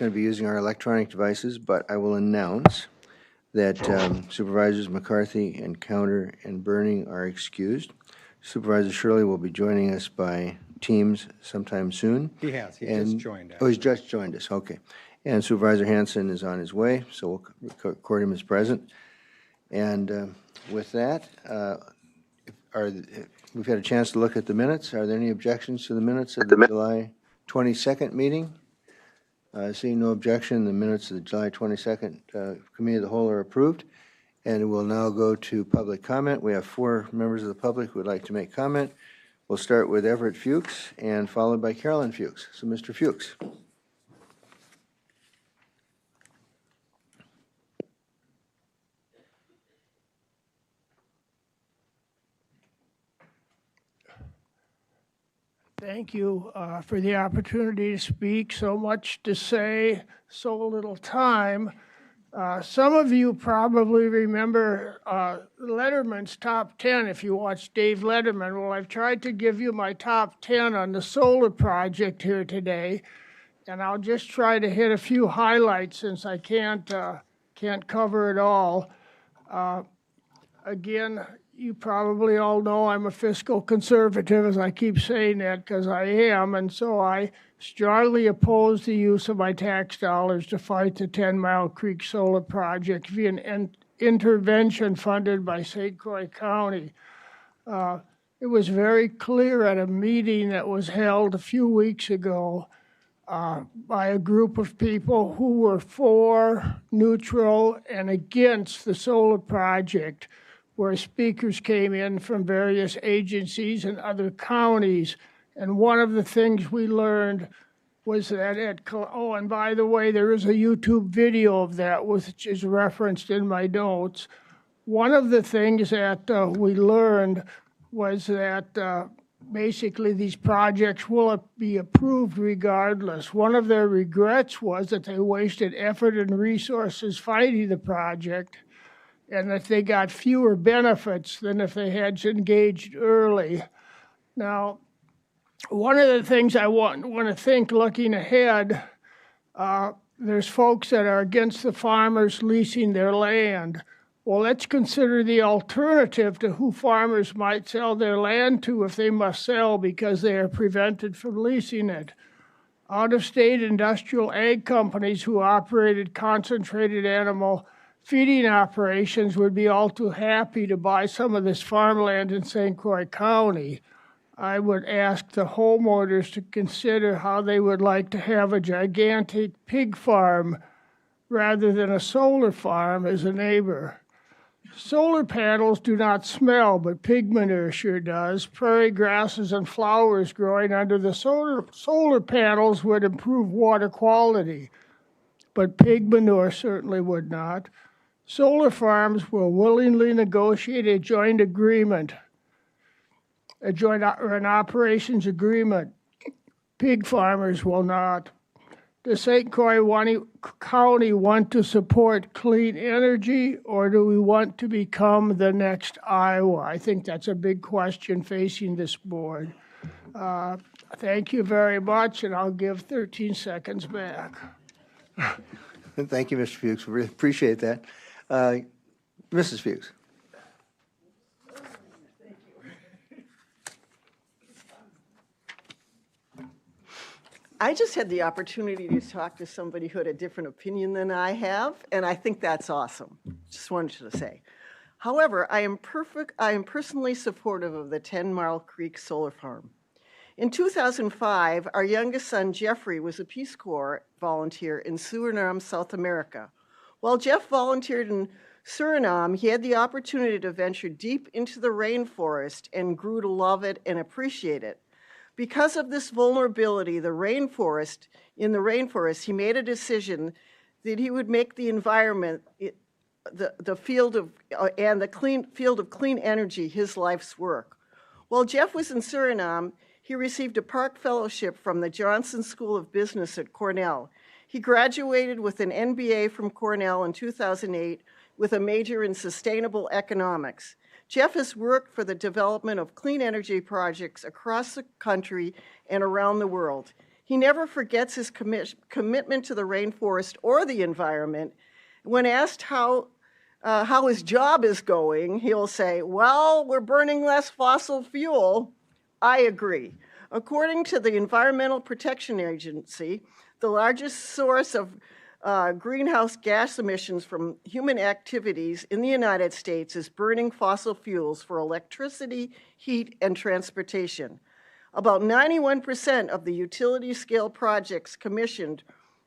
going to be using our electronic devices, but I will announce that Supervisors McCarthy and Counter and Burning are excused. Supervisor Shirley will be joining us by Teams sometime soon. He has. He And- just joined us. Oh, he's just joined us, okay. And Supervisor Hanson is on his way, so we'll record him as present. And with that, we've had a chance to look at the minutes. Are there any objections to the minutes of the July 22nd meeting? Seeing no objection, the minutes of the July 22nd Committee of the Whole are approved. And we'll now go to public comment. We have 4 members of the public who would like to make comment. We'll start with Everett Fuchs and followed by Carolyn Fuchs. So, Mr. Fuchs. Thank you for the opportunity to speak. So much to say, so little time. Some of you probably remember Letterman's top 10 if you watch Dave Letterman. Well, I've tried to give you my top 10 on the solar project here today, and I'll just try to hit a few highlights since I can't cover it all. Again, you probably all know I'm a fiscal conservative, as I keep saying that because I am, and so I strongly oppose the use of my tax dollars to fight the 10 Mile Creek Solar Project via an intervention funded by St. Croix County. It was very clear at a meeting that was held a few weeks ago by a group of people who were for, neutral, and against the solar project, where speakers came in from various agencies and other counties. And one of the things we learned was that and by the way, there is a YouTube video of that, which is referenced in my notes. One of the things that we learned was that basically these projects will be approved regardless. One of their regrets was that they wasted effort and resources fighting the project, and that they got fewer benefits than if they had engaged early. Now, one of the things I want to think looking ahead, there's folks that are against the farmers leasing their land. Well, let's consider the alternative to who farmers might sell their land to if they must sell because they are prevented from leasing it. Out-of-state industrial ag companies who operated concentrated animal feeding operations would be all too happy to buy some of this farmland in St. Croix County. I would ask the homeowners to consider how they would like to have a gigantic pig farm rather than a solar farm as a neighbor. Solar panels do not smell, but pig manure sure does. Prairie grasses and flowers growing under the solar panels would improve water quality, but pig manure certainly would not. Solar farms will willingly negotiate a joint agreement, an operations agreement. Pig farmers will not. Does St. Croix County want to support clean energy, or do we want to become the next Iowa? I think that's a big question facing this board. Thank you very much, and I'll give 13 seconds back. Thank you, Mr. Fuchs. We really appreciate that. Mrs. Fuchs. I just had the opportunity to talk to somebody who had a different opinion than I have, and I think that's awesome. Just wanted to say. However, I am personally supportive of the 10 Mile Creek Solar Farm. In 2005, our youngest son, Jeffrey, was a Peace Corps volunteer in Suriname, South America. While Jeff volunteered in Suriname, he had the opportunity to venture deep into the rainforest and grew to love it and appreciate it. Because of this vulnerability, in the rainforest, he made a decision that he would make the environment, the field of clean energy, his life's work. While Jeff was in Suriname, he received a Park Fellowship from the Johnson School of Business at Cornell. He graduated with an MBA from Cornell in 2008 with a major in sustainable economics. Jeff has worked for the development of clean energy projects across the country and around the world. He never forgets his commitment to the rainforest or the environment. When asked how his job is going, he'll say, well, we're burning less fossil fuel. I agree. According to the Environmental Protection Agency, the largest source of greenhouse gas emissions from human activities in the United States is burning fossil fuels for electricity, heat, and transportation. About 91% of the utility scale projects commissioned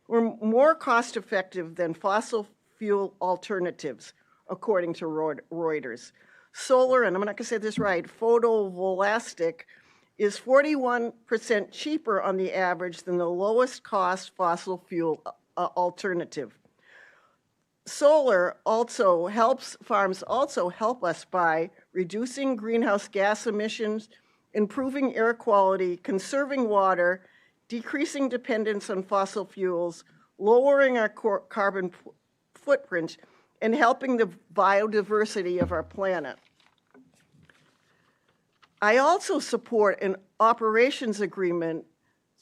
were more cost effective than fossil fuel alternatives, according to Reuters. Solar, and I'm not going to say this right, photovoltaic is 41% cheaper on the average than the lowest cost fossil fuel alternative. Solar also helps, farms also help us by reducing greenhouse gas emissions, improving air quality, conserving water, decreasing dependence on fossil fuels, lowering our carbon footprint, and helping the biodiversity of our planet. I also support an operations agreement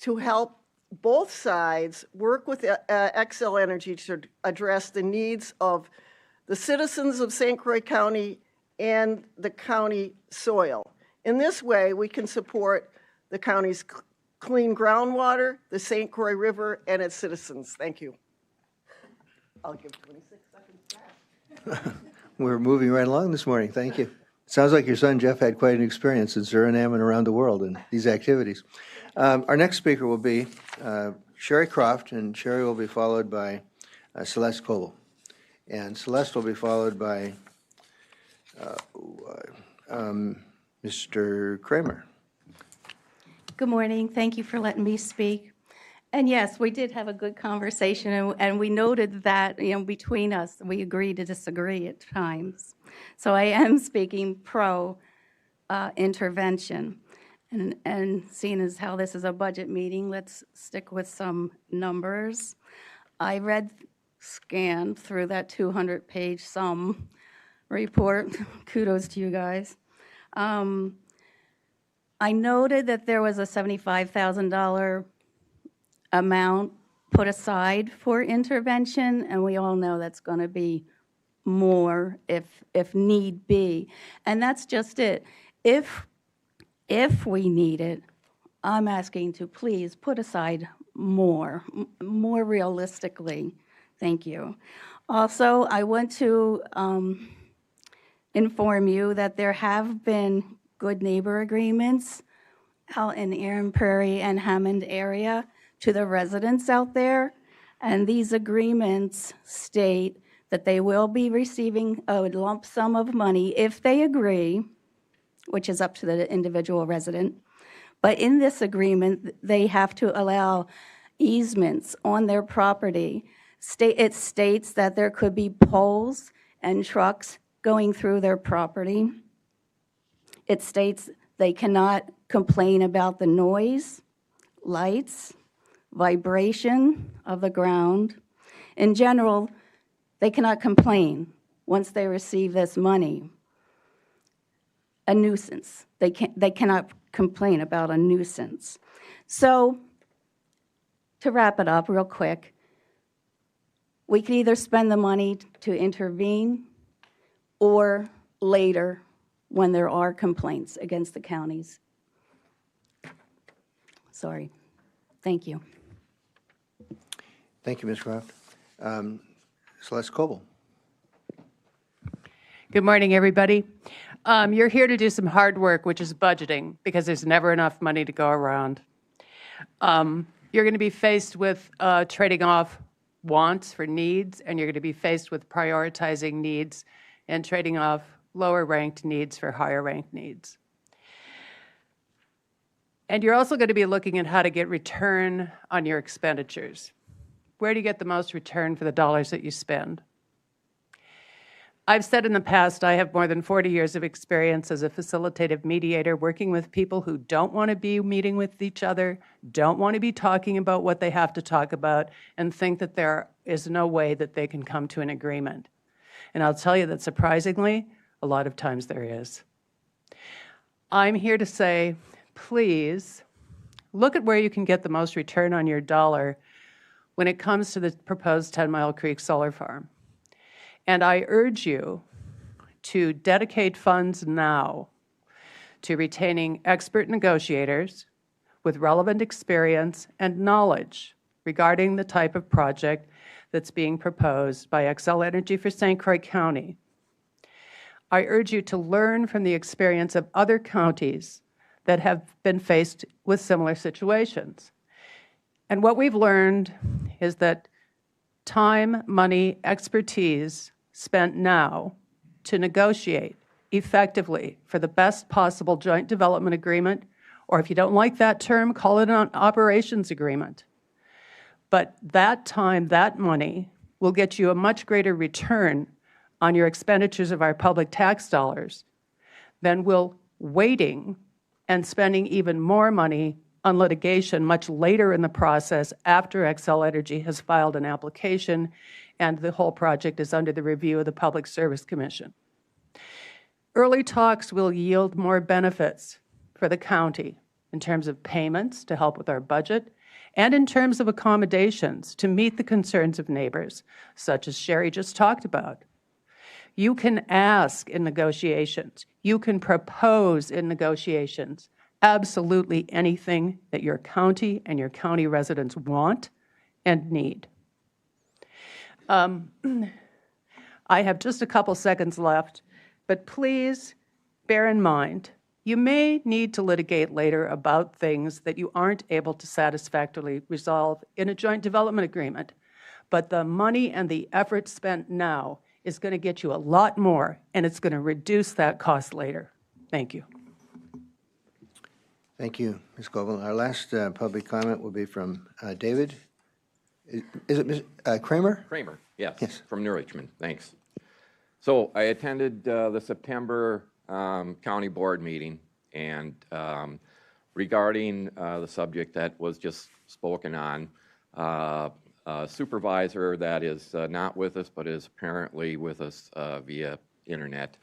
to help both sides work with Xcel Energy to address the needs of the citizens of St. Croix County and the county soil. In this way, we can support the county's clean groundwater, the St. Croix River, and its citizens. Thank you. I'll give 26 seconds back. We're moving right along this morning. Thank you. Sounds like your son Jeff had quite an experience in Suriname and around the world in these activities. Our next speaker will be Sherry Croft, and Sherry will be followed by Celeste Coble. And Celeste will be followed by Mr. Kramer. Good morning. Thank you for letting me speak. And yes, we did have a good conversation, and we noted that, between us, we agree to disagree at times. So I am speaking pro intervention. And seeing as how this is a budget meeting, let's stick with some numbers. I scanned through that 200-page sum report. Kudos to you guys. I noted that there was a $75,000 amount put aside for intervention, and we all know that's going to be more if need be. And that's just it. If we need it, I'm asking to please put aside more realistically. Thank you. Also, I want to inform you that there have been good neighbor agreements out in Erin Prairie and Hammond area to the residents out there, and these agreements state that they will be receiving a lump sum of money if they agree, which is up to the individual resident. But in this agreement, they have to allow easements on their property. It states that there could be poles and trucks going through their property. It states they cannot complain about the noise, lights, vibration of the ground. In general, they cannot complain once they receive this money. A nuisance. They cannot complain about a nuisance. So, to wrap it up real quick, we can either spend the money to intervene or later when there are complaints against the counties. Sorry. Thank you. Thank you, Ms. Croft. Celeste Coble. Good morning, everybody. You're here to do some hard work, which is budgeting, because there's never enough money to go around. You're going to be faced with trading off wants for needs, and you're going to be faced with prioritizing needs and trading off lower-ranked needs for higher-ranked needs. And you're also going to be looking at how to get return on your expenditures. Where do you get the most return for the dollars that you spend? I've said in the past, I have more than 40 years of experience as a facilitative mediator working with people who don't want to be meeting with each other, don't want to be talking about what they have to talk about, and think that there is no way that they can come to an agreement. And I'll tell you that surprisingly, a lot of times there is. I'm here to say, please look at where you can get the most return on your dollar when it comes to the proposed 10 Mile Creek Solar Farm. And I urge you to dedicate funds now to retaining expert negotiators with relevant experience and knowledge regarding the type of project that's being proposed by Xcel Energy for St. Croix County. I urge you to learn from the experience of other counties that have been faced with similar situations. And what we've learned is that time, money, expertise spent now to negotiate effectively for the best possible joint development agreement, or if you don't like that term, call it an operations agreement. But that time, that money will get you a much greater return on your expenditures of our public tax dollars than will waiting and spending even more money on litigation much later in the process after Xcel Energy has filed an application and the whole project is under the review of the Public Service Commission. Early talks will yield more benefits for the county in terms of payments to help with our budget and in terms of accommodations to meet the concerns of neighbors, such as Sherry just talked about. You can ask in negotiations, you can propose in negotiations absolutely anything that your county and your county residents want and need. I have just a couple seconds left, but please bear in mind, you may need to litigate later about things that you aren't able to satisfactorily resolve in a joint development agreement. But the money and the effort spent now is going to get you a lot more, and it's going to reduce that cost later. Thank you. Thank you, Ms. Goebel. Our last public comment will be from David. Is it Ms. Kramer? Kramer, yes, Yes. from New Richmond, thanks. So I attended the September county board meeting, and regarding the subject that was just spoken on, a supervisor that is not with us but is apparently with us via internet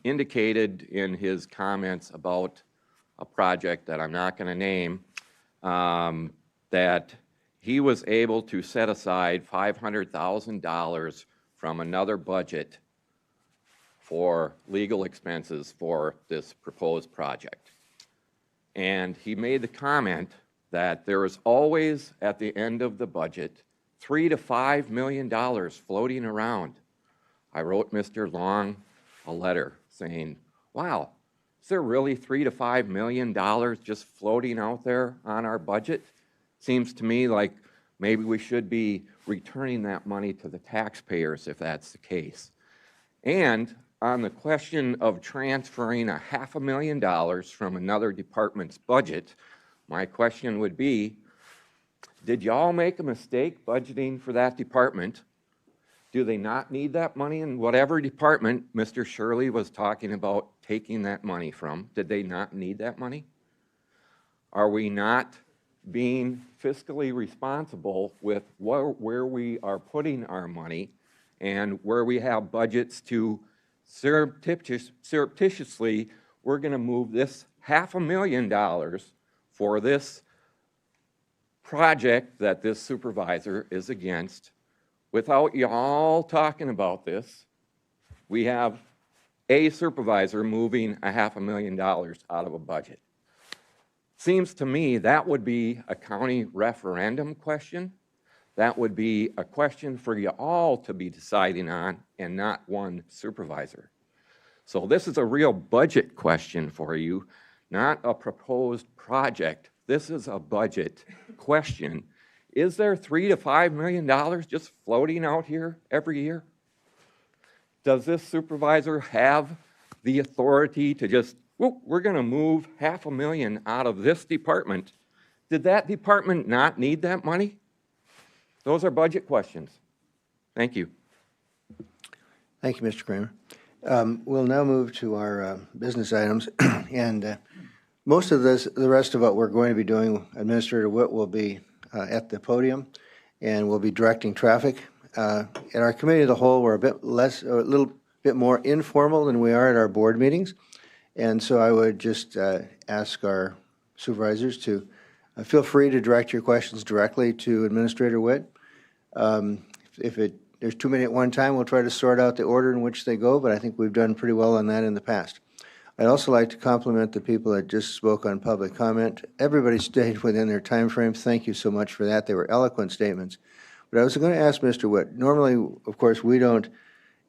indicated in his comments about a project that I'm not going to name that he was able to set aside $500,000 from another budget for legal expenses for this proposed project. And he made the comment that there is always, at the end of the budget, $3 to $5 million floating around. I wrote Mr. Long a letter saying, wow, is there really $3 to $5 million just floating out there on our budget? Seems to me like maybe we should be returning that money to the taxpayers if that's the case. And on the question of transferring $500,000 from another department's budget, my question would be, did y'all make a mistake budgeting for that department? Do they not need that money in whatever department Mr. Shirley was talking about taking that money from? Did they not need that money? Are we not being fiscally responsible with where we are putting our money and where we have budgets to surreptitiously, we're going to move this $500,000 for this project that this supervisor is against without y'all talking about this. We have a supervisor moving $500,000 out of a budget. Seems to me that would be a county referendum question. That would be a question for you all to be deciding on and not one supervisor. So this is a real budget question for you, not a proposed project. This is a budget question. Is there $3 to $5 million just floating out here every year? Does this supervisor have the authority to just, well, we're going to move $500,000 out of this department? Did that department not need that money? Those are budget questions. Thank you. Thank you, Mr. Kramer. We'll now move to our business items, and most of this, the rest of what we're going to be doing, Administrator Witt will be at the podium, and we'll be directing traffic. At our committee of the whole, we're a bit less, or a little bit more informal than we are at our board meetings, and so I would just ask our supervisors to Feel free to direct your questions directly to Administrator Witt. If there's too many at one time, we'll try to sort out the order in which they go, but I think we've done pretty well on that in the past. I'd also like to compliment the people that just spoke on public comment. Everybody stayed within their time frame. Thank you so much for that. They were eloquent statements. But I was going to ask Mr. Witt, normally, of course, we don't,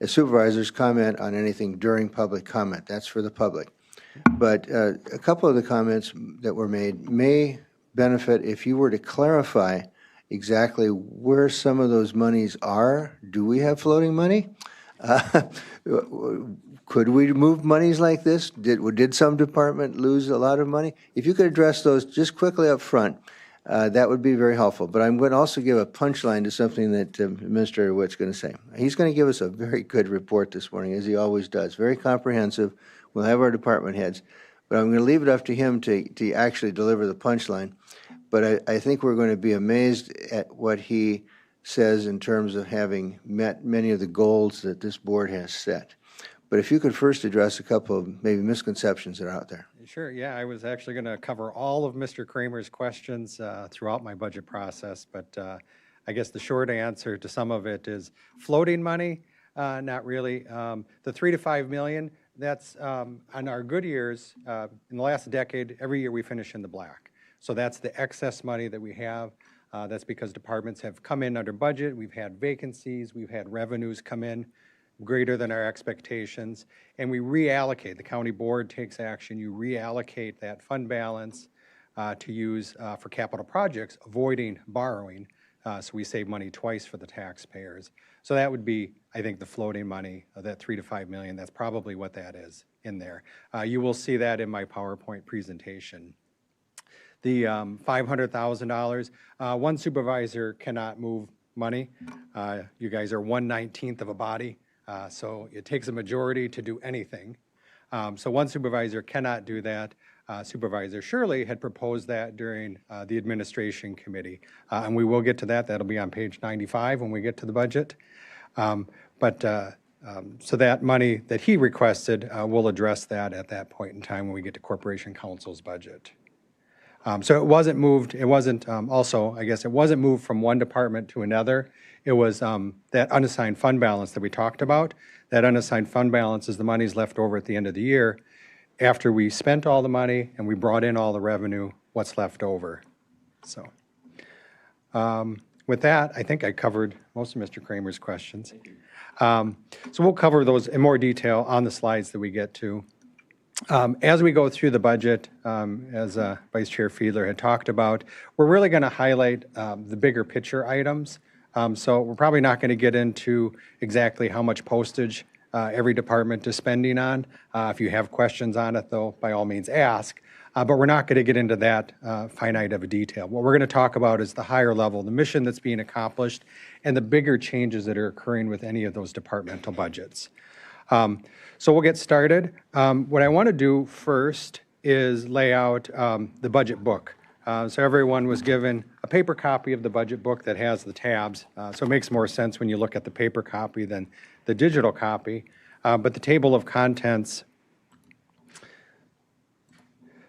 as supervisors, comment on anything during public comment. That's for the public. But a couple of the comments that were made may benefit if you were to clarify exactly where some of those monies are. Do we have floating money? Could we move monies like this? Did some department lose a lot of money? If you could address those just quickly up front, that would be very helpful. But I'm going to also give a punchline to something that Administrator Witt's going to say. He's going to give us a very good report this morning, as he always does, very comprehensive. We'll have our department heads. But I'm going to leave it up to him to actually deliver the punchline. But I think we're going to be amazed at what he says in terms of having met many of the goals that this board has set. But if you could first address a couple of maybe misconceptions that are out there. Sure, yeah, I was actually going to cover all of Mr. Kramer's questions throughout my budget process, but I guess the short answer to some of it is floating money, not really. The 3 to 5 million, that's on our good years, in the last decade, every year we finish in the black. So that's the excess money that we have. That's because departments have come in under budget, we've had vacancies, we've had revenues come in greater than our expectations, and we reallocate. The county board takes action. You reallocate that fund balance to use for capital projects, avoiding borrowing, so we save money twice for the taxpayers. So that would be, I think, the floating money, that 3 to 5 million. That's probably what that is in there. You will see that in my PowerPoint presentation. The $500,000, one supervisor cannot move money. You guys are 1/19 of a body. So it takes a majority to do anything. So one supervisor cannot do that. Supervisor Shirley had proposed that during the administration committee. And we will get to that. That'll be on page 95 when we get to the budget. So that money that he requested, we'll address that at that point in time when we get to Corporation Council's budget. So it wasn't moved, it wasn't also, I guess, it wasn't moved from one department to another. It was that unassigned fund balance that we talked about. That unassigned fund balance is the money's left over at the end of the year. After we spent all the money and we brought in all the revenue, what's left over. So with that, I think I covered most of Mr. Kramer's questions. So we'll cover those in more detail on the slides that we get to. As we go through the budget, as Vice Chair Fiedler had talked about, we're really going to highlight the bigger picture items. So we're probably not going to get into exactly how much postage every department is spending on. If you have questions on it, though, by all means ask. But we're not going to get into that finite of a detail. What we're going to talk about is the higher level, the mission that's being accomplished, and the bigger changes that are occurring with any of those departmental budgets. So we'll get started. What I want to do first is lay out the budget book. So everyone was given a paper copy of the budget book that has the tabs. So it makes more sense when you look at the paper copy than the digital copy. But the table of contents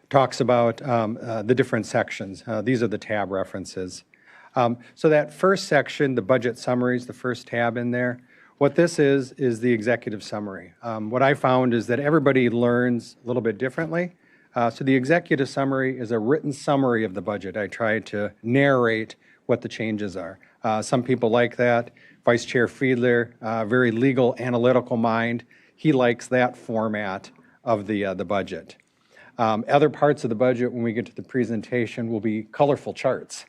talks about the different sections. These are the tab references. So that first section, the budget summaries, the first tab in there, what this is the executive summary. What I found is that everybody learns a little bit differently. So the executive summary is a written summary of the budget. I try to narrate what the changes are. Some people like that. Vice Chair Fiedler, very legal, analytical mind. He likes that format of the budget. Other parts of the budget, when we get to the presentation, will be colorful charts.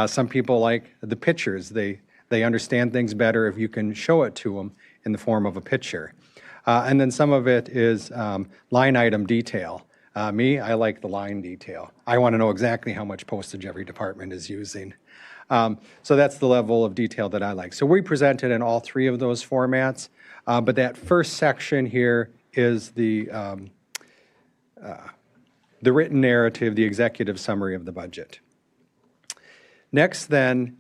Some people like the pictures. They understand things better if you can show it to them in the form of a picture. And then some of it is line item detail. Me, I like the line detail. I want to know exactly how much postage every department is using. So that's the level of detail that I like. So we present it in all three of those formats, but that first section here is the written narrative, the executive summary of the budget. Next then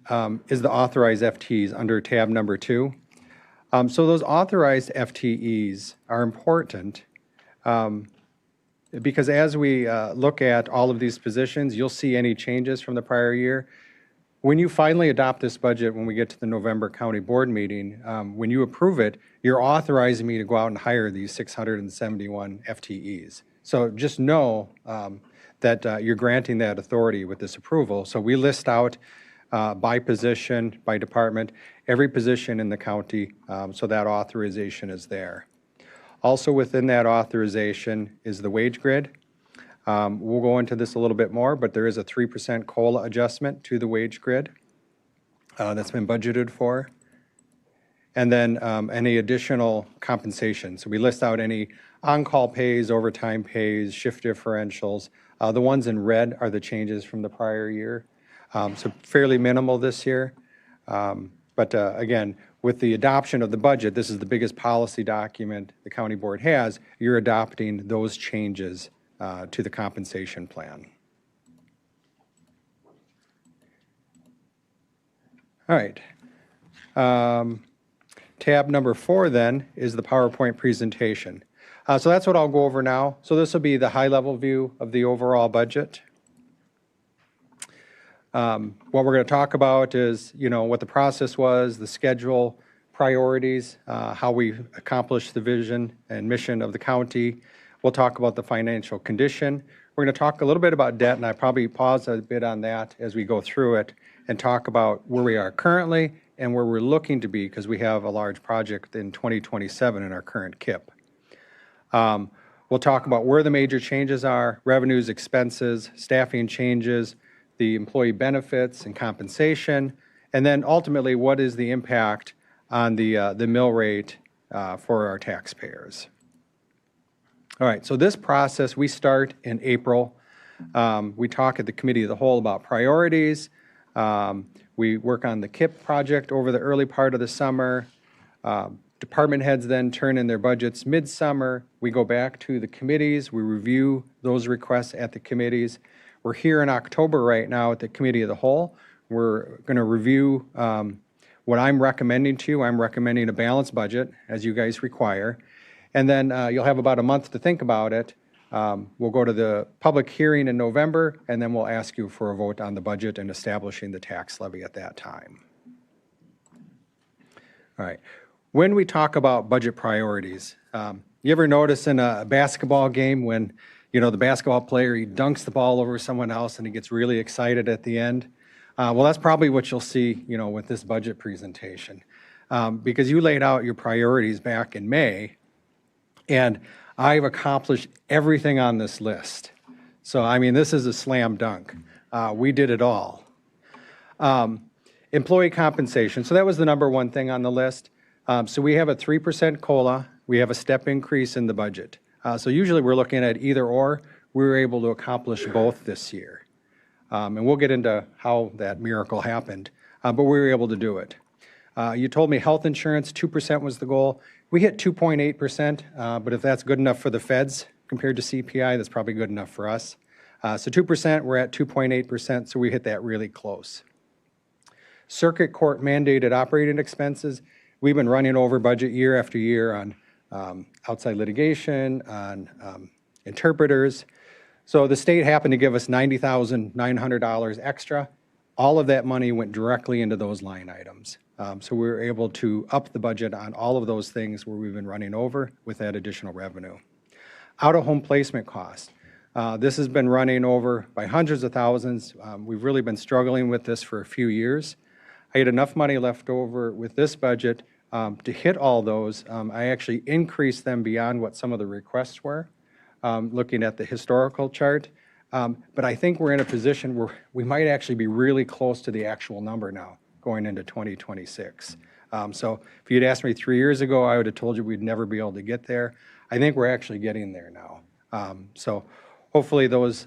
is the authorized FTEs under tab number 2. So those authorized FTEs are important because as we look at all of these positions, you'll see any changes from the prior year. When you finally adopt this budget, when we get to the November county board meeting, when you approve it, you're authorizing me to go out and hire these 671 FTEs. So just know that you're granting that authority with this approval. So we list out by position, by department, every position in the county, so that authorization is there. Also within that authorization is the wage grid. We'll go into this a little bit more, but there is a 3% COLA adjustment to the wage grid that's been budgeted for. And then any additional compensation. So we list out any on-call pays, overtime pays, shift differentials. The ones in red are the changes from the prior year. So fairly minimal this year. But again, with the adoption of the budget, this is the biggest policy document the county board has. You're adopting those changes to the compensation plan. All right. Tab number 4 then is the PowerPoint presentation. So that's what I'll go over now. So this will be the high-level view of the overall budget. What we're going to talk about is, what the process was, the schedule, priorities, how we accomplished the vision and mission of the county. We'll talk about the financial condition. We're going to talk a little bit about debt, and I probably pause a bit on that as we go through it and talk about where we are currently and where we're looking to be, because we have a large project in 2027 in our current KIP. We'll talk about where the major changes are, revenues, expenses, staffing changes, the employee benefits and compensation, and then ultimately what is the impact on the mill rate for our taxpayers. All right, so this process, we start in April. We talk at the Committee of the Whole about priorities. We work on the KIP project over the early part of the summer. Department heads then turn in their budgets midsummer. We go back to the committees. We review those requests at the committees. We're here in October right now at the Committee of the Whole. We're going to review what I'm recommending to you. I'm recommending a balanced budget, as you guys require. And then you'll have about a month to think about it. We'll go to the public hearing in November, and then we'll ask you for a vote on the budget and establishing the tax levy at that time. All right. When we talk about budget priorities, you ever notice in a basketball game when, the basketball player, he dunks the ball over someone else and he gets really excited at the end? Well, that's probably what you'll see, with this budget presentation. Because you laid out your priorities back in May, and I've accomplished everything on this list. So, this is a slam dunk. We did it all. Employee compensation. So that was the number one thing on the list. So we have a 3% COLA. We have a step increase in the budget. So usually we're looking at either or. We were able to accomplish both this year. And we'll get into how that miracle happened. But we were able to do it. You told me health insurance, 2% was the goal. We hit 2.8%, but if that's good enough for the feds compared to CPI, that's probably good enough for us. So 2%, we're at 2.8%, so we hit that really close. Circuit court mandated operating expenses. We've been running over budget year after year on outside litigation, on interpreters. So the state happened to give us $90,900 extra. All of that money went directly into those line items. So we were able to up the budget on all of those things where we've been running over with that additional revenue. Out-of-home placement costs. This has been running over by hundreds of thousands. We've really been struggling with this for a few years. I had enough money left over with this budget to hit all those. I actually increased them beyond what some of the requests were, looking at the historical chart. But I think we're in a position where we might actually be really close to the actual number now going into 2026. So if you'd asked me 3 years ago, I would have told you we'd never be able to get there. I think we're actually getting there now. So hopefully those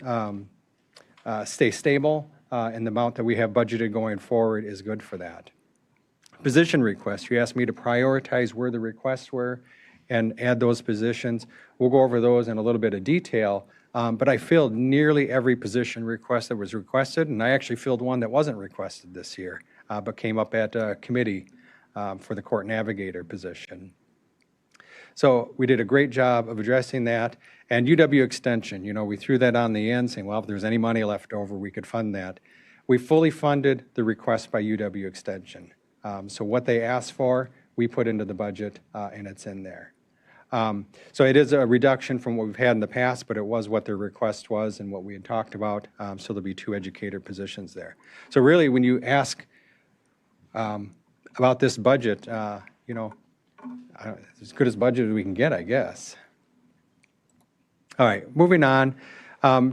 stay stable, and the amount that we have budgeted going forward is good for that. Position requests, you asked me to prioritize where the requests were and add those positions. We'll go over those in a little bit of detail, but I filled nearly every position request that was requested, and I actually filled one that wasn't requested this year, but came up at committee for the court navigator position. So we did a great job of addressing that. And UW Extension, we threw that on the end, saying, well, if there's any money left over, we could fund that. We fully funded the request by UW Extension. So what they asked for, we put into the budget, and it's in there. So it is a reduction from what we've had in the past, but it was what their request was and what we had talked about. So there'll be 2 educator positions there. So really, when you ask about this budget, as good as budget as we can get, I guess. All right, moving on.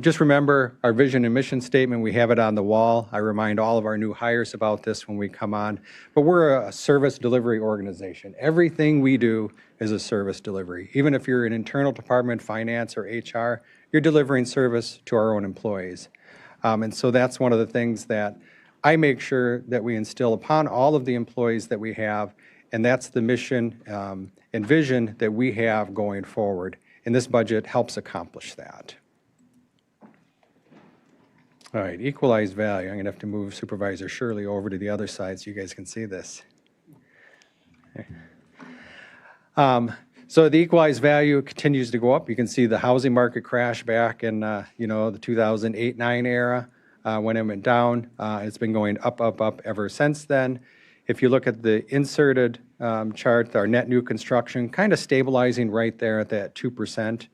Just remember our vision and mission statement. We have it on the wall. I remind all of our new hires about this when we come on. But we're a service delivery organization. Everything we do is a service delivery. Even if you're an internal department, finance, or HR, you're delivering service to our own employees. And so that's one of the things that I make sure that we instill upon all of the employees that we have, and that's the mission and vision that we have going forward. And this budget helps accomplish that. All right, equalized value. I'm going to have to move Supervisor Shirley over to the other side so you guys can see this. So the equalized value continues to go up. You can see the housing market crash back in the 2008-9 era when it went down. It's been going up, up, up ever since then. If you look at the inserted chart, our net new construction kind of stabilizing right there at that 2%.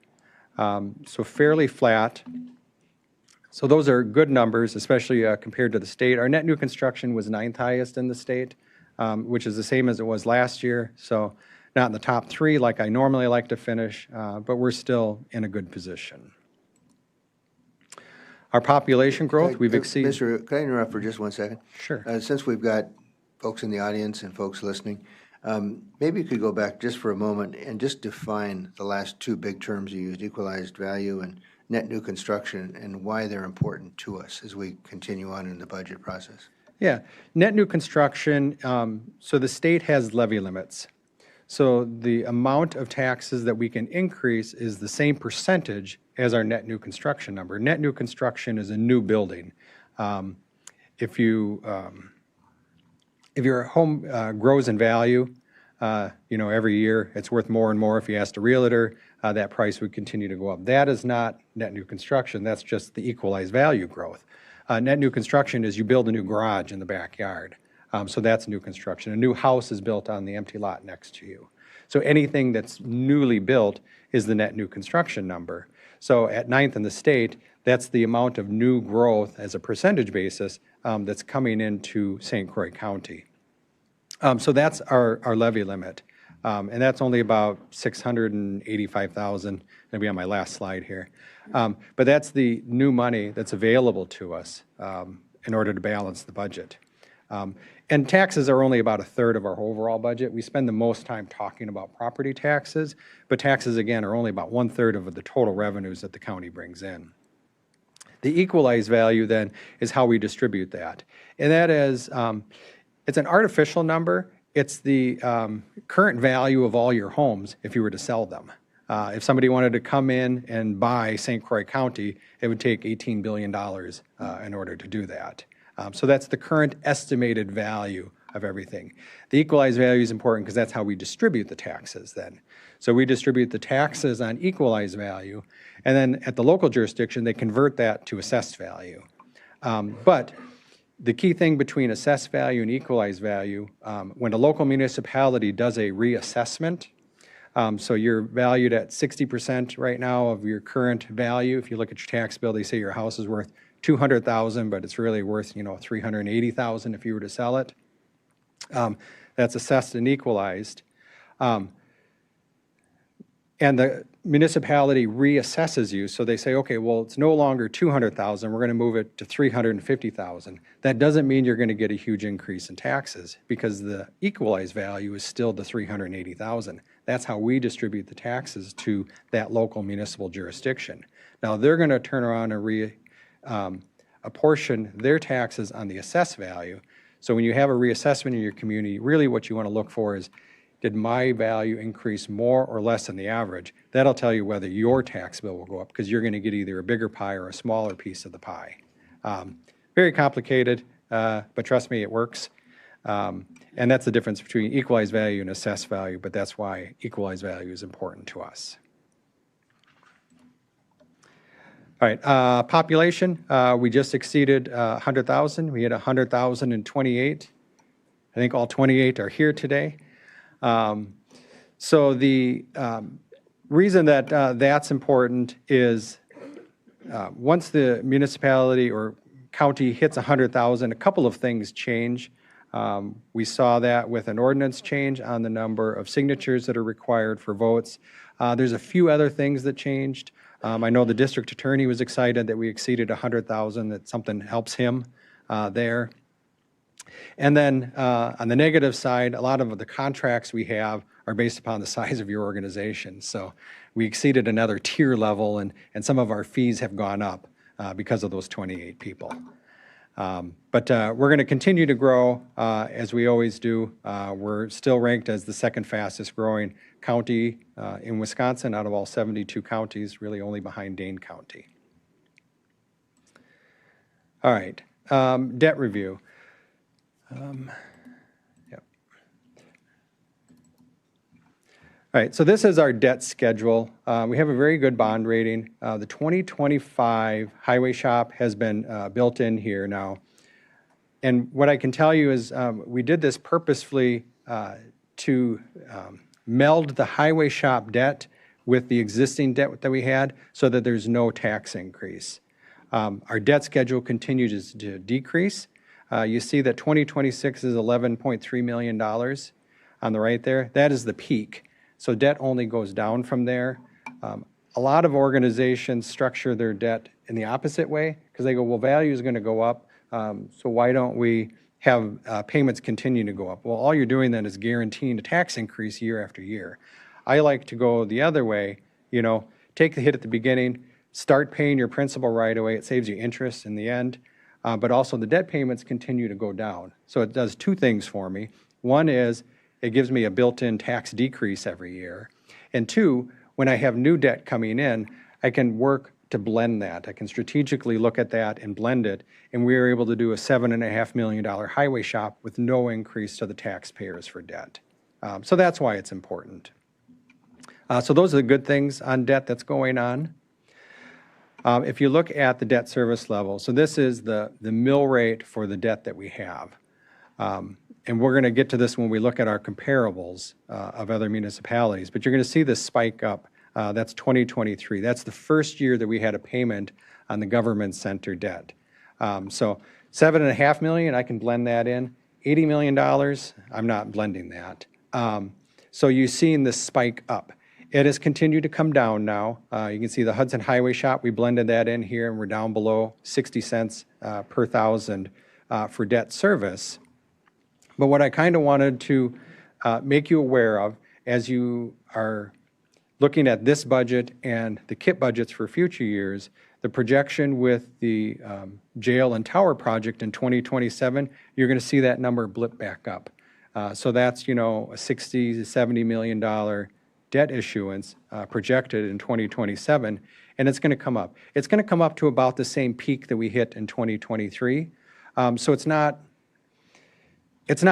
So fairly flat. So those are good numbers, especially compared to the state. Our net new construction was 9th highest in the state, which is the same as it was last year. So not in the top 3 like I normally like to finish, but we're still in a good position. Our population growth, we've exceeded. Mr., can I interrupt for just 1 second? Sure. Since we've got folks in the audience and folks listening, maybe you could go back just for a moment and just define the last 2 big terms you used, equalized value and net new construction, and why they're important to us as we continue on in the budget process. Yeah, net new construction, so the state has levy limits. So the amount of taxes that we can increase is the same percentage as our net new construction number. Net new construction is a new building. If your home grows in value, every year it's worth more and more. If you asked a realtor, that price would continue to go up. That is not net new construction. That's just the equalized value growth. Net new construction is you build a new garage in the backyard. So that's new construction. A new house is built on the empty lot next to you. So anything that's newly built is the net new construction number. So at 9th in the state, that's the amount of new growth as a percentage basis that's coming into St. Croix County. So that's our levy limit. And that's only about 685,000. That'll be on my last slide here. But that's the new money that's available to us in order to balance the budget. And taxes are only about 1/3 of our overall budget. We spend the most time talking about property taxes, but taxes, again, are only about 1/3 of the total revenues that the county brings in. The equalized value, then, is how we distribute that. And that is, it's an artificial number. It's the current value of all your homes if you were to sell them. If somebody wanted to come in and buy St. Croix County, it would take $18 billion in order to do that. So that's the current estimated value of everything. The equalized value is important because that's how we distribute the taxes then. So we distribute the taxes on equalized value, and then at the local jurisdiction, they convert that to assessed value. But the key thing between assessed value and equalized value, when a local municipality does a reassessment, so you're valued at 60% right now of your current value. If you look at your tax bill, they say your house is worth $200,000, but it's really worth, $380,000 if you were to sell it. That's assessed and equalized. And the municipality reassesses you, so they say, okay, well, it's no longer $200,000, we're going to move it to $350,000. That doesn't mean you're going to get a huge increase in taxes because the equalized value is still the $380,000. That's how we distribute the taxes to that local municipal jurisdiction. Now, they're going to turn around and apportion their taxes on the assessed value. So when you have a reassessment in your community, really what you want to look for is, did my value increase more or less than the average? That'll tell you whether your tax bill will go up because you're going to get either a bigger pie or a smaller piece of the pie. Very complicated, but trust me, it works. And that's the difference between equalized value and assessed value, but that's why equalized value is important to us. All right, population, we just exceeded 100,000. We had 100,028. I think all 28 are here today. So the reason that that's important is once the municipality or county hits 100,000, a couple of things change. We saw that with an ordinance change on the number of signatures that are required for votes. There's a few other things that changed. I know the district attorney was excited that we exceeded 100,000, that something helps him there. And then on the negative side, a lot of the contracts we have are based upon the size of your organization. So we exceeded another tier level, and some of our fees have gone up because of those 28 people. But we're going to continue to grow as we always do. We're still ranked as the second fastest growing county in Wisconsin out of all 72 counties, really only behind Dane County. All right, debt review. Yep. All right, so this is our debt schedule. We have a very good bond rating. The 2025 highway shop has been built in here now. And what I can tell you is we did this purposefully to meld the highway shop debt with the existing debt that we had so that there's no tax increase. Our debt schedule continues to decrease. You see that 2026 is $11.3 million on the right there. That is the peak. So debt only goes down from there. A lot of organizations structure their debt in the opposite way because they go, well, value is going to go up, so why don't we have payments continue to go up? Well, all you're doing then is guaranteeing a tax increase year after year. I like to go the other way, you know, take the hit at the beginning, start paying your principal right away. It saves you interest in the end. But also the debt payments continue to go down. So it does two things for me. One is it gives me a built-in tax decrease every year. And two, when I have new debt coming in, I can work to blend that. I can strategically look at that and blend it. And we were able to do a $7.5 million highway shop with no increase to the taxpayers for debt. So that's why it's important. So those are the good things on debt that's going on. If you look at the debt service level, so this is the mill rate for the debt that we have. And we're going to get to this when we look at our comparables of other municipalities, but you're going to see this spike up. That's 2023. That's the first year that we had a payment on the government center debt. So $7.5 million, I can blend that in. $80 million, I'm not blending that. So you're seeing this spike up. It has continued to come down now. You can see the Hudson Highway Shop, we blended that in here, and we're down below 60 cents per thousand for debt service. But what I kind of wanted to make you aware of as you are looking at this budget and the KIP budgets for future years, the projection with the jail and tower project in 2027, you're going to see that number blip back up. So that's, you know, a $60 to $70 million debt issuance projected in 2027, and it's going to come up. It's going to come up to about the same peak that we hit in 2023. So it's not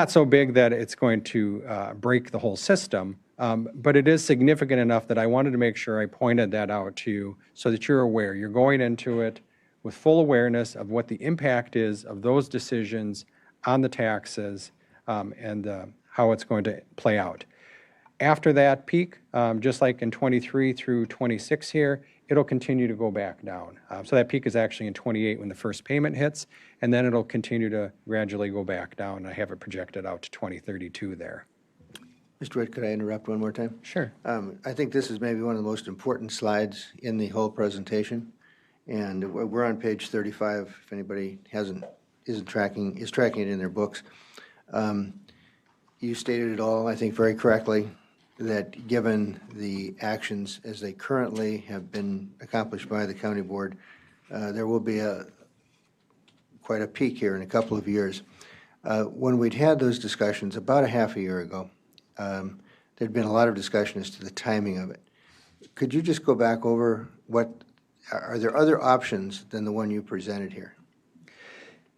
so big that it's going to break the whole system, but it is significant enough that I wanted to make sure I pointed that out to you so that you're aware. You're going into it with full awareness of what the impact is of those decisions on the taxes and how it's going to play out. After that peak, just like in 23 through 26 here, it'll continue to go back down. So that peak is actually in 28 when the first payment hits, and then it'll continue to gradually go back down. I have it projected out to 2032 there. Mr. Witt, could I interrupt one more time? Sure. I think this is maybe one of the most important slides in the whole presentation. And we're on page 35, if anybody is tracking it in their books. You stated it all, I think, very correctly, that given the actions as they currently have been accomplished by the county board, there will be quite a peak here in a couple of years. When we'd had those discussions about a half a year ago, there'd been a lot of discussion as to the timing of it. Could you just go back over are there other options than the one you presented here?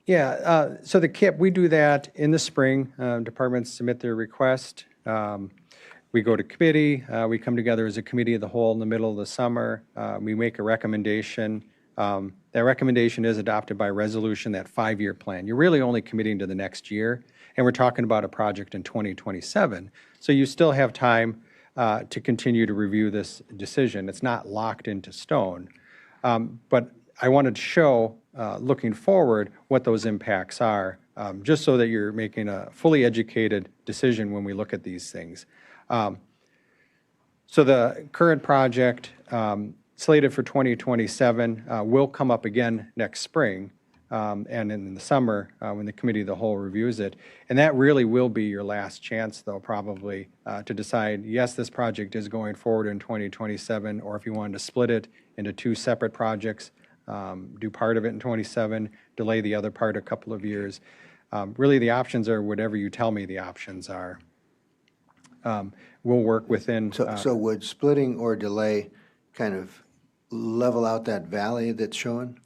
So the KIP, we do that in the spring. Departments submit their request. We go to committee. We come together as a committee of the whole in the middle of the summer. We make a recommendation. That recommendation is adopted by resolution, that 5-year plan. You're really only committing to the next year, and we're talking about a project in 2027. So you still have time to continue to review this decision. It's not locked into stone. But I wanted to show, looking forward, what those impacts are, just so that you're making a fully educated decision when we look at these things. So the current project, slated for 2027, will come up again next spring, and in the summer, when the committee of the whole reviews it. And that really will be your last chance, though, probably, to decide, yes, this project is going forward in 2027, or if you wanted to split it into 2 separate projects, do part of it in 27, delay the other part a couple of years. Really, the options are whatever you tell me the options are. We'll work within. So would splitting or delay kind of level out that valley that's shown?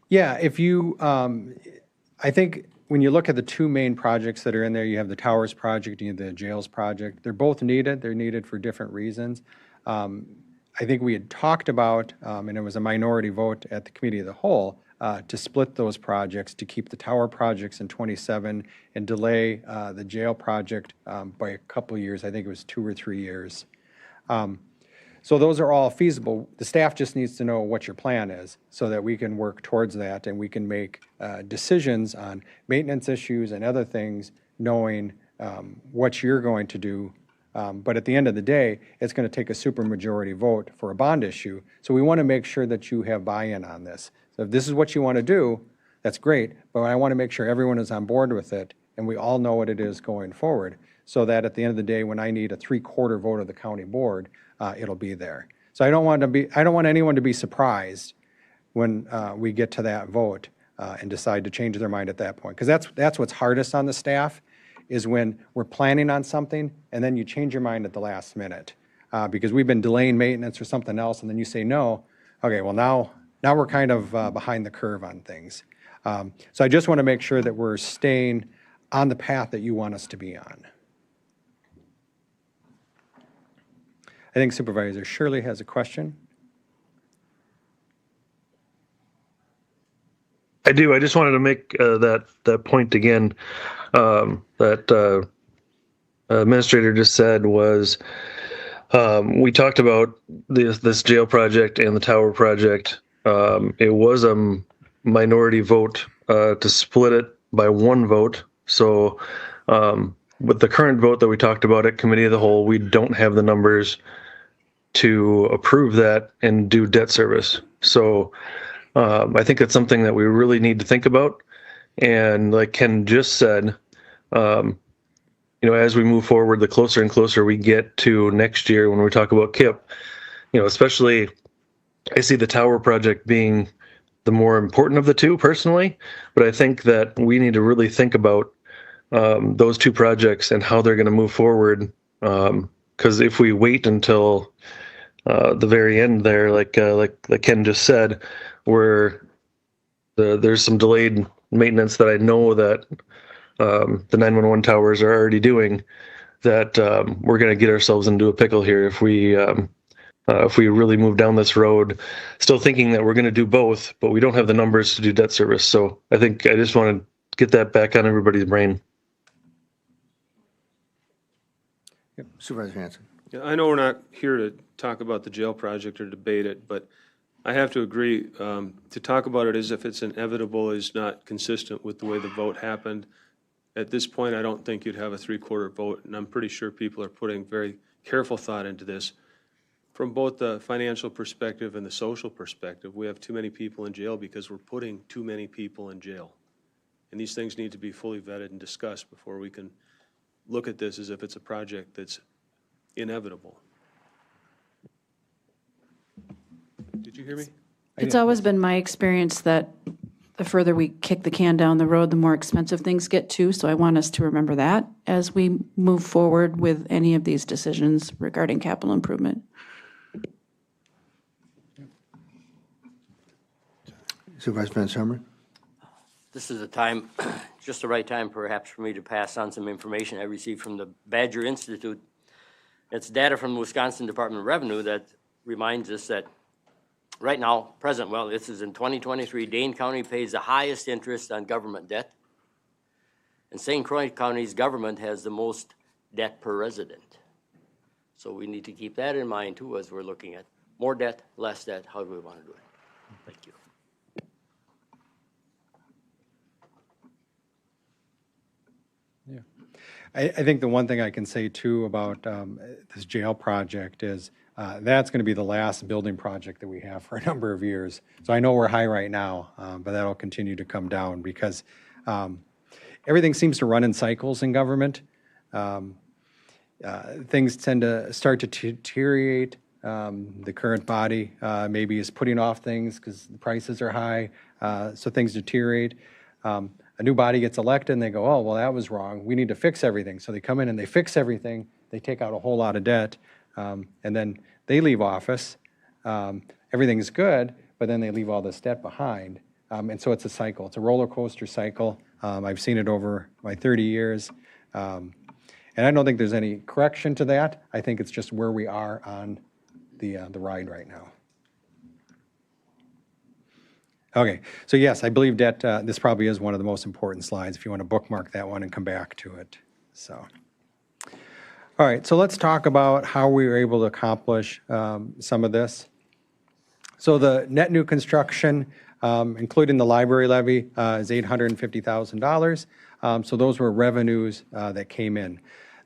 Yeah, if you, I think when you look at the 2 main projects that are in there, you have the Towers project and the Jails project. They're both needed. They're needed for different reasons. I think we had talked about, and it was a minority vote at the committee of the whole, to split those projects, to keep the tower projects in 27 and delay the jail project by a couple of years. I think it was 2 or 3 years. So those are all feasible. The staff just needs to know what your plan is so that we can work towards that and we can make decisions on maintenance issues and other things, knowing what you're going to do. But at the end of the day, it's going to take a supermajority vote for a bond issue. So we want to make sure that you have buy-in on this. So if this is what you want to do, that's great, but I want to make sure everyone is on board with it and we all know what it is going forward, so that at the end of the day, when I need a 3/4 vote of the county board, it'll be there. So I don't want anyone to be surprised when we get to that vote and decide to change their mind at that point. Because that's what's hardest on the staff, is when we're planning on something and then you change your mind at the last minute. Because we've been delaying maintenance or something else, and then you say no. Okay, well now we're kind of behind the curve on things. So I just want to make sure that we're staying on the path that you want us to be on. I think Supervisor Shirley has a question. I do. I just wanted to make that point again. That administrator just said was, we talked about this jail project and the tower project. It was a minority vote to split it by 1 vote. So with the current vote that we talked about at committee of the whole, we don't have the numbers to approve that and do debt service. So I think it's something that we really need to think about. And like Ken just said, as we move forward, the closer and closer we get to next year when we talk about KIP, especially I see the tower project being the more important of the 2 personally, but I think that we need to really think about those 2 projects and how they're going to move forward. Because if we wait until the very end there, like Ken just said, where there's some delayed maintenance that I know that the 911 towers are already doing, that we're going to get ourselves into a pickle here if we really move down this road, still thinking that we're going to do both, but we don't have the numbers to do debt service. So I think I just want to get that back on everybody's brain. Supervisor Hanson. Yeah, I know we're not here to talk about the jail project or debate it, but I have to agree, to talk about it as if it's inevitable is not consistent with the way the vote happened. At this point, I don't think you'd have a 3/4 vote, and I'm pretty sure people are putting very careful thought into this. From both the financial perspective and the social perspective, we have too many people in jail because we're putting too many people in jail. And these things need to be fully vetted and discussed before we can look at this as if it's a project that's inevitable. Did you hear me? It's always been my experience that the further we kick the can down the road, the more expensive things get too. So I want us to remember that as we move forward with any of these decisions regarding capital improvement. Supervisor Van Summer. This is a time, just the right time perhaps for me to pass on some information I received from the Badger Institute. It's data from the Wisconsin Department of Revenue that reminds us that right now, this is in 2023, Dane County pays the highest interest on government debt. And St. Croix County's government has the most debt per resident. So we need to keep that in mind too as we're looking at more debt, less debt, how do we want to do it? Thank you. I think the one thing I can say too about this jail project is that's going to be the last building project that we have for a number of years. So I know we're high right now, but that'll continue to come down because everything seems to run in cycles in government. Things tend to start to deteriorate. The current body maybe is putting off things because the prices are high, so things deteriorate. A new body gets elected and they go, oh, well, that was wrong. We need to fix everything. So they come in and they fix everything. They take out a whole lot of debt, and then they leave office. Everything's good, but then they leave all this debt behind. And so it's a cycle. It's a roller coaster cycle. I've seen it over my 30 years. And I don't think there's any correction to that. I think it's just where we are on the ride right now. Okay, so yes, I believe debt, this probably is one of the most important slides if you want to bookmark that one and come back to it. So, all right, so let's talk about how we were able to accomplish some of this. So the net new construction, including the library levy, is $850,000. So those were revenues that came in.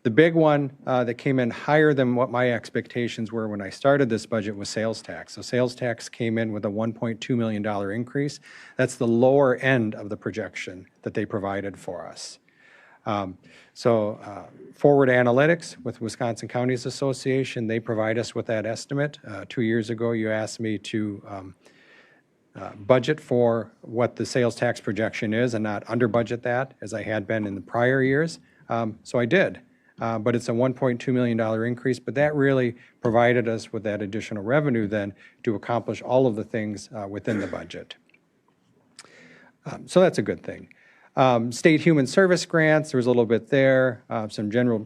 The big one that came in higher than what my expectations were when I started this budget was sales tax. So sales tax came in with a $1.2 million increase. That's the lower end of the projection that they provided for us. Forward Analytics with Wisconsin Counties Association, they provide us with that estimate. 2 years ago, you asked me to budget for what the sales tax projection is and not under budget that as I had been in the prior years. So I did. But it's a $1.2 million increase, but that really provided us with that additional revenue then to accomplish all of the things within the budget. So that's a good thing. State human service grants, there was a little bit there, some general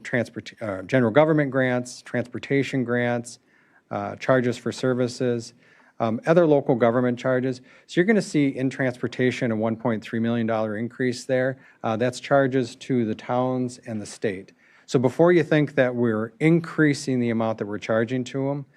government grants, transportation grants, charges for services, other local government charges. So you're going to see in transportation a $1.3 million increase there. That's charges to the towns and the state. So before you think that we're increasing the amount that we're charging to them,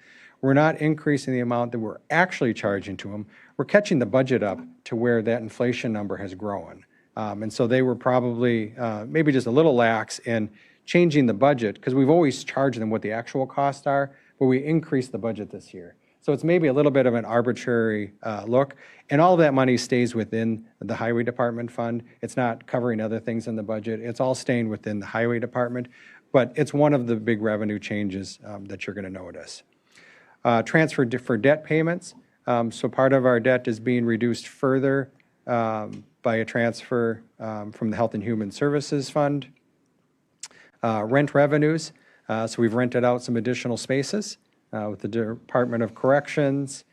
we're not increasing the amount that we're actually charging to them. We're catching the budget up to where that inflation number has grown. And so they were probably maybe just a little lax in changing the budget because we've always charged them what the actual costs are, but we increased the budget this year. So it's maybe a little bit of an arbitrary look. And all of that money stays within the Highway Department fund. It's not covering other things in the budget. It's all staying within the Highway Department. But it's one of the big revenue changes that you're going to notice. Transfer for debt payments. So part of our debt is being reduced further by a transfer from the Health and Human Services Fund. Rent revenues. So we've rented out some additional spaces with the Department of Corrections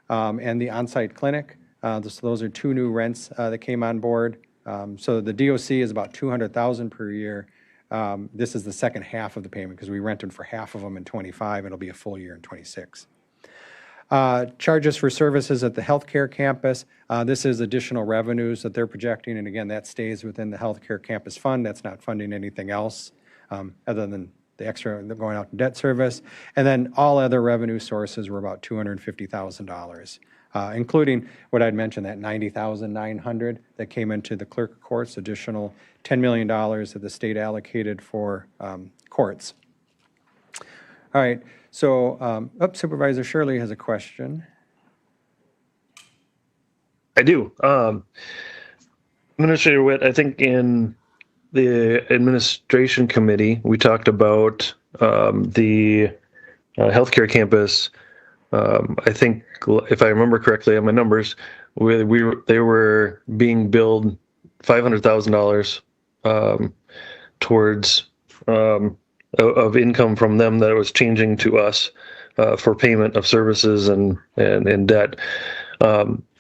and the on-site clinic. So those are two new rents that came on board. So the DOC is about $200,000 per year. This is the second half of the payment because we rented for half of them in 25 and it'll be a full year in 26. Charges for services at the healthcare campus. This is additional revenues that they're projecting. And again, that stays within the healthcare campus fund. That's not funding anything else other than the extra going out in debt service. And then all other revenue sources were about $250,000, including what I'd mentioned, that $90,900 that came into the clerk of courts, additional $10 million that the state allocated for courts. All right, so Supervisor Shirley has a question. I do. Administrator Witt, I think in the administration committee, we talked about the healthcare campus. I think, if I remember correctly on my numbers, they were being billed $500,000 towards of income from them that was changing to us for payment of services and debt.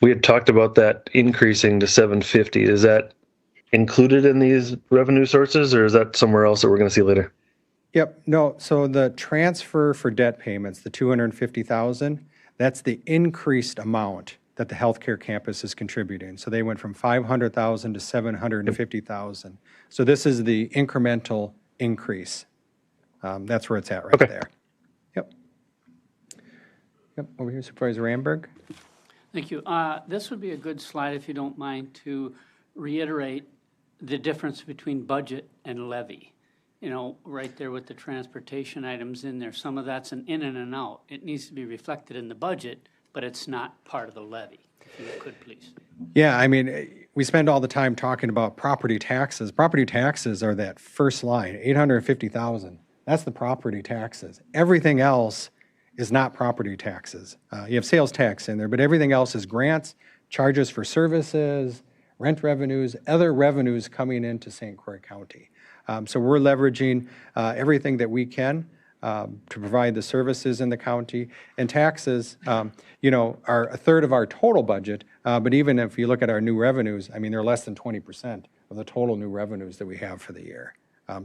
We had talked about that increasing to 750. Is that included in these revenue sources, or is that somewhere else that we're going to see later? Yep, no, so the transfer for debt payments, the 250,000, that's the increased amount that the healthcare campus is contributing. So they went from 500,000 to 750,000. So this is the incremental increase. That's where it's at right there. Yep. Yep, over here, Supervisor Ramberg. Thank you. This would be a good slide, if you don't mind, to reiterate the difference between budget and levy. You know, right there with the transportation items in there, some of that's an in and an out. It needs to be reflected in the budget, but it's not part of the levy. If you could, please. Yeah, I mean, we spend all the time talking about property taxes. Property taxes are that first line, 850,000. That's the property taxes. Everything else is not property taxes. You have sales tax in there, but everything else is grants, charges for services, rent revenues, other revenues coming into St. Croix County. So we're leveraging everything that we can to provide the services in the county. And taxes, you know, are a third of our total budget. But even if you look at our new revenues, I mean, they're less than 20% of the total new revenues that we have for the year.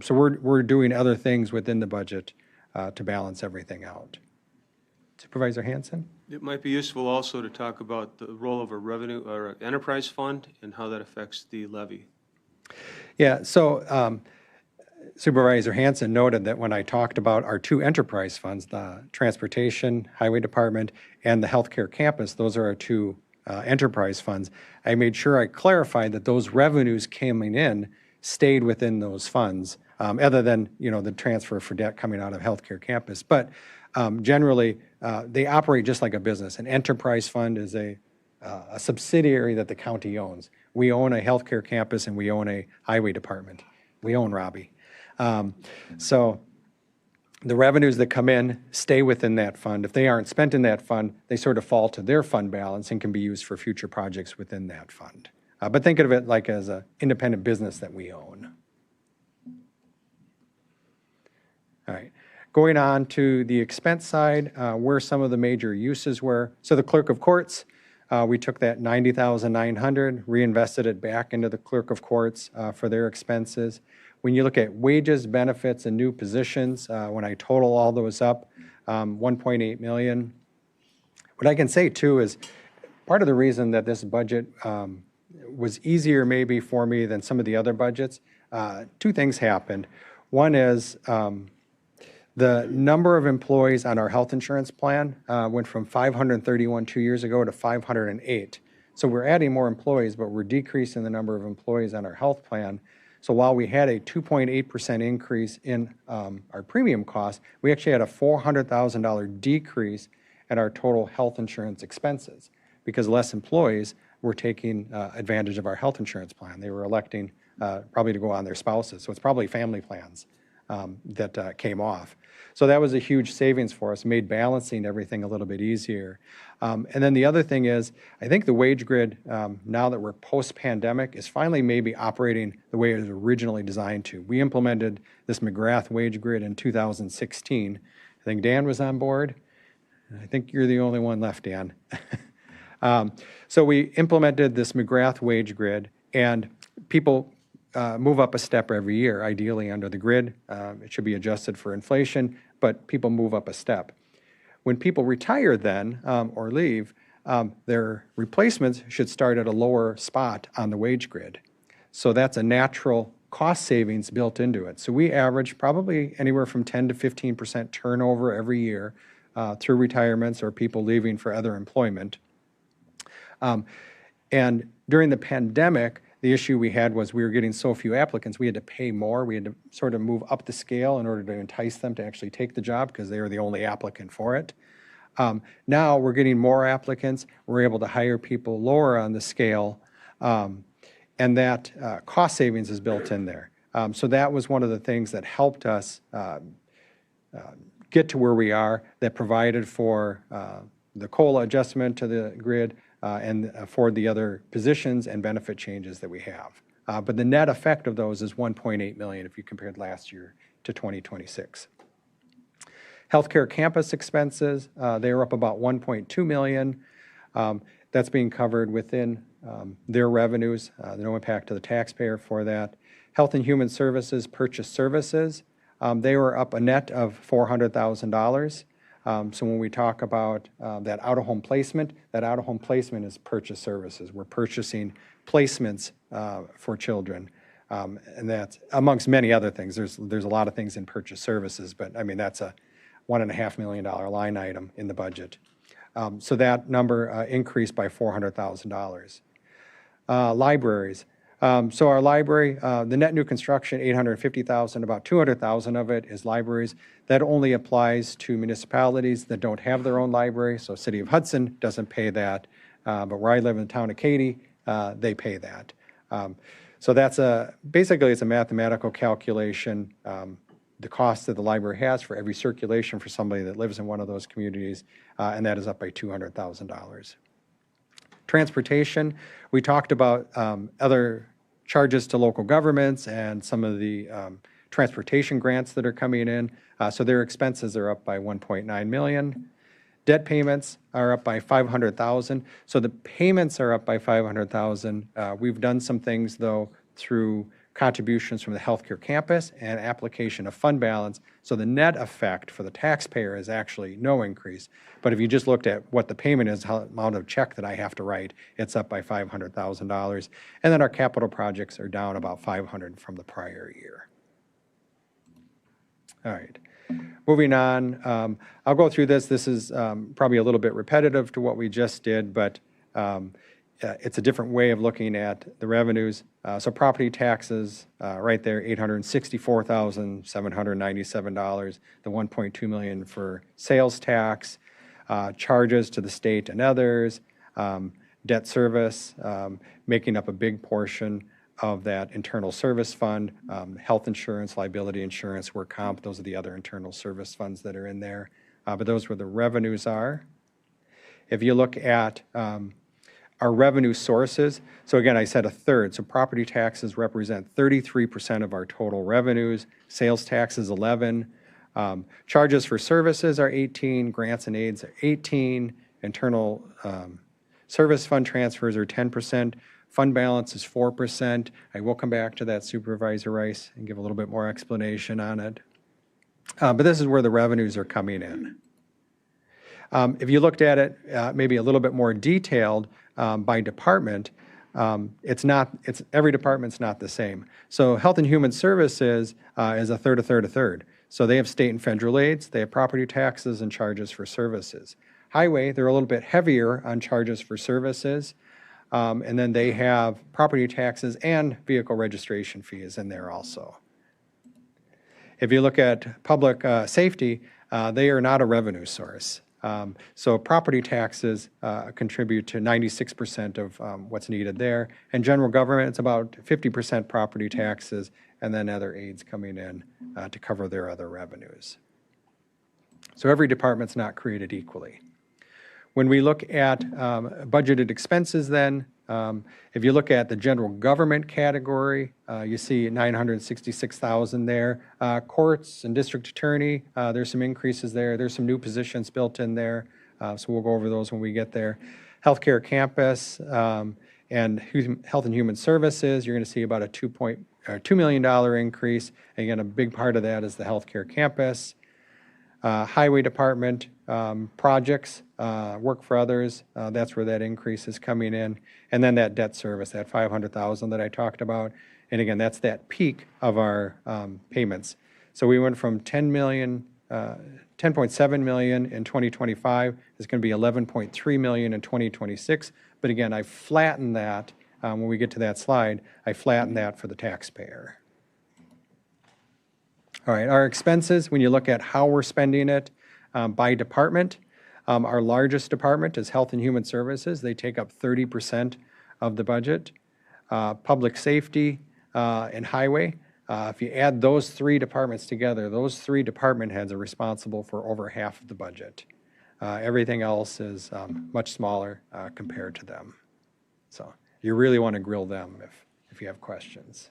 So we're doing other things within the budget to balance everything out. Supervisor Hanson? It might be useful also to talk about the role of a revenue or enterprise fund and how that affects the levy. Yeah, so Supervisor Hanson noted that when I talked about our two enterprise funds, the Transportation Highway Department and the Healthcare Campus, those are our two enterprise funds. I made sure I clarified that those revenues coming in stayed within those funds, other than, you know, the transfer for debt coming out of Healthcare Campus. But generally, they operate just like a business. An enterprise fund is a subsidiary that the county owns. We own a healthcare campus and we own a highway department. We own Robbie. So the revenues that come in stay within that fund. If they aren't spent in that fund, they sort of fall to their fund balance and can be used for future projects within that fund. But think of it like as an independent business that we own. All right. Going on to the expense side, where some of the major uses were. So the clerk of courts, we took that $90,900, reinvested it back into the clerk of courts for their expenses. When you look at wages, benefits, and new positions, when I total all those up, 1.8 million. What I can say too is part of the reason that this budget was easier maybe for me than some of the other budgets, two things happened. One is the number of employees on our health insurance plan went from 531 2 years ago to 508. So we're adding more employees, but we're decreasing the number of employees on our health plan. So while we had a 2.8% increase in our premium costs, we actually had a $400,000 decrease in our total health insurance expenses because less employees were taking advantage of our health insurance plan. They were electing probably to go on their spouses. So it's probably family plans that came off. So that was a huge savings for us, made balancing everything a little bit easier. And then the other thing is, I think the wage grid, now that we're post-pandemic, is finally maybe operating the way it was originally designed to. We implemented this McGrath wage grid in 2016. I think Dan was on board. I think you're the only one left, Dan. So we implemented this McGrath wage grid, and people move up a step every year, ideally under the grid. It should be adjusted for inflation, but people move up a step. When people retire then or leave, their replacements should start at a lower spot on the wage grid. So that's a natural cost savings built into it. So we average probably anywhere from 10 to 15% turnover every year through retirements or people leaving for other employment. And during the pandemic, the issue we had was we were getting so few applicants, we had to pay more. We had to sort of move up the scale in order to entice them to actually take the job because they were the only applicant for it. Now we're getting more applicants. We're able to hire people lower on the scale, and that cost savings is built in there. So that was one of the things that helped us get to where we are, that provided for the COLA adjustment to the grid, and for the other positions and benefit changes that we have. But the net effect of those is 1.8 million if you compared last year to 2026. Healthcare campus expenses, they were up about 1.2 million. That's being covered within their revenues. No impact to the taxpayer for that. Health and Human Services purchase services, they were up a net of $400,000. So when we talk about that out-of-home placement, that out-of-home placement is purchase services. We're purchasing placements for children. And that's amongst many other things. There's a lot of things in purchase services, but I mean, that's a $1.5 million line item in the budget. So that number increased by $400,000. Libraries. So our library, the net new construction, $850,000, about $200,000 of it is libraries. That only applies to municipalities that don't have their own library. So City of Hudson doesn't pay that, but where I live in the town of Katy, they pay that. So that's basically it's a mathematical calculation. The cost that the library has for every circulation for somebody that lives in one of those communities, and that is up by $200,000. Transportation, we talked about other charges to local governments and some of the transportation grants that are coming in. So their expenses are up by $1.9 million. Debt payments are up by $500,000. So the payments are up by $500,000. We've done some things, though, through contributions from the healthcare campus and application of fund balance. So the net effect for the taxpayer is actually no increase. But if you just looked at what the payment is, how amount of check that I have to write, it's up by $500,000. And then our capital projects are down about $500,000 from the prior year. All right. Moving on, I'll go through this. This is probably a little bit repetitive to what we just did, but it's a different way of looking at the revenues. So property taxes, right there, $864,797. The $1.2 million for sales tax, charges to the state and others, debt service, making up a big portion of that internal service fund, health insurance, liability insurance, work comp, those are the other internal service funds that are in there. But those where the revenues are. If you look at our revenue sources, so again, I said a third, so property taxes represent 33% of our total revenues, sales taxes 11, charges for services are 18, grants and aids are 18, internal service fund transfers are 10%, fund balance is 4%. I will come back to that, Supervisor Rice, and give a little bit more explanation on it. But this is where the revenues are coming in. If you looked at it maybe a little bit more detailed by department, every department's not the same. So Health and Human Services is a third. So they have state and federal aids, they have property taxes and charges for services. Highway, they're a little bit heavier on charges for services, and then they have property taxes and vehicle registration fees in there also. If you look at public safety, they are not a revenue source. So property taxes contribute to 96% of what's needed there. And general government, it's about 50% property taxes, and then other aids coming in to cover their other revenues. So every department's not created equally. When we look at budgeted expenses then, if you look at the general government category, you see $966,000 there. Courts and district attorney, there's some increases there. There's some new positions built in there, so we'll go over those when we get there. Healthcare campus and Health and Human Services, you're going to see about a $2 million increase. Again, a big part of that is the healthcare campus. Highway department projects, work for others, that's where that increase is coming in. And then that debt service, that $500,000 that I talked about. And again, that's that peak of our payments. So we went from $10.7 million in 2025. It's going to be $11.3 million in 2026. But again, I flattened that, when we get to that slide, I flattened that for the taxpayer. All right, our expenses, when you look at how we're spending it by department, our largest department is Health and Human Services. They take up 30% of the budget. Public safety and highway, if you add those three departments together, those three department heads are responsible for over half of the budget. Everything else is much smaller compared to them. So you really want to grill them if you have questions.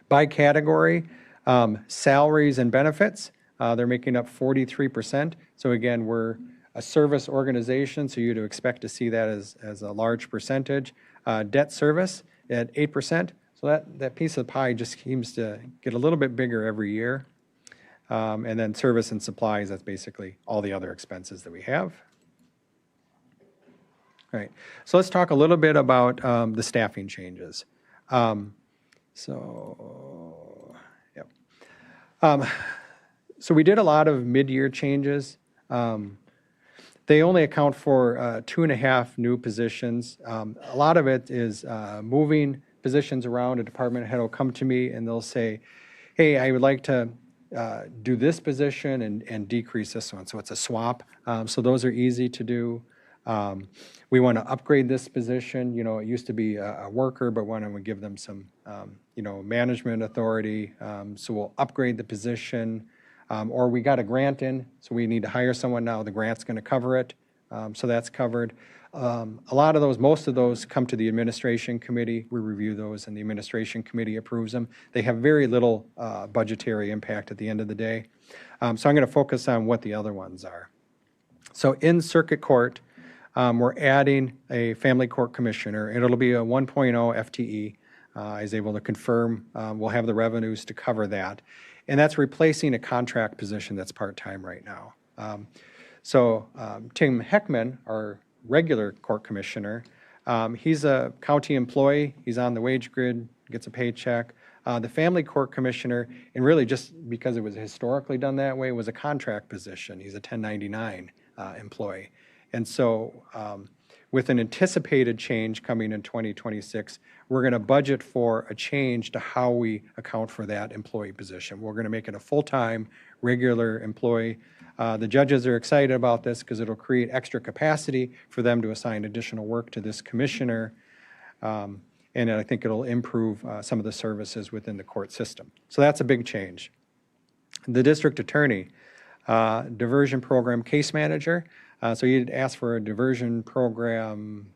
By category, salaries and benefits, they're making up 43%. So again, we're a service organization, so you'd expect to see that as a large percentage. Debt service at 8%, so that piece of the pie just seems to get a little bit bigger every year. And then service and supplies, that's basically all the other expenses that we have. All right, so let's talk a little bit about the staffing changes. So we did a lot of mid-year changes. They only account for 2.5 new positions. A lot of it is moving positions around. A department head will come to me and they'll say, hey, I would like to do this position and decrease this one. So it's a swap. So those are easy to do. We want to upgrade this position. It used to be a worker, but want to give them some, management authority. So we'll upgrade the position. Or we got a grant in, so we need to hire someone now. The grant's going to cover it. So that's covered. A lot of those, most of those come to the administration committee. We review those and the administration committee approves them. They have very little budgetary impact at the end of the day. So I'm going to focus on what the other ones are. So in circuit court, we're adding a family court commissioner, and it'll be a 1.0 FTE. I was able to confirm we'll have the revenues to cover that. And that's replacing a contract position that's part-time right now. Tim Heckman, our regular court commissioner, he's a county employee. He's on the wage grid, gets a paycheck. The family court commissioner, and really just because it was historically done that way, was a contract position. He's a 1099 employee. And so with an anticipated change coming in 2026, we're going to budget for a change to how we account for that employee position. We're going to make it a full-time, regular employee. The judges are excited about this because it'll create extra capacity for them to assign additional work to this commissioner. And I think it'll improve some of the services within the court system. So that's a big change. The district attorney, diversion program case manager. So you'd ask for a diversion program,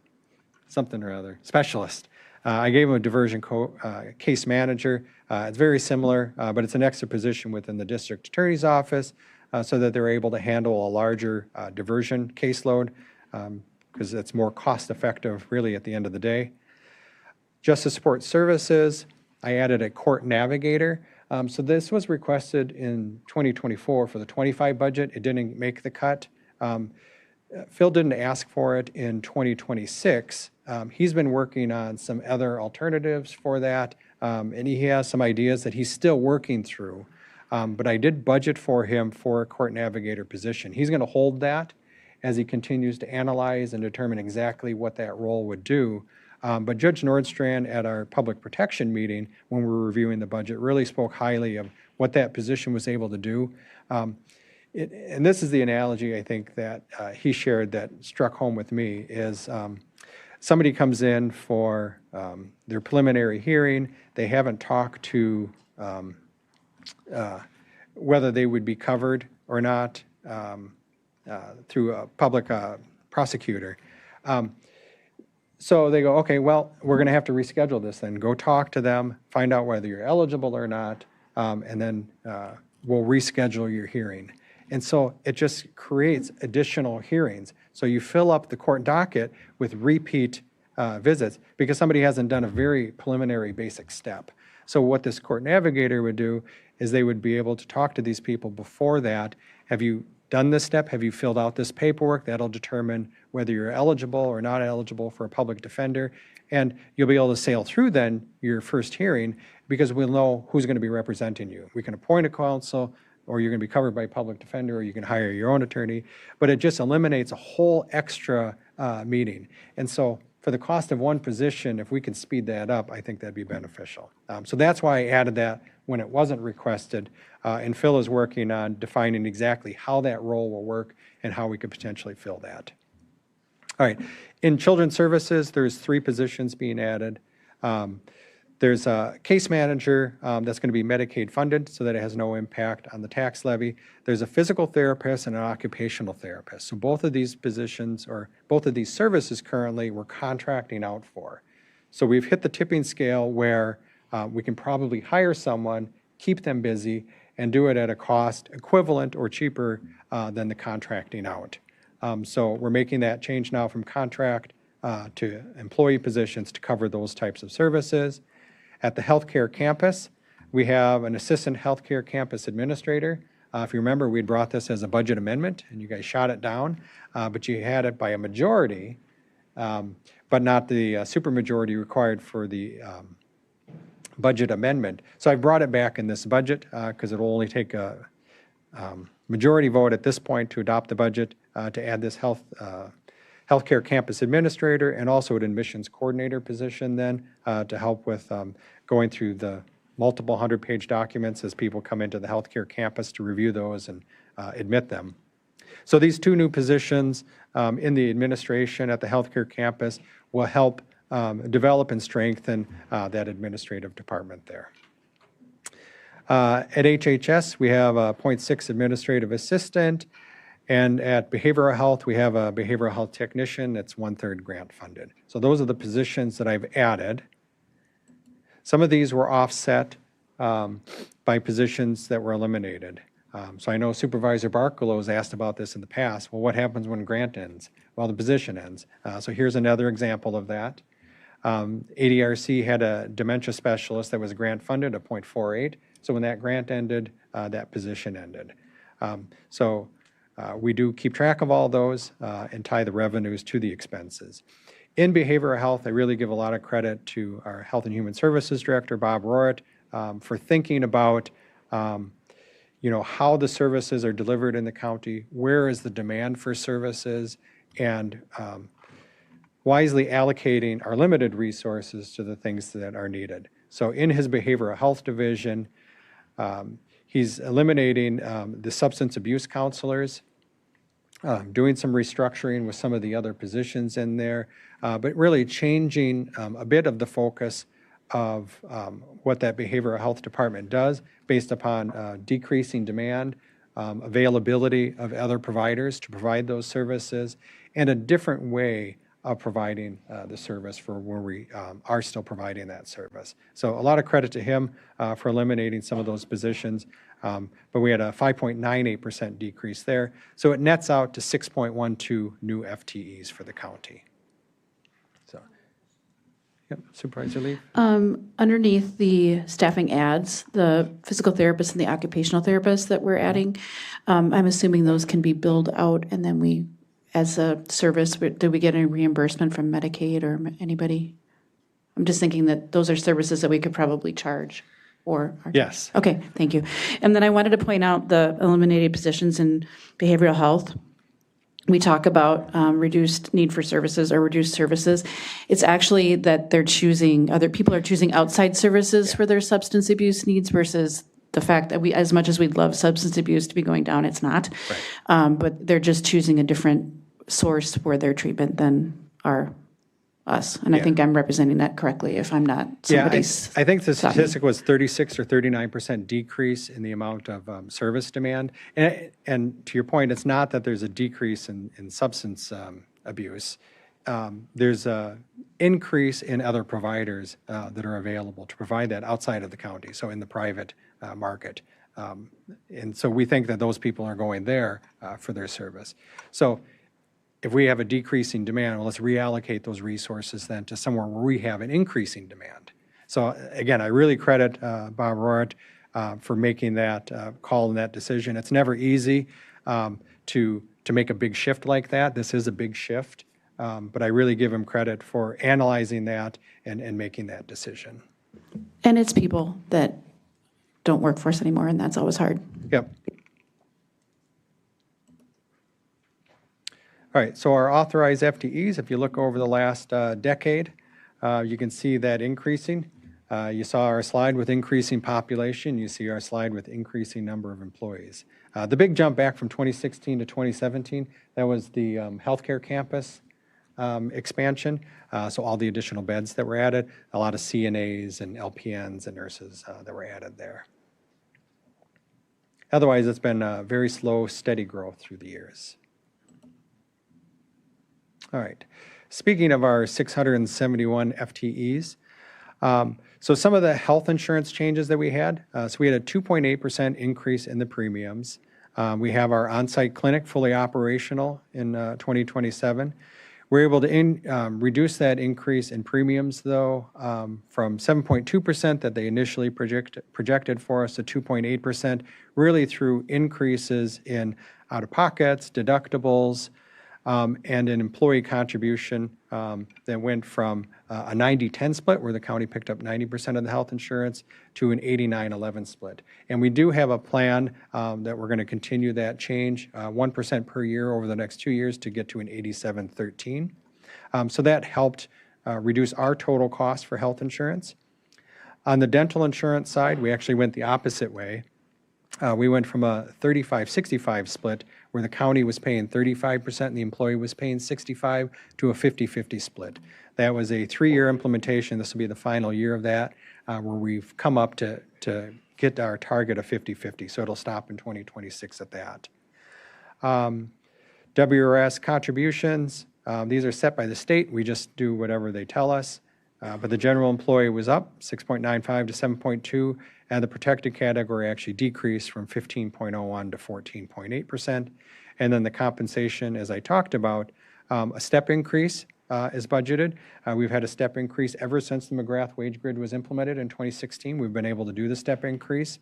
something or other, specialist. I gave him a diversion case manager. It's very similar, but it's an extra position within the district attorney's office so that they're able to handle a larger diversion caseload because it's more cost effective really at the end of the day. Justice Support Services, I added a court navigator. So this was requested in 2024 for the 25 budget. It didn't make the cut. Phil didn't ask for it in 2026. He's been working on some other alternatives for that, and he has some ideas that he's still working through. But I did budget for him for a court navigator position. He's going to hold that as he continues to analyze and determine exactly what that role would do. But Judge Nordstrand at our public protection meeting, when we were reviewing the budget, really spoke highly of what that position was able to do. And this is the analogy I think that he shared that struck home with me is somebody comes in for their preliminary hearing. They haven't talked to whether they would be covered or not through a public prosecutor. So they go, okay, well, we're going to have to reschedule this then. Go talk to them, find out whether you're eligible or not, and then we'll reschedule your hearing. And so it just creates additional hearings. So you fill up the court docket with repeat visits because somebody hasn't done a very preliminary basic step. So what this court navigator would do is they would be able to talk to these people before that. Have you done this step? Have you filled out this paperwork? That'll determine whether you're eligible or not eligible for a public defender. And you'll be able to sail through then your first hearing because we'll know who's going to be representing you. We can appoint a counsel, or you're going to be covered by a public defender, or you can hire your own attorney. But it just eliminates a whole extra meeting. And so for the cost of one position, if we can speed that up, I think that'd be beneficial. So that's why I added that when it wasn't requested. And Phil is working on defining exactly how that role will work and how we could potentially fill that. All right. In Children's Services, there's 3 positions being added. There's a case manager that's going to be Medicaid funded so that it has no impact on the tax levy. There's a physical therapist and an occupational therapist. So both of these positions or both of these services currently we're contracting out for. So we've hit the tipping scale where we can probably hire someone, keep them busy, and do it at a cost equivalent or cheaper than the contracting out. So we're making that change now from contract to employee positions to cover those types of services. At the healthcare campus, we have an assistant healthcare campus administrator. If you remember, we brought this as a budget amendment, and you guys shot it down, but you had it by a majority, but not the supermajority required for the budget amendment. So I brought it back in this budget because it'll only take a majority vote at this point to adopt the budget to add this healthcare campus administrator and also an admissions coordinator position then to help with going through the multiple 100-page documents as people come into the healthcare campus to review those and admit them. So these two new positions in the administration at the healthcare campus will help develop and strengthen that administrative department there. At HHS, we have a 0.6 administrative assistant, and at behavioral health, we have a behavioral health technician that's 1/3 grant funded. So those are the positions that I've added. Some of these were offset by positions that were eliminated. So I know Supervisor Barkalow has asked about this in the past. Well, what happens when grant ends? Well, the position ends. So here's another example of that. ADRC had a dementia specialist that was grant funded at 0.48. So when that grant ended, that position ended. So we do keep track of all those and tie the revenues to the expenses. In behavioral health, I really give a lot of credit to our Health and Human Services Director, Bob Rohrt, for thinking about how the services are delivered in the county, where is the demand for services, and wisely allocating our limited resources to the things that are needed. So in his behavioral health division, he's eliminating the substance abuse counselors, doing some restructuring with some of the other positions in there, but really changing a bit of the focus of what that behavioral health department does based upon decreasing demand, availability of other providers to provide those services, and a different way of providing the service for where we are still providing that service. So a lot of credit to him for eliminating some of those positions, but we had a 5.98% decrease there. So it nets out to 6.12 new FTEs for the county. So, yep, Supervisor Lee. Underneath the staffing ads, the physical therapists and the occupational therapists that we're adding, I'm assuming those can be billed out and then we, as a service, do we get any reimbursement from Medicaid or anybody? I'm just thinking that those are services that we could probably charge or. Yes. Okay, thank you. And then I wanted to point out the eliminated positions in behavioral health. We talk about reduced need for services or reduced services. It's actually that other people are choosing outside services for their substance abuse needs versus the fact that as much as we'd love substance abuse to be going down, it's not. Right. But they're just choosing a different source for their treatment than us. And I think I'm representing that correctly if I'm not somebody's. I think the statistic was 36 or 39% decrease in the amount of service demand. And to your point, it's not that there's a decrease in substance abuse. There's an increase in other providers that are available to provide that outside of the county, so in the private market. And so we think that those people are going there for their service. So if we have a decreasing demand, well, let's reallocate those resources then to somewhere where we have an increasing demand. So again, I really credit Bob Rohrt for making that call and that decision. It's never easy to make a big shift like that. This is a big shift, but I really give him credit for analyzing that and making that decision. And it's people that don't work for us anymore, and that's always hard. Yep. All right, so our authorized FTEs, if you look over the last decade, you can see that increasing. You saw our slide with increasing population. You see our slide with increasing number of employees. The big jump back from 2016 to 2017, that was the healthcare campus expansion. So all the additional beds that were added, a lot of CNAs and LPNs and nurses that were added there. Otherwise, it's been a very slow, steady growth through the years. All right. Speaking of our 671 FTEs, so some of the health insurance changes that we had, so we had a 2.8% increase in the premiums. We have our on-site clinic fully operational in 2027. We're able to reduce that increase in premiums, though, from 7.2% that they initially projected for us to 2.8%, really through increases in out-of-pockets, deductibles, and an employee contribution that went from a 90-10 split, where the county picked up 90% of the health insurance, to an 89-11 split. And we do have a plan that we're going to continue that change, 1% per year over the next 2 years to get to an 87-13. So that helped reduce our total cost for health insurance. On the dental insurance side, we actually went the opposite way. We went from a 35-65 split, where the county was paying 35% and the employee was paying 65%, to a 50-50 split. That was a 3-year implementation. This will be the final year of that, where we've come up to get our target of 50-50. So it'll stop in 2026 at that. WRS contributions, these are set by the state. We just do whatever they tell us. But the general employee was up 6.95 to 7.2, and the protected category actually decreased from 15.01 to 14.8%. And then the compensation, as I talked about, a step increase is budgeted. We've had a step increase ever since the McGrath wage grid was implemented in 2016. We've been able to do the step increase.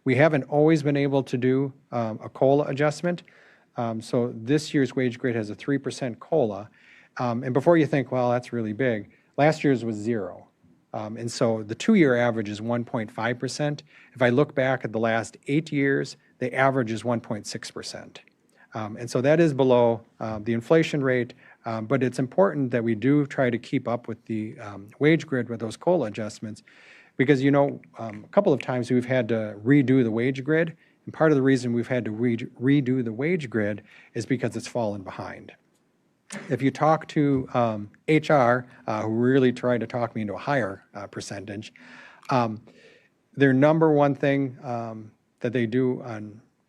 We haven't always been able to do a COLA adjustment. So this year's wage grid has a 3% COLA. And before you think, well, that's really big, last year's was 0. And so the 2-year average is 1.5%. If I look back at the last 8 years, the average is 1.6%. And so that is below the inflation rate, but it's important that we do try to keep up with the wage grid with those COLA adjustments, because, you know, a couple of times we've had to redo the wage grid, and part of the reason we've had to redo the wage grid is because it's fallen behind. If you talk to HR, who really tried to talk me into a higher percentage, their number one thing that they do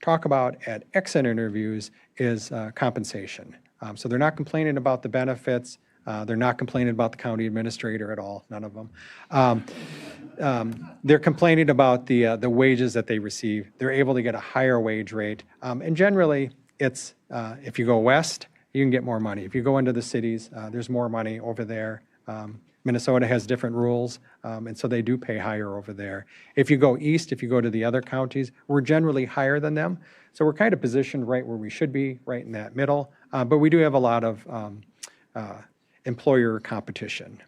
talk about at exit interviews is compensation. So they're not complaining about the benefits. They're not complaining about the county administrator at all, none of them. They're complaining about the wages that they receive. They're able to get a higher wage rate. And generally, it's if you go west, you can get more money. If you go into the cities, there's more money over there. Minnesota has different rules, and so they do pay higher over there. If you go east, if you go to the other counties, we're generally higher than them. So we're kind of positioned right where we should be, right in that middle. But we do have a lot of employer competition.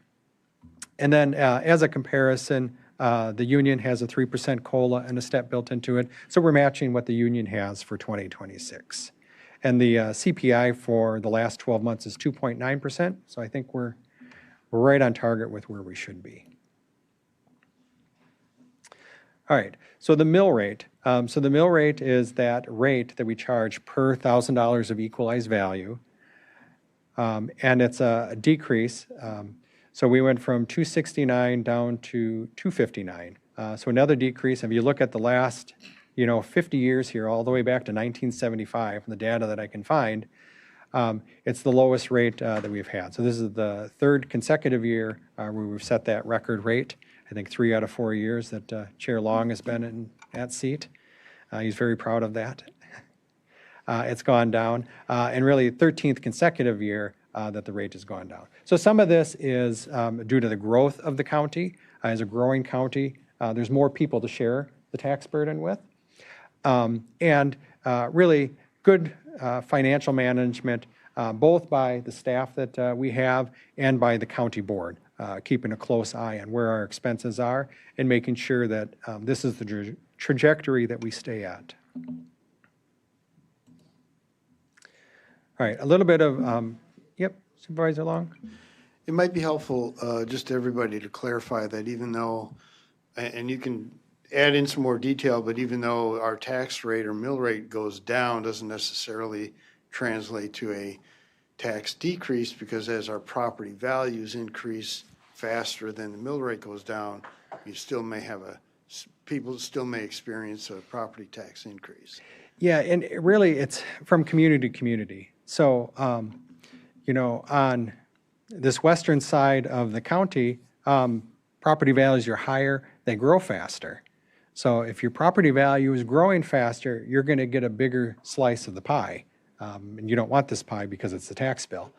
And then as a comparison, the union has a 3% COLA and a step built into it. So we're matching what the union has for 2026. And the CPI for the last 12 months is 2.9%. So I think we're right on target with where we should be. All right, so the mill rate. So the mill rate is that rate that we charge per $1,000 of equalized value. And it's a decrease. So we went from 269 down to 259. So another decrease. If you look at the last 50 years here, all the way back to 1975, from the data that I can find, it's the lowest rate that we've had. So this is the third consecutive year where we've set that record rate. I think 3 out of 4 years that Chair Long has been in that seat. He's very proud of that. It's gone down. And really, 13th consecutive year that the rate has gone down. So some of this is due to the growth of the county. As a growing county, there's more people to share the tax burden with. And really good financial management, both by the staff that we have and by the county board, keeping a close eye on where our expenses are and making sure that this is the trajectory that we stay at. All right, a little bit of, yep, Supervisor Long? It might be helpful just to everybody to clarify that even though, and you can add in some more detail, but even though our tax rate or mill rate goes down, doesn't necessarily translate to a tax decrease, because as our property values increase faster than the mill rate goes down, you still may have people still may experience a property tax increase. Yeah, and really it's from community to community. So, on this western side of the county, property values are higher, they grow faster. So if your property value is growing faster, you're going to get a bigger slice of the pie. And you don't want this pie because it's the tax bill.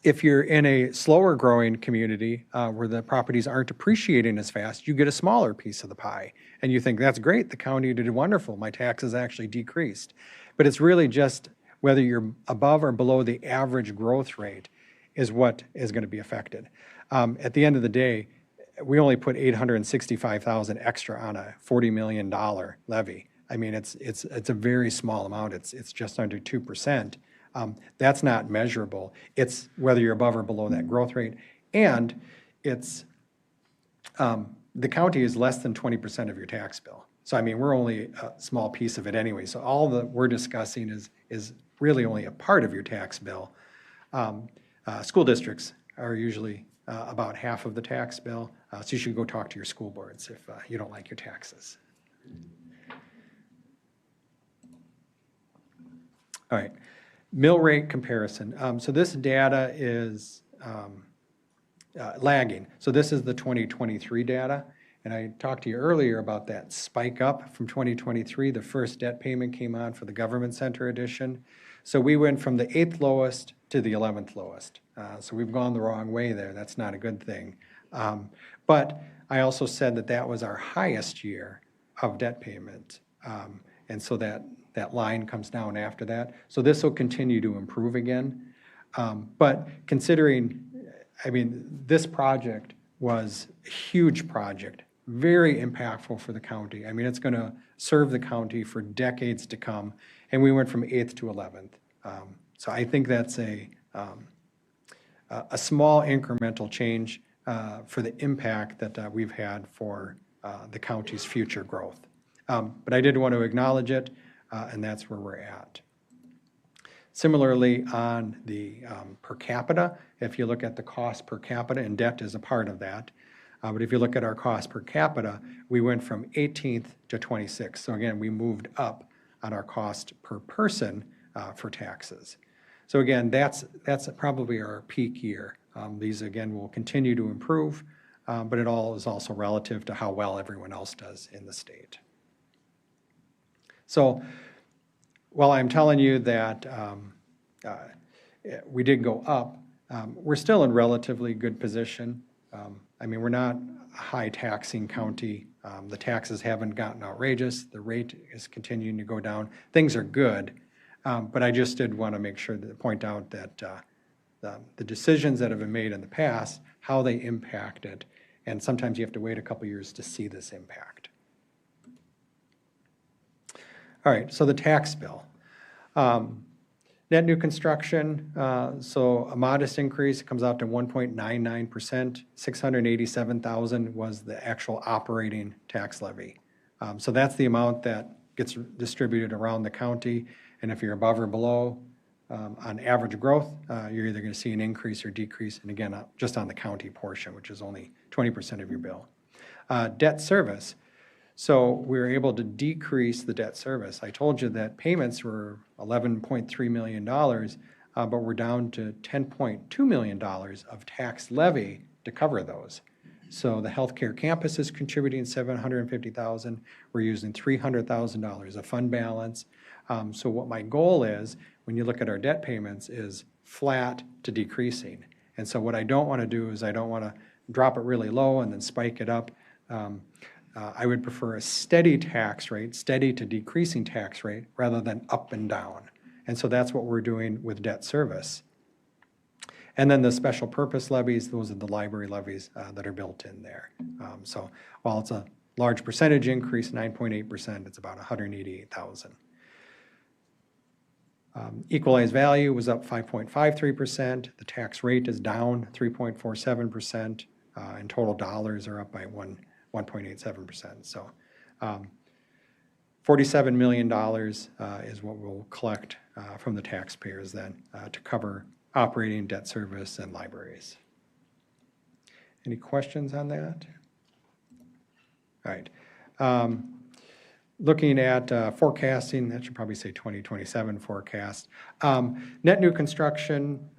If you're in a slower growing community where the properties aren't appreciating as fast, you get a smaller piece of the pie. And you think, that's great, the county did wonderful, my taxes actually decreased. But it's really just whether you're above or below the average growth rate is what is going to be affected. At the end of the day, we only put $865,000 extra on a $40 million levy. I mean, it's a very small amount. It's just under 2%. That's not measurable. It's whether you're above or below that growth rate. And it's, the county is less than 20% of your tax bill. So, I mean, we're only a small piece of it anyway. So all that we're discussing is really only a part of your tax bill. School districts are usually about half of the tax bill. So you should go talk to your school boards if you don't like your taxes. All right. Mill rate comparison. So this data is lagging. So this is the 2023 data. And I talked to you earlier about that spike up from 2023. The first debt payment came on for the government center edition. So we went from the 8th lowest to the 11th lowest. So we've gone the wrong way there. That's not a good thing. But I also said that that was our highest year of debt payment. And so that line comes down after that. So this will continue to improve again. But considering, I mean, this project was a huge project, very impactful for the county. I mean, it's going to serve the county for decades to come. And we went from 8th to 11th. So I think that's a small incremental change for the impact that we've had for the county's future growth. But I did want to acknowledge it, and that's where we're at. Similarly, on the per capita, if you look at the cost per capita, and debt is a part of that, but if you look at our cost per capita, we went from 18th to 26th. So again, we moved up on our cost per person for taxes. So again, that's probably our peak year. These, again, will continue to improve, but it all is also relative to how well everyone else does in the state. So while I'm telling you that we did go up, we're still in relatively good position. I mean, we're not a high taxing county. The taxes haven't gotten outrageous. The rate is continuing to go down. Things are good. But I just did want to make sure to point out that the decisions that have been made in the past, how they impact it, and sometimes you have to wait a couple years to see this impact. All right, so the tax bill. Net new construction, so a modest increase, it comes out to 1.99%. 687,000 was the actual operating tax levy. So that's the amount that gets distributed around the county. And if you're above or below on average growth, you're either going to see an increase or decrease. And again, just on the county portion, which is only 20% of your bill. Debt service. So we were able to decrease the debt service. I told you that payments were $11.3 million, but we're down to $10.2 million of tax levy to cover those. So the healthcare campus is contributing $750,000. We're using $300,000 of fund balance. So what my goal is, when you look at our debt payments, is flat to decreasing. And so what I don't want to do is I don't want to drop it really low and then spike it up. I would prefer a steady tax rate, steady to decreasing tax rate, rather than up and down. And so that's what we're doing with debt service. And then the special purpose levies, those are the library levies that are built in there. So while it's a large percentage increase, 9.8%, it's about $188,000. Equalized value was up 5.53%. The tax rate is down 3.47%. And total dollars are up by 1.87%. So $47 million is what we'll collect from the taxpayers then to cover operating, debt service, and libraries. Any questions on that? All right. Looking at forecasting, that should probably say 2027 forecast. Net new construction,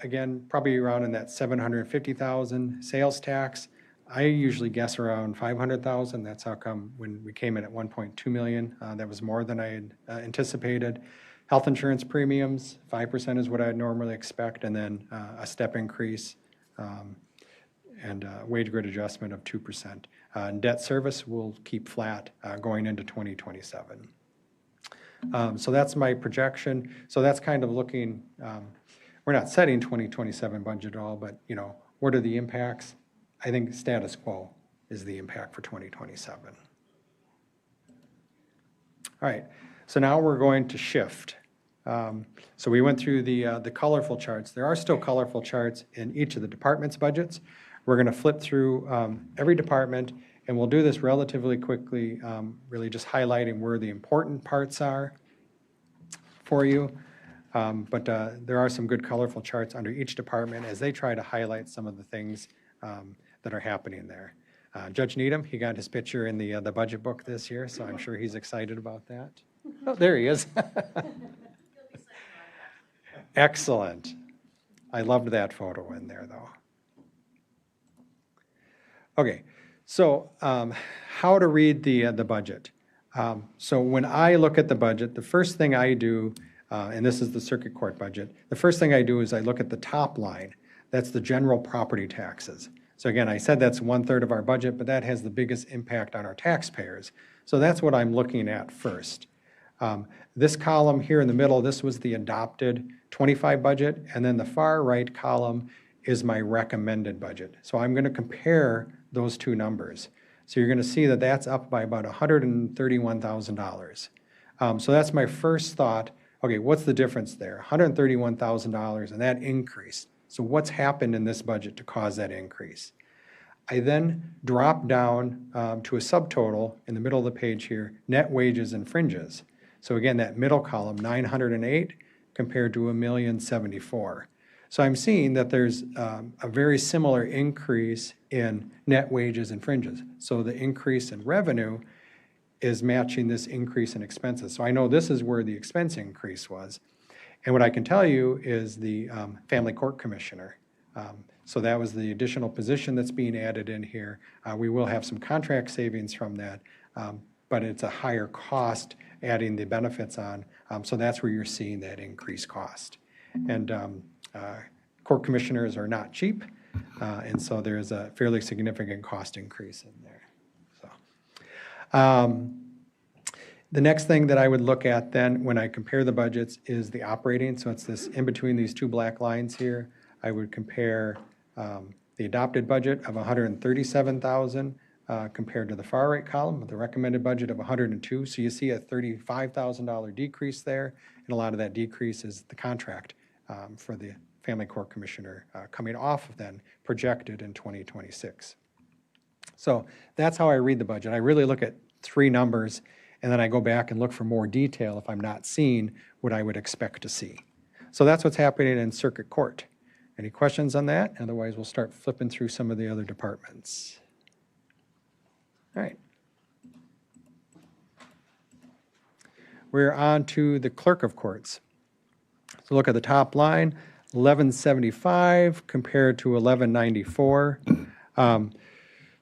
again, probably around in that $750,000 sales tax. I usually guess around 500,000. That's how come when we came in at 1.2 million, that was more than I had anticipated. Health insurance premiums, 5% is what I'd normally expect, and then a step increase and wage grid adjustment of 2%. Debt service will keep flat going into 2027. So that's my projection. So that's kind of looking, we're not setting 2027 budget at all, but what are the impacts? I think status quo is the impact for 2027. All right, so now we're going to shift. So we went through the colorful charts. There are still colorful charts in each of the departments' budgets. We're going to flip through every department, and we'll do this relatively quickly, really just highlighting where the important parts are for you. But there are some good colorful charts under each department as they try to highlight some of the things that are happening there. Judge Needham, he got his picture in the budget book this year, so I'm sure he's excited about that. Oh, there he is. Excellent. I loved that photo in there, though. Okay, so how to read the budget. So when I look at the budget, the first thing I do, and this is the circuit court budget, the first thing I do is I look at the top line. That's the general property taxes. So again, I said that's 1/3 of our budget, but that has the biggest impact on our taxpayers. So that's what I'm looking at first. This column here in the middle, this was the adopted 25 budget, and then the far right column is my recommended budget. So I'm going to compare those two numbers. So you're going to see that that's up by about $131,000. So that's my first thought. Okay, what's the difference there? $131,000 and that increase. So what's happened in this budget to cause that increase? I then drop down to a subtotal in the middle of the page here, net wages and fringes. So again, that middle column, 908 compared to $1,074,000. So I'm seeing that there's a very similar increase in net wages and fringes. So the increase in revenue is matching this increase in expenses. So I know this is where the expense increase was. And what I can tell you is the family court commissioner. So that was the additional position that's being added in here. We will have some contract savings from that, but it's a higher cost adding the benefits on. So that's where you're seeing that increased cost. And court commissioners are not cheap, and so there's a fairly significant cost increase in there. So, the next thing that I would look at then when I compare the budgets is the operating. So it's this in between these two black lines here. I would compare the adopted budget of $137,000 compared to the far right column with the recommended budget of $102,000. So you see a $35,000 decrease there, and a lot of that decrease is the contract for the family court commissioner coming off of then projected in 2026. So that's how I read the budget. I really look at three numbers, and then I go back and look for more detail if I'm not seeing what I would expect to see. So that's what's happening in circuit court. Any questions on that? Otherwise, we'll start flipping through some of the other departments. All right. We're on to the clerk of courts. So look at the top line, 1175 compared to 1194.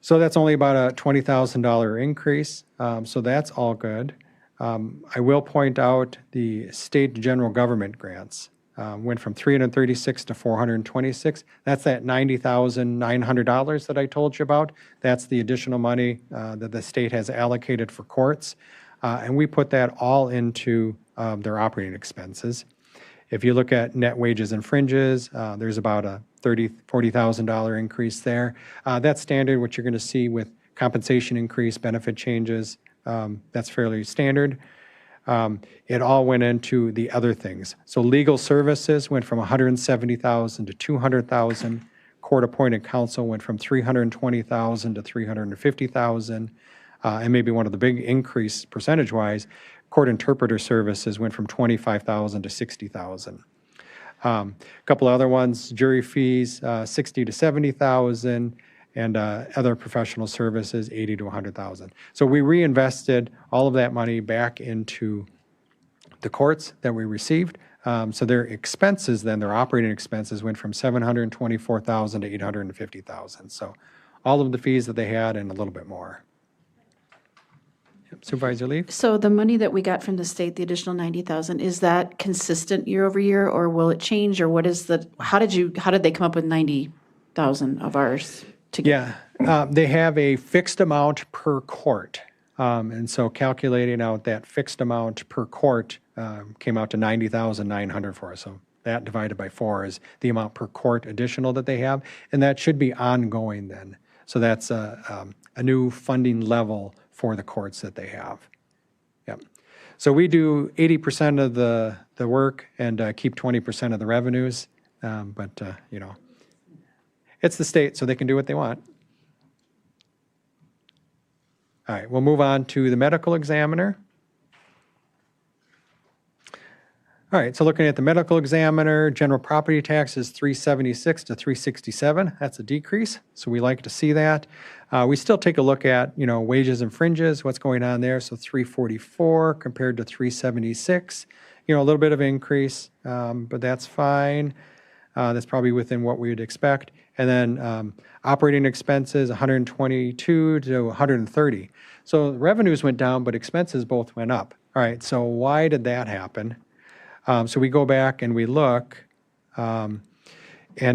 So that's only about a $20,000 increase. So that's all good. I will point out the state general government grants went from 336 to 426. That's that $90,900 that I told you about. That's the additional money that the state has allocated for courts. And we put that all into their operating expenses. If you look at net wages and fringes, there's about a $40,000 increase there. That's standard, what you're going to see with compensation increase, benefit changes. That's fairly standard. It all went into the other things. So legal services went from $170,000 to $200,000. Court-appointed counsel went from $320,000 to $350,000. And maybe one of the big increase percentage-wise, court interpreter services went from $25,000 to $60,000. A couple other ones, jury fees, $60,000 to $70,000, and other professional services, $80,000 to $100,000. So we reinvested all of that money back into the courts that we received. So their expenses then, their operating expenses went from $724,000 to $850,000. So all of the fees that they had and a little bit more. Supervisor Lee? So the money that we got from the state, the additional 90,000, is that consistent year over year, or will it change, or what is how did they come up with 90,000 of ours? Yeah, they have a fixed amount per court. And so calculating out that fixed amount per court came out to 90,900 for us. So that divided by 4 is the amount per court additional that they have, and that should be ongoing then. So that's a new funding level for the courts that they have. Yep. So we do 80% of the work and keep 20% of the revenues, but you know, it's the state, so they can do what they want. All right, we'll move on to the medical examiner. All right, so looking at the medical examiner, general property tax is 376 to 367. That's a decrease, so we like to see that. We still take a look at, you know, wages and fringes, what's going on there. So 344 compared to 376, you know, a little bit of increase, but that's fine. That's probably within what we would expect. And then operating expenses, 122 to 130. So revenues went down, but expenses both went up. All right, so why did that happen? So we go back and we look, and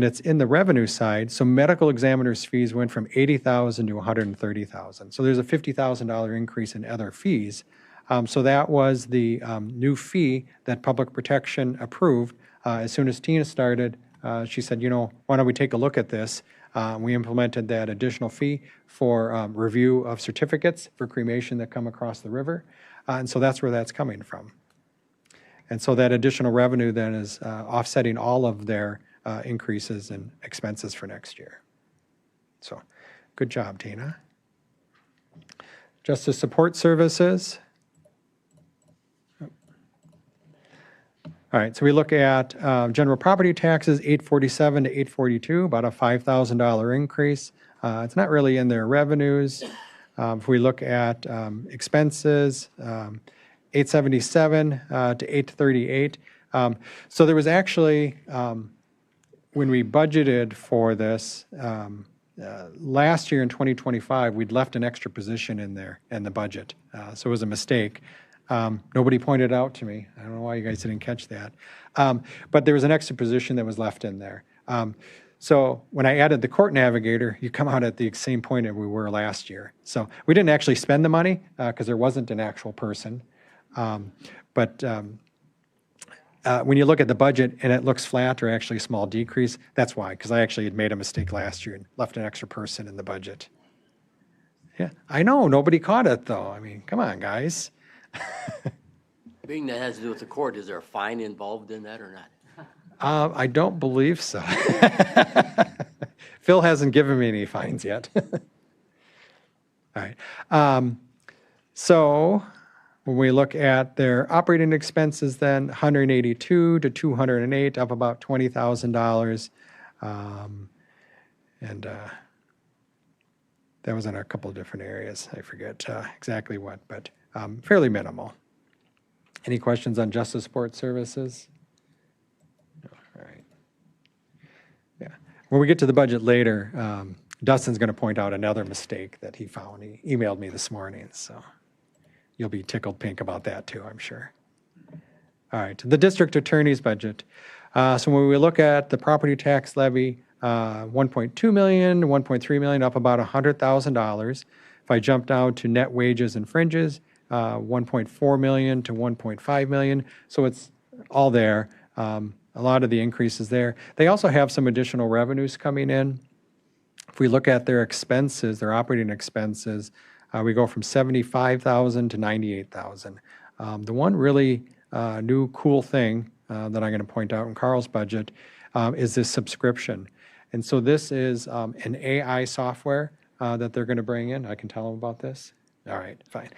it's in the revenue side. So medical examiners' fees went from 80,000 to 130,000. So there's a $50,000 increase in other fees. So that was the new fee that Public Protection approved. As soon as Tina started, she said, you know, why don't we take a look at this? We implemented that additional fee for review of certificates for cremation that come across the river. And so that's where that's coming from. And so that additional revenue then is offsetting all of their increases in expenses for next year. So good job, Tina. Justice Support Services. All right, so we look at general property taxes, 847 to 842, about a $5,000 increase. It's not really in their revenues. If we look at expenses, 877 to 838. So there was actually, when we budgeted for this, last year in 2025, we'd left an extra position in there in the budget. So it was a mistake. Nobody pointed out to me. I don't know why you guys didn't catch that. But there was an extra position that was left in there. So when I added the court navigator, you come out at the same point that we were last year. So we didn't actually spend the money because there wasn't an actual person. But when you look at the budget and it looks flat or actually a small decrease, that's why, because I actually had made a mistake last year and left an extra person in the budget. Yeah, I know, nobody caught it though. I mean, come on, guys. Being that has to do with the court, is there a fine involved in that or not? I don't believe so. Phil hasn't given me any fines yet. All right. So when we look at their operating expenses then, 182 to 208, up about $20,000. And that was in a couple of different areas. I forget exactly what, but fairly minimal. Any questions on Justice Support Services? No. All right. Yeah. When we get to the budget later, Dustin's going to point out another mistake that he found. He emailed me this morning, so you'll be tickled pink about that too, I'm sure. All right, the district attorney's budget. So when we look at the property tax levy, 1.2 million, 1.3 million, up about $100,000. If I jump down to net wages and fringes, 1.4 million to 1.5 million. So it's all there. A lot of the increases there. They also have some additional revenues coming in. If we look at their expenses, their operating expenses, we go from 75,000 to 98,000. The one really new cool thing that I'm going to point out in Carl's budget is this subscription. And so this is an AI software that they're going to bring in. I can tell them about this. All right, fine.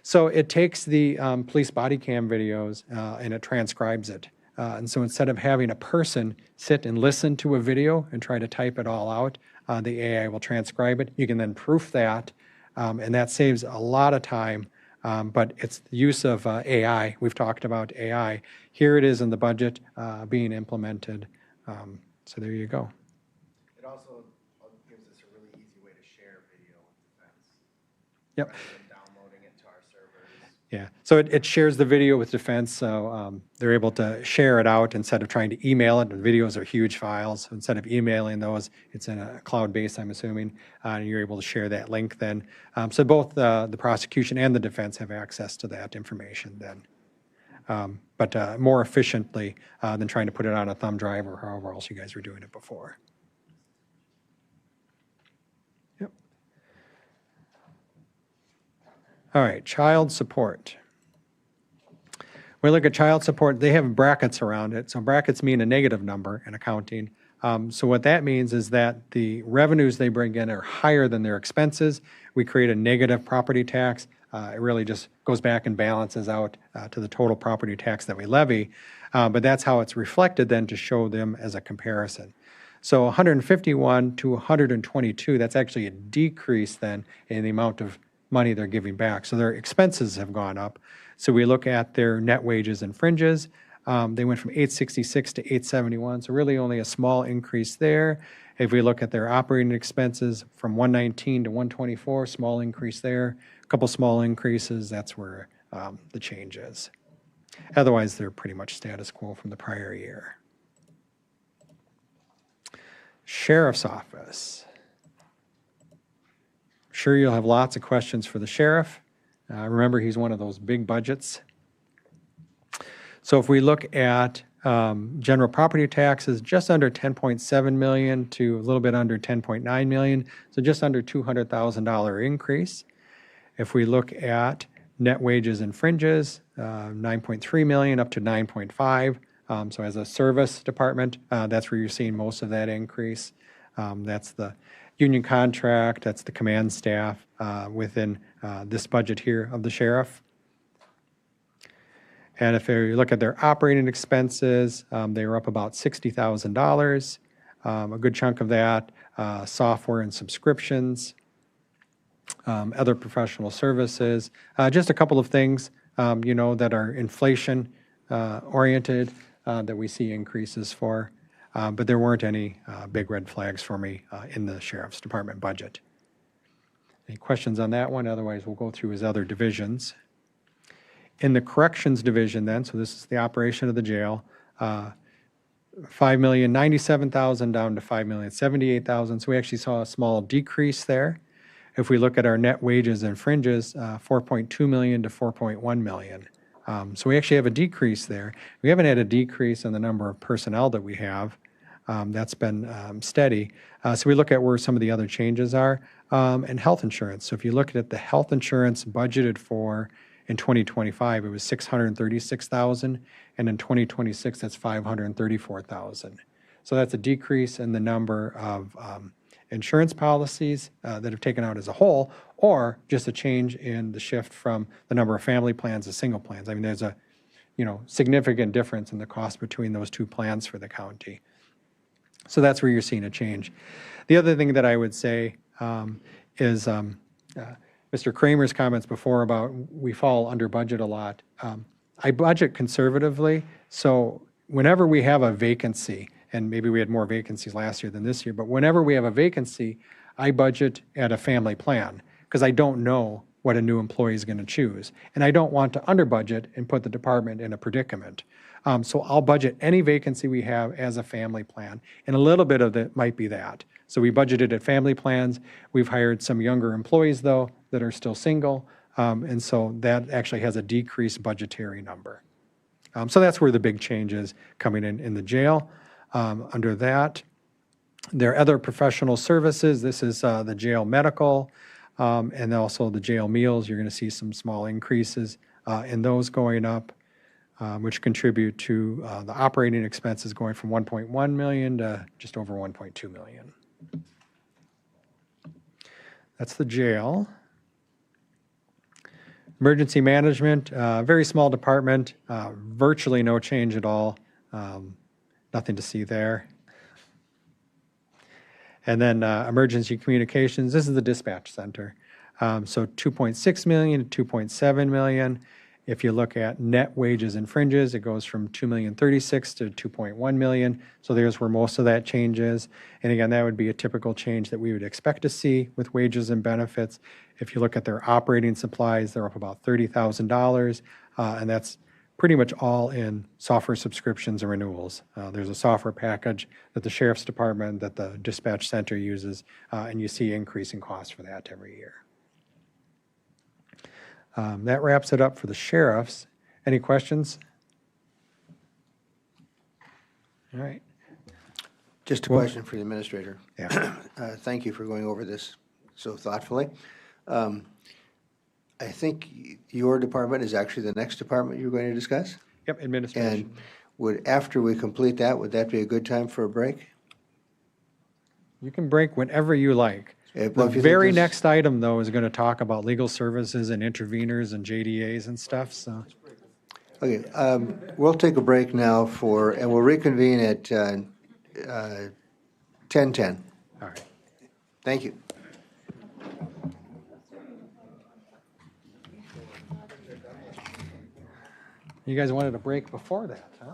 So it takes the police body cam videos and it transcribes it. And so instead of having a person sit and listen to a video and try to type it all out, the AI will transcribe it. You can then proof that, and that saves a lot of time. But it's the use of AI. We've talked about AI. Here it is in the budget being implemented. So there you go. It also Yep. Yeah, so it shares the video with Defense, so they're able to share it out instead of trying to email it. The videos are huge files. Instead of emailing those, it's in a cloud base, I'm assuming, and you're able to share that link then. So both the prosecution and the defense have access to that information then. But more efficiently than trying to put it on a thumb drive or however else you guys were doing it before. Yep. All right, child support. When we look at child support, they have brackets around it. So brackets mean a negative number in accounting. So what that means is that the revenues they bring in are higher than their expenses. We create a negative property tax. It really just goes back and balances out to the total property tax that we levy. But that's how it's reflected then to show them as a comparison. So 151 to 122, that's actually a decrease then in the amount of money they're giving back. So their expenses have gone up. So we look at their net wages and fringes. They went from 866 to 871, so really only a small increase there. If we look at their operating expenses from 119 to 124, small increase there. A couple small increases, that's where the change is. Otherwise, they're pretty much status quo from the prior year. Sheriff's Office. Sure, you'll have lots of questions for the sheriff. Remember, he's one of those big budgets. So if we look at general property taxes, just under 10.7 million to a little bit under 10.9 million, so just under $200,000 increase. If we look at net wages and fringes, 9.3 million up to 9.5. So as a service department, that's where you're seeing most of that increase. That's the union contract, that's the command staff within this budget here of the sheriff. And if you look at their operating expenses, they were up about $60,000. A good chunk of that, software and subscriptions, other professional services, just a couple of things, that are inflation oriented that we see increases for. But there weren't any big red flags for me in the sheriff's department budget. Any questions on that one? Otherwise, we'll go through his other divisions. In the corrections division then, so this is the operation of the jail, $5,097,000 down to $5,078,000. So we actually saw a small decrease there. If we look at our net wages and fringes, 4.2 million to 4.1 million. So we actually have a decrease there. We haven't had a decrease in the number of personnel that we have. That's been steady. So we look at where some of the other changes are. And health insurance. So if you look at the health insurance budgeted for in 2025, it was $636,000, and in 2026, that's $534,000. So that's a decrease in the number of insurance policies that have taken out as a whole, or just a change in the shift from the number of family plans to single plans. I mean, there's a significant difference in the cost between those two plans for the county. So that's where you're seeing a change. The other thing that I would say is Mr. Kramer's comments before about we fall under budget a lot. I budget conservatively, so whenever we have a vacancy, and maybe we had more vacancies last year than this year, but whenever we have a vacancy, I budget at a family plan because I don't know what a new employee is going to choose. And I don't want to under budget and put the department in a predicament. So I'll budget any vacancy we have as a family plan. And a little bit of it might be that. So we budgeted at family plans. We've hired some younger employees, though, that are still single. And so that actually has a decreased budgetary number. So that's where the big change is coming in the jail. Under that, there are other professional services. This is the jail medical and also the jail meals. You're going to see some small increases in those going up, which contribute to the operating expenses going from 1.1 million to just over 1.2 million. That's the jail. Emergency management, very small department, virtually no change at all. Nothing to see there. And then emergency communications, this is the dispatch center. So 2.6 million to 2.7 million. If you look at net wages and fringes, it goes from 2,036,000 to 2.1 million. So there's where most of that change is. And again, that would be a typical change that we would expect to see with wages and benefits. If you look at their operating supplies, they're up about $30,000, and that's pretty much all in software subscriptions and renewals. There's a software package that the sheriff's department, that the dispatch center uses, and you see increasing costs for that every year. That wraps it up for the sheriffs. Any questions? All right. Just a question for the administrator. Yeah. Thank you for going over this so thoughtfully. I think your department is actually the next department you're going to discuss? Yep, administration. And would, after we complete that, would that be a good time for a break? You can break whenever you like. Well, The if you think very this- next item, though, is going to talk about legal services and interveners and JDAs and stuff, so. Okay, we'll take a break now for, and we'll reconvene at 10:10. All right. Thank you. You guys wanted a break before that, huh?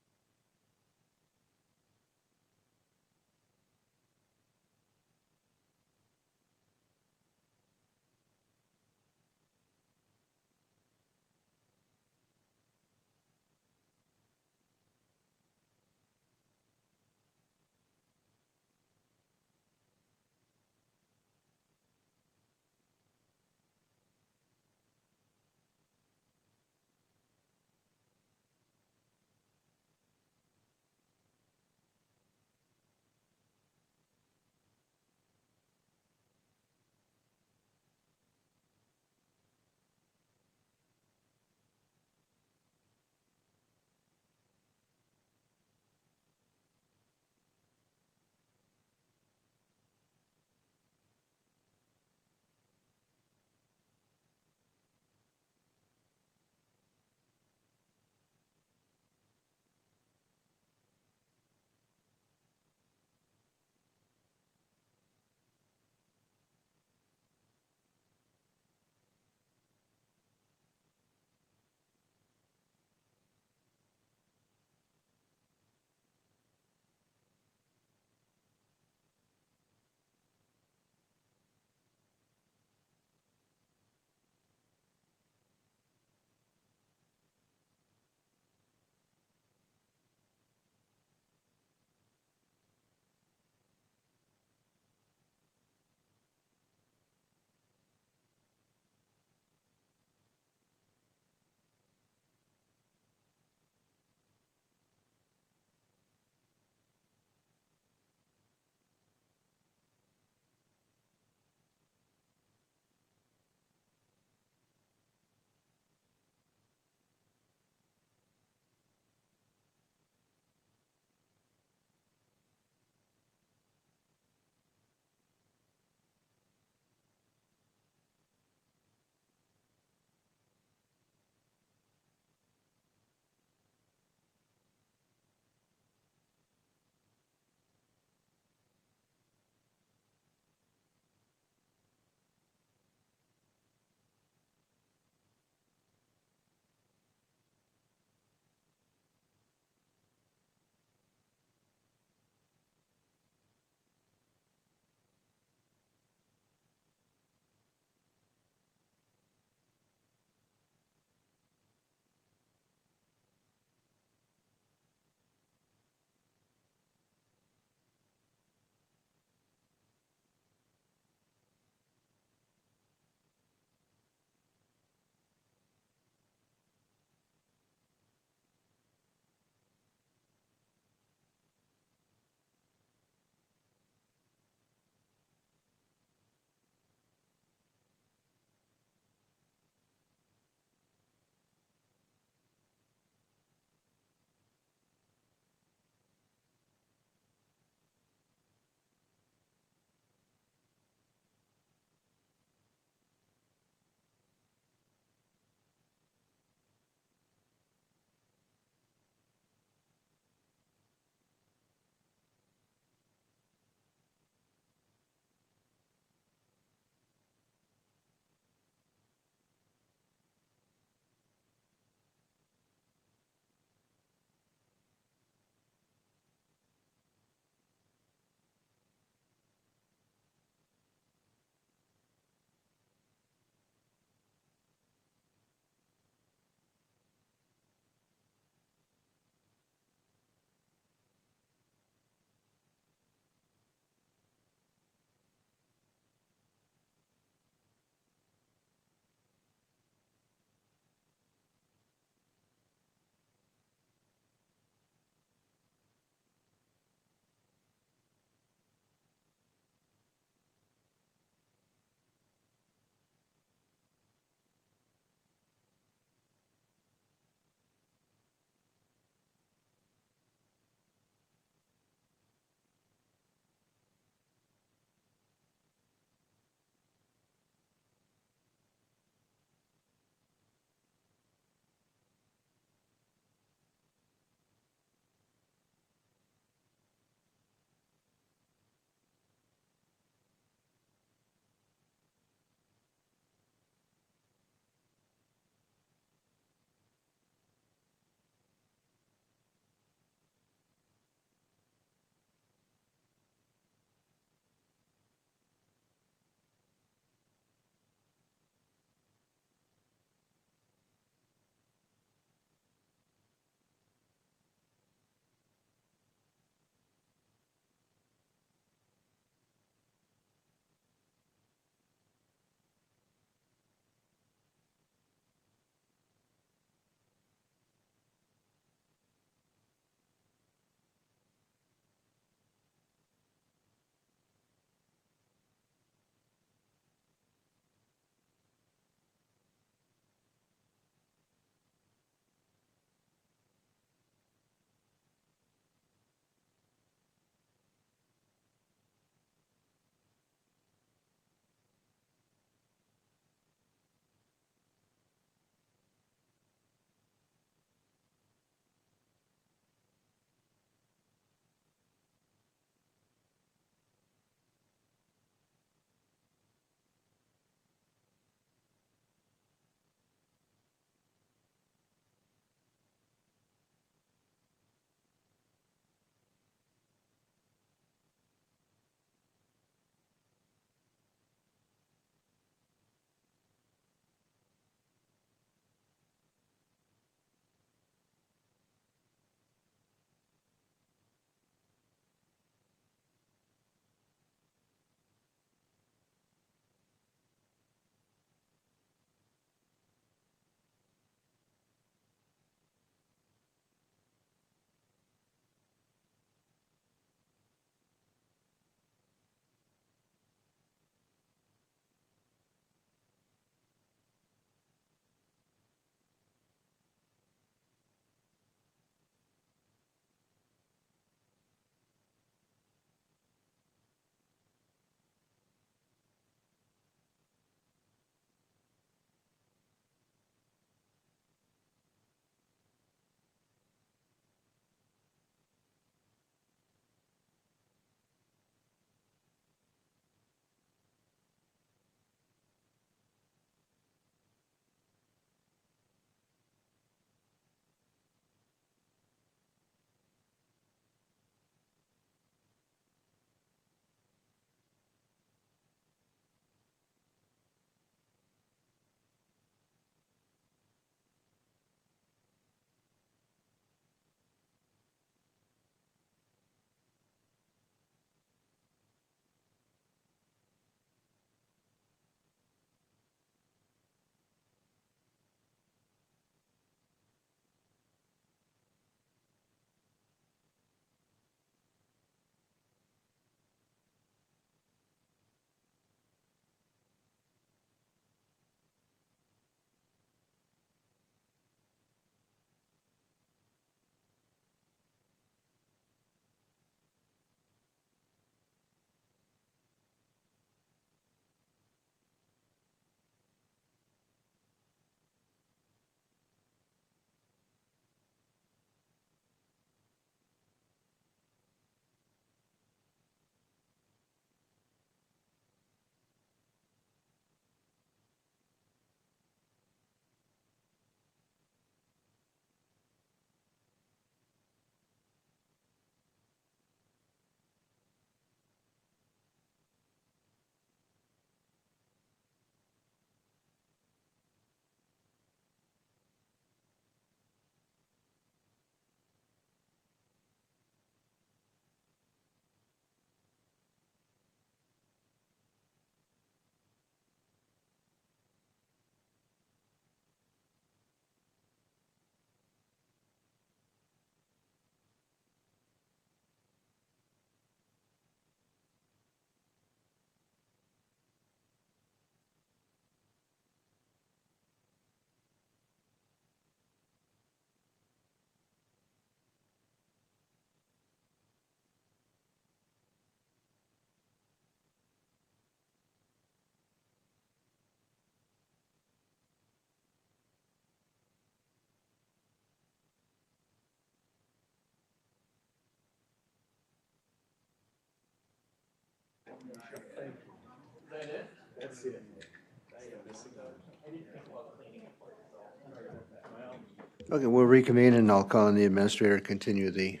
Okay, we'll reconvene and I'll call on the administrator to continue the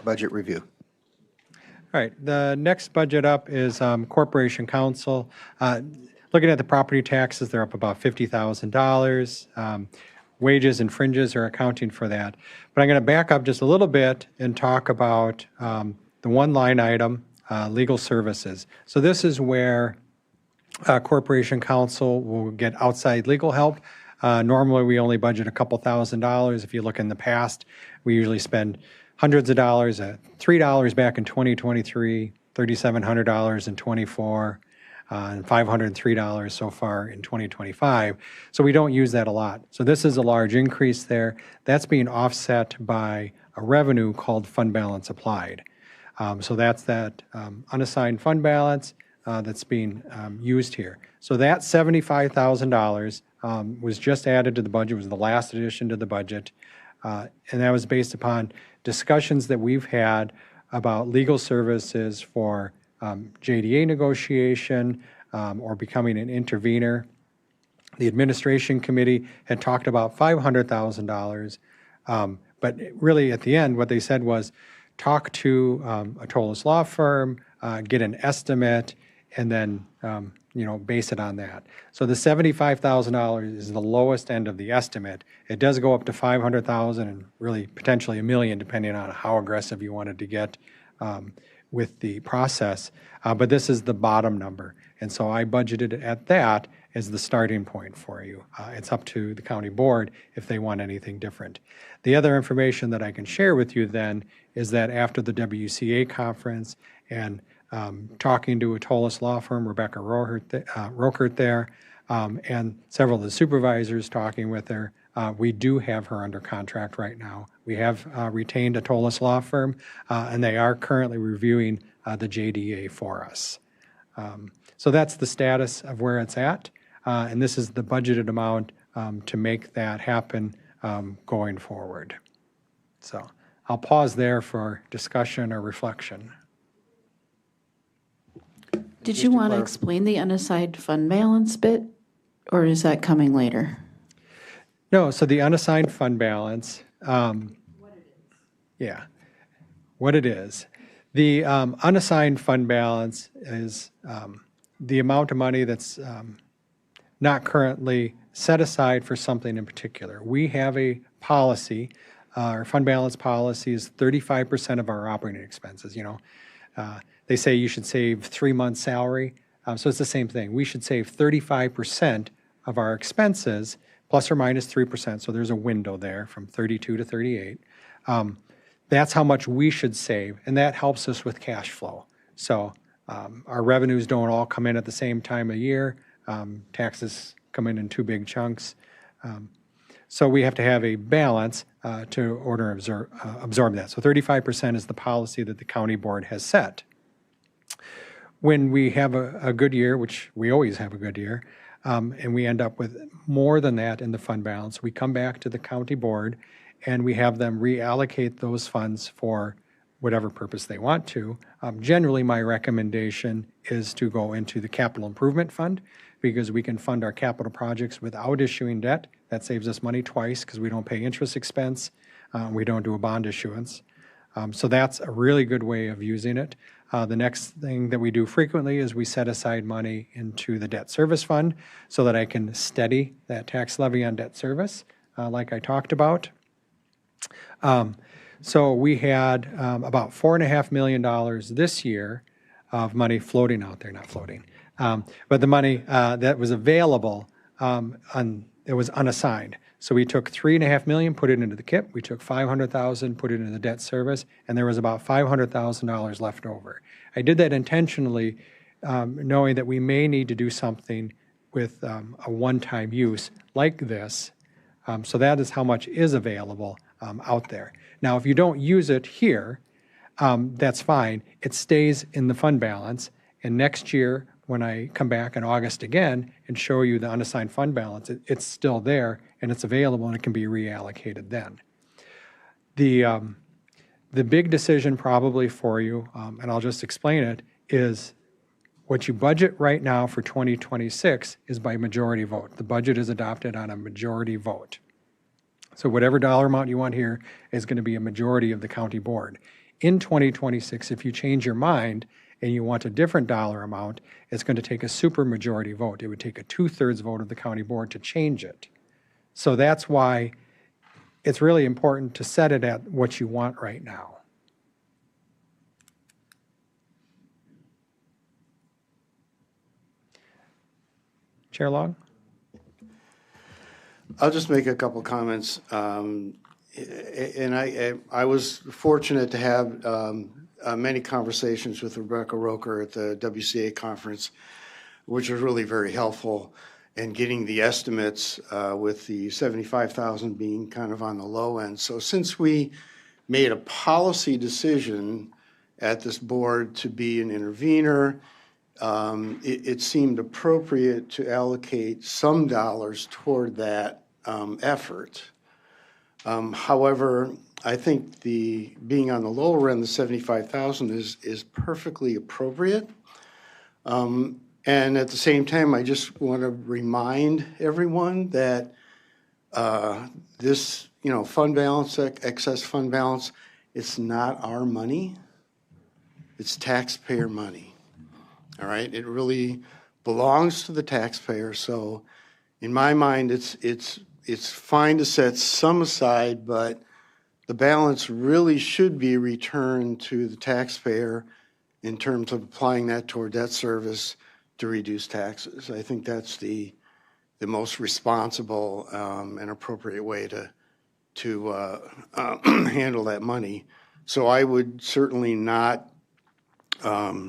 budget review. All right, the next budget up is Corporation Council. Looking at the property taxes, they're up about $50,000. Wages and fringes are accounting for that. But I'm going to back up just a little bit and talk about the one line item, legal services. So this is where Corporation Council will get outside legal help. Normally, we only budget a couple $1,000s. If you look in the past, we usually spend hundreds of dollars at $3 back in 2023, $3,700 in '24, and $503 so far in 2025. So we don't use that a lot. So this is a large increase there. That's being offset by a revenue called fund balance applied. So that's that unassigned fund balance that's being used here. So that $75,000 was just added to the budget, was the last addition to the budget. And that was based upon discussions that we've had about legal services for JDA negotiation or becoming an intervener. The administration committee had talked about $500,000, but really at the end, what they said was talk to a Tolis law firm, get an estimate, and then base it on that. So the $75,000 is the lowest end of the estimate. It does go up to $500,000 and really potentially $1 million, depending on how aggressive you wanted to get with the process. But this is the bottom number. And so I budgeted at that as the starting point for you. It's up to the county board if they want anything different. The other information that I can share with you then is that after the WCA conference and talking to a Tolis law firm, Rebecca Rokert there, and several of the supervisors talking with her, we do have her under contract right now. We have retained a Tolis law firm, and they are currently reviewing the JDA for us. So that's the status of where it's at, and this is the budgeted amount to make that happen going forward. So I'll pause there for discussion or reflection. Did you want to explain the unassigned fund balance bit, or is that coming later? No, so the unassigned fund balance. Yeah, what it is. The unassigned fund balance is the amount of money that's not currently set aside for something in particular. We have a policy, our fund balance policy is 35% of our operating expenses, They say you should save 3 months' salary. So it's the same thing. We should save 35% of our expenses, plus or minus 3%. So there's a window there from 32 to 38. That's how much we should save, and that helps us with cash flow. So our revenues don't all come in at the same time of year. Taxes come in 2 big chunks. So we have to have a balance to absorb that. So 35% is the policy that the county board has set. When we have a good year, which we always have a good year, and we end up with more than that in the fund balance, we come back to the county board and we have them reallocate those funds for whatever purpose they want to. Generally, my recommendation is to go into the capital improvement fund because we can fund our capital projects without issuing debt. That saves us money twice because we don't pay interest expense. We don't do a bond issuance. So that's a really good way of using it. The next thing that we do frequently is we set aside money into the debt service fund so that I can steady that tax levy on debt service, like I talked about. So we had about $4.5 million this year of money floating out there, not floating, but the money that was available, it was unassigned. So we took $3.5 million, put it into the KIP. We took $500,000, put it into the debt service, and there was about $500,000 left over. I did that intentionally, knowing that we may need to do something with a one-time use like this. So that is how much is available out there. Now, if you don't use it here, that's fine. It stays in the fund balance, and next year, when I come back in August again and show you the unassigned fund balance, it's still there and it's available and it can be reallocated then. The big decision probably for you, and I'll just explain it, is What you budget right now for 2026 is by majority vote. The budget is adopted on a majority vote. So whatever dollar amount you want here is going to be a majority of the county board. In 2026, if you change your mind and you want a different dollar amount, it's going to take a supermajority vote. It would take a 2/3 vote of the county board to change it. So that's why it's really important to set it at what you want right now. Chair Long? I'll just make a couple comments. And I was fortunate to have many conversations with Rebecca Roker at the WCA conference, which was really very helpful in getting the estimates with the 75,000 being kind of on the low end. So since we made a policy decision at this board to be an intervener, it seemed appropriate to allocate some dollars toward that effort. However, I think the being on the lower end, the 75,000 is perfectly appropriate. And at the same time, I just want to remind everyone that this, fund balance, excess fund balance, it's not our money. It's taxpayer money. All right, it really belongs to the taxpayer. So, in my mind, it's fine to set some aside, but the balance really should be returned to the taxpayer in terms of applying that toward debt service to reduce taxes. I think that's the most responsible and appropriate way to handle that money. So I would certainly not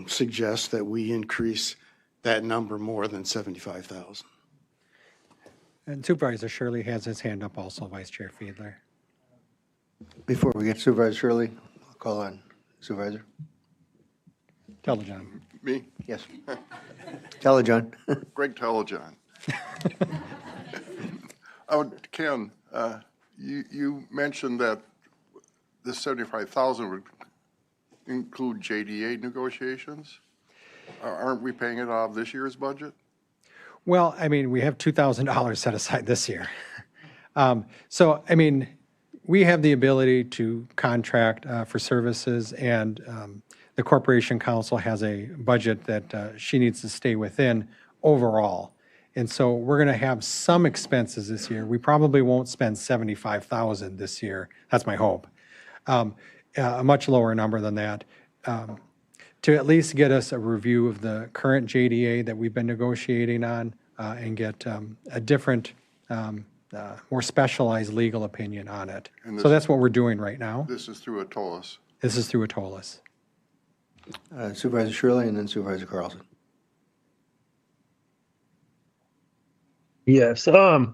suggest that we increase that number more than 75,000. And Supervisor Shirley has his hand up also, Vice Chair Fiedler. Before we get to Supervisor Shirley, I'll call on Supervisor. Telejohn. Me? Yes. Telejohn. Greg Telejohn. Ken, you mentioned that the 75,000 would include JDA negotiations. Aren't we paying it out of this year's budget? Well, we have $2,000 set aside this year. We have the ability to contract for services, and the Corporation Council has a budget that she needs to stay within overall. And so we're going to have some expenses this year. We probably won't spend $75,000 this year. That's my hope. A much lower number than that. To at least get us a review of the current JDA that we've been negotiating on and get a different, more specialized legal opinion on it. So that's what we're doing right now. This is through a TOLUS. This is through a TOLUS. Supervisor Shirley and then Supervisor Carlson. Yes. I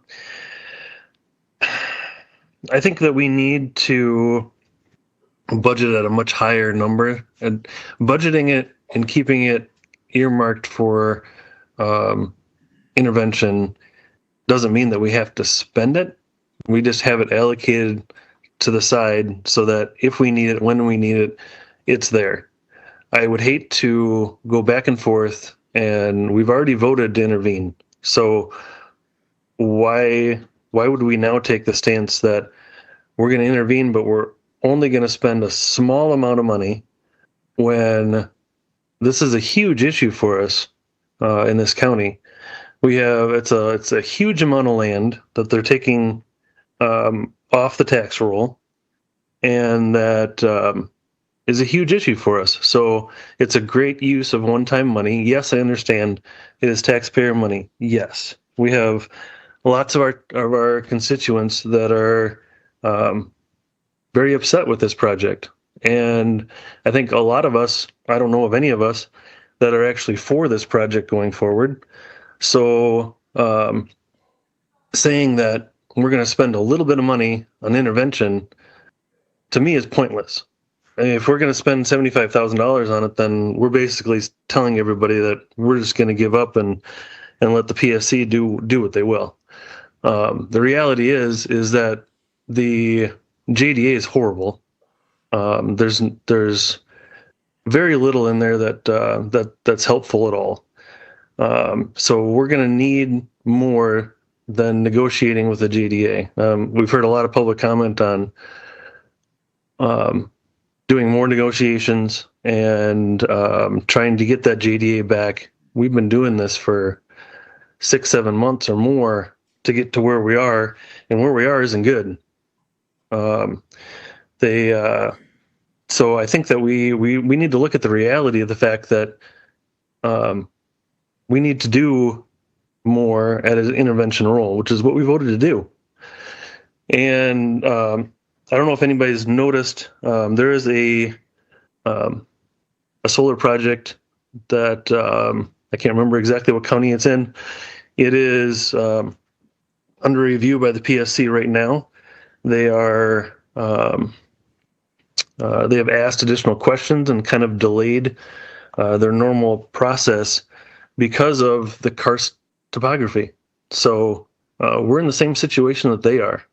think that we need to budget at a much higher number, and budgeting it and keeping it earmarked for intervention doesn't mean that we have to spend it. We just have it allocated to the side so that if we need it, when we need it, it's there. I would hate to go back and forth, and we've already voted to intervene. So why would we now take the stance that we're going to intervene, but we're only going to spend a small amount of money when this is a huge issue for us in this county? We have it's a huge amount of land that they're taking off the tax roll, and that is a huge issue for us. So it's a great use of one-time money. Yes, I understand it is taxpayer money. Yes, we have lots of our constituents that are very upset with this project. And I think a lot of us, I don't know of any of us, that are actually for this project going forward. So saying that we're going to spend a little bit of money on intervention, to me, is pointless. I mean, if we're going to spend $75,000 on it, then we're basically telling everybody that we're just going to give up and let the PSC do what they will. The reality is that the JDA is horrible. There's very little in there that's helpful at all. So we're going to need more than negotiating with the JDA. We've heard a lot of public comment on doing more negotiations and trying to get that JDA back. We've been doing this for 6-7 months or more to get to where we are, and where we are isn't good. So I think that we need to look at the reality of the fact that we need to do more at an intervention role, which is what we voted to do. And I don't know if anybody's noticed, there is a solar project that I can't remember exactly what county it's in. It is under review by the PSC right now. They are they have asked additional questions and kind of delayed their normal process because of the karst topography. So we're in the same situation that they are.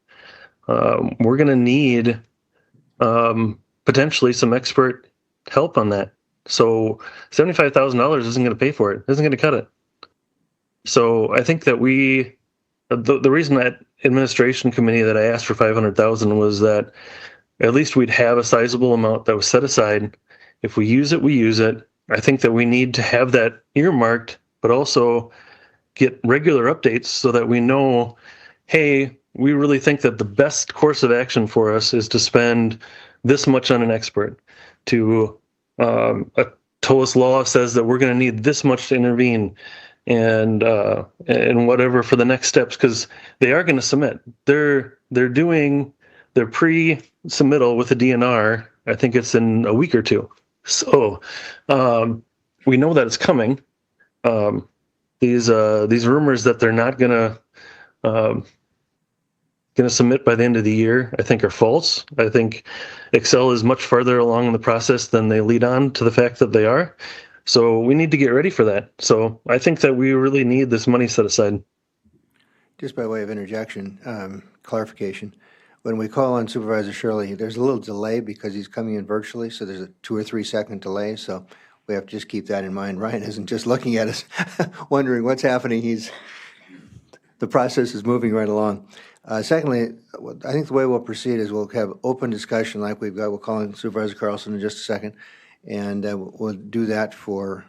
We're going to need potentially some expert help on that. So $75,000 isn't going to pay for it, isn't going to cut it. So I think that the reason that administration committee that I asked for $500,000 was that at least we'd have a sizable amount that was set aside. If we use it, we use it. I think that we need to have that earmarked, but also get regular updates so that we know, hey, we really think that the best course of action for us is to spend this much on an expert. A TOLUS law says that we're going to need this much to intervene, and whatever for the next steps, because they are going to submit. They're doing their pre-submittal with the DNR. I think it's in a week or two. So we know that it's coming. These rumors that they're not going to submit by the end of the year, I think are false. I think Excel is much farther along in the process than they lead on to the fact that they are. So we need to get ready for that. So I think that we really need this money set aside. Just by way of interjection, clarification, when we call on Supervisor Shirley, there's a little delay because he's coming in virtually, so there's a 2 or 3 second delay, so we have to just keep that in mind. Ryan isn't just looking at us wondering what's happening. The process is moving right along. Secondly, I think the way we'll proceed is we'll have open discussion like we've got. We'll call in Supervisor Carlson in just a second, and we'll do that for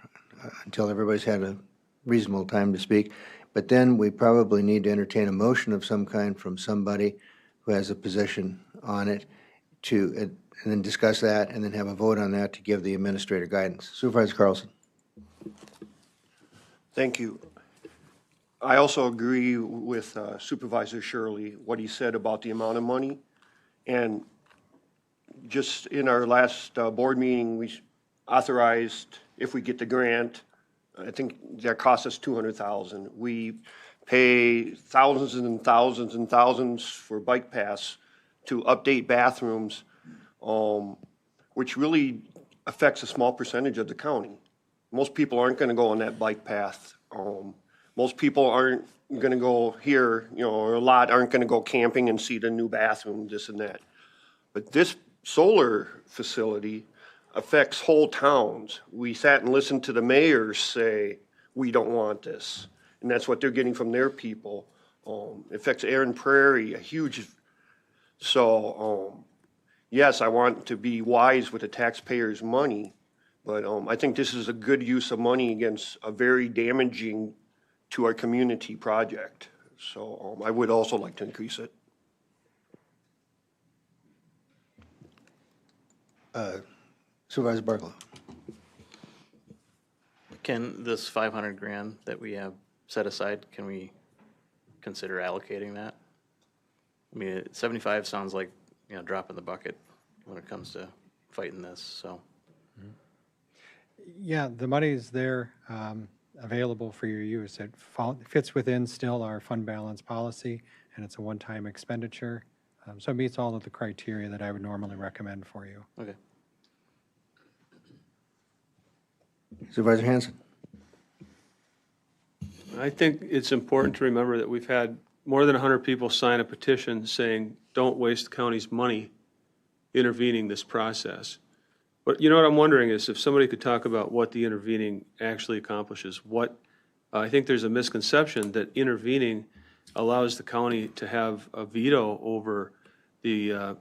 until everybody's had a reasonable time to speak. But then we probably need to entertain a motion of some kind from somebody who has a position on it and then discuss that and then have a vote on that to give the administrator guidance. Supervisor Carlson. Thank you. I also agree with Supervisor Shirley, what he said about the amount of money. And just in our last board meeting, we authorized, if we get the grant, I think that cost us $200,000. We pay thousands and thousands and thousands for bike paths to update bathrooms, which really affects a small percentage of the county. Most people aren't going to go on that bike path. Most people aren't going to go here, or a lot aren't going to go camping and see the new bathroom, this and that. But this solar facility affects whole towns. We sat and listened to the mayors say, we don't want this. And that's what they're getting from their people. It affects Aaron Prairie, a huge, so yes, I want to be wise with the taxpayers' money, but I think this is a good use of money against a very damaging to our community project. So I would also like to increase it. Supervisor Barklow. Can this 500 grand that we have set aside, can we consider allocating that? I mean, 75 sounds like, drop in the bucket when it comes to fighting this, so. Yeah, the money's there, available for your use. It fits within still our fund balance policy, and it's a one-time expenditure. So it meets all of the criteria that I would normally recommend for you. Okay. Supervisor Hanson. I think it's important to remember that we've had more than 100 people sign a petition saying, don't waste the county's money intervening this process. But you know what I'm wondering is if somebody could talk about what the intervening actually accomplishes. I think there's a misconception that intervening allows the county to have a veto over the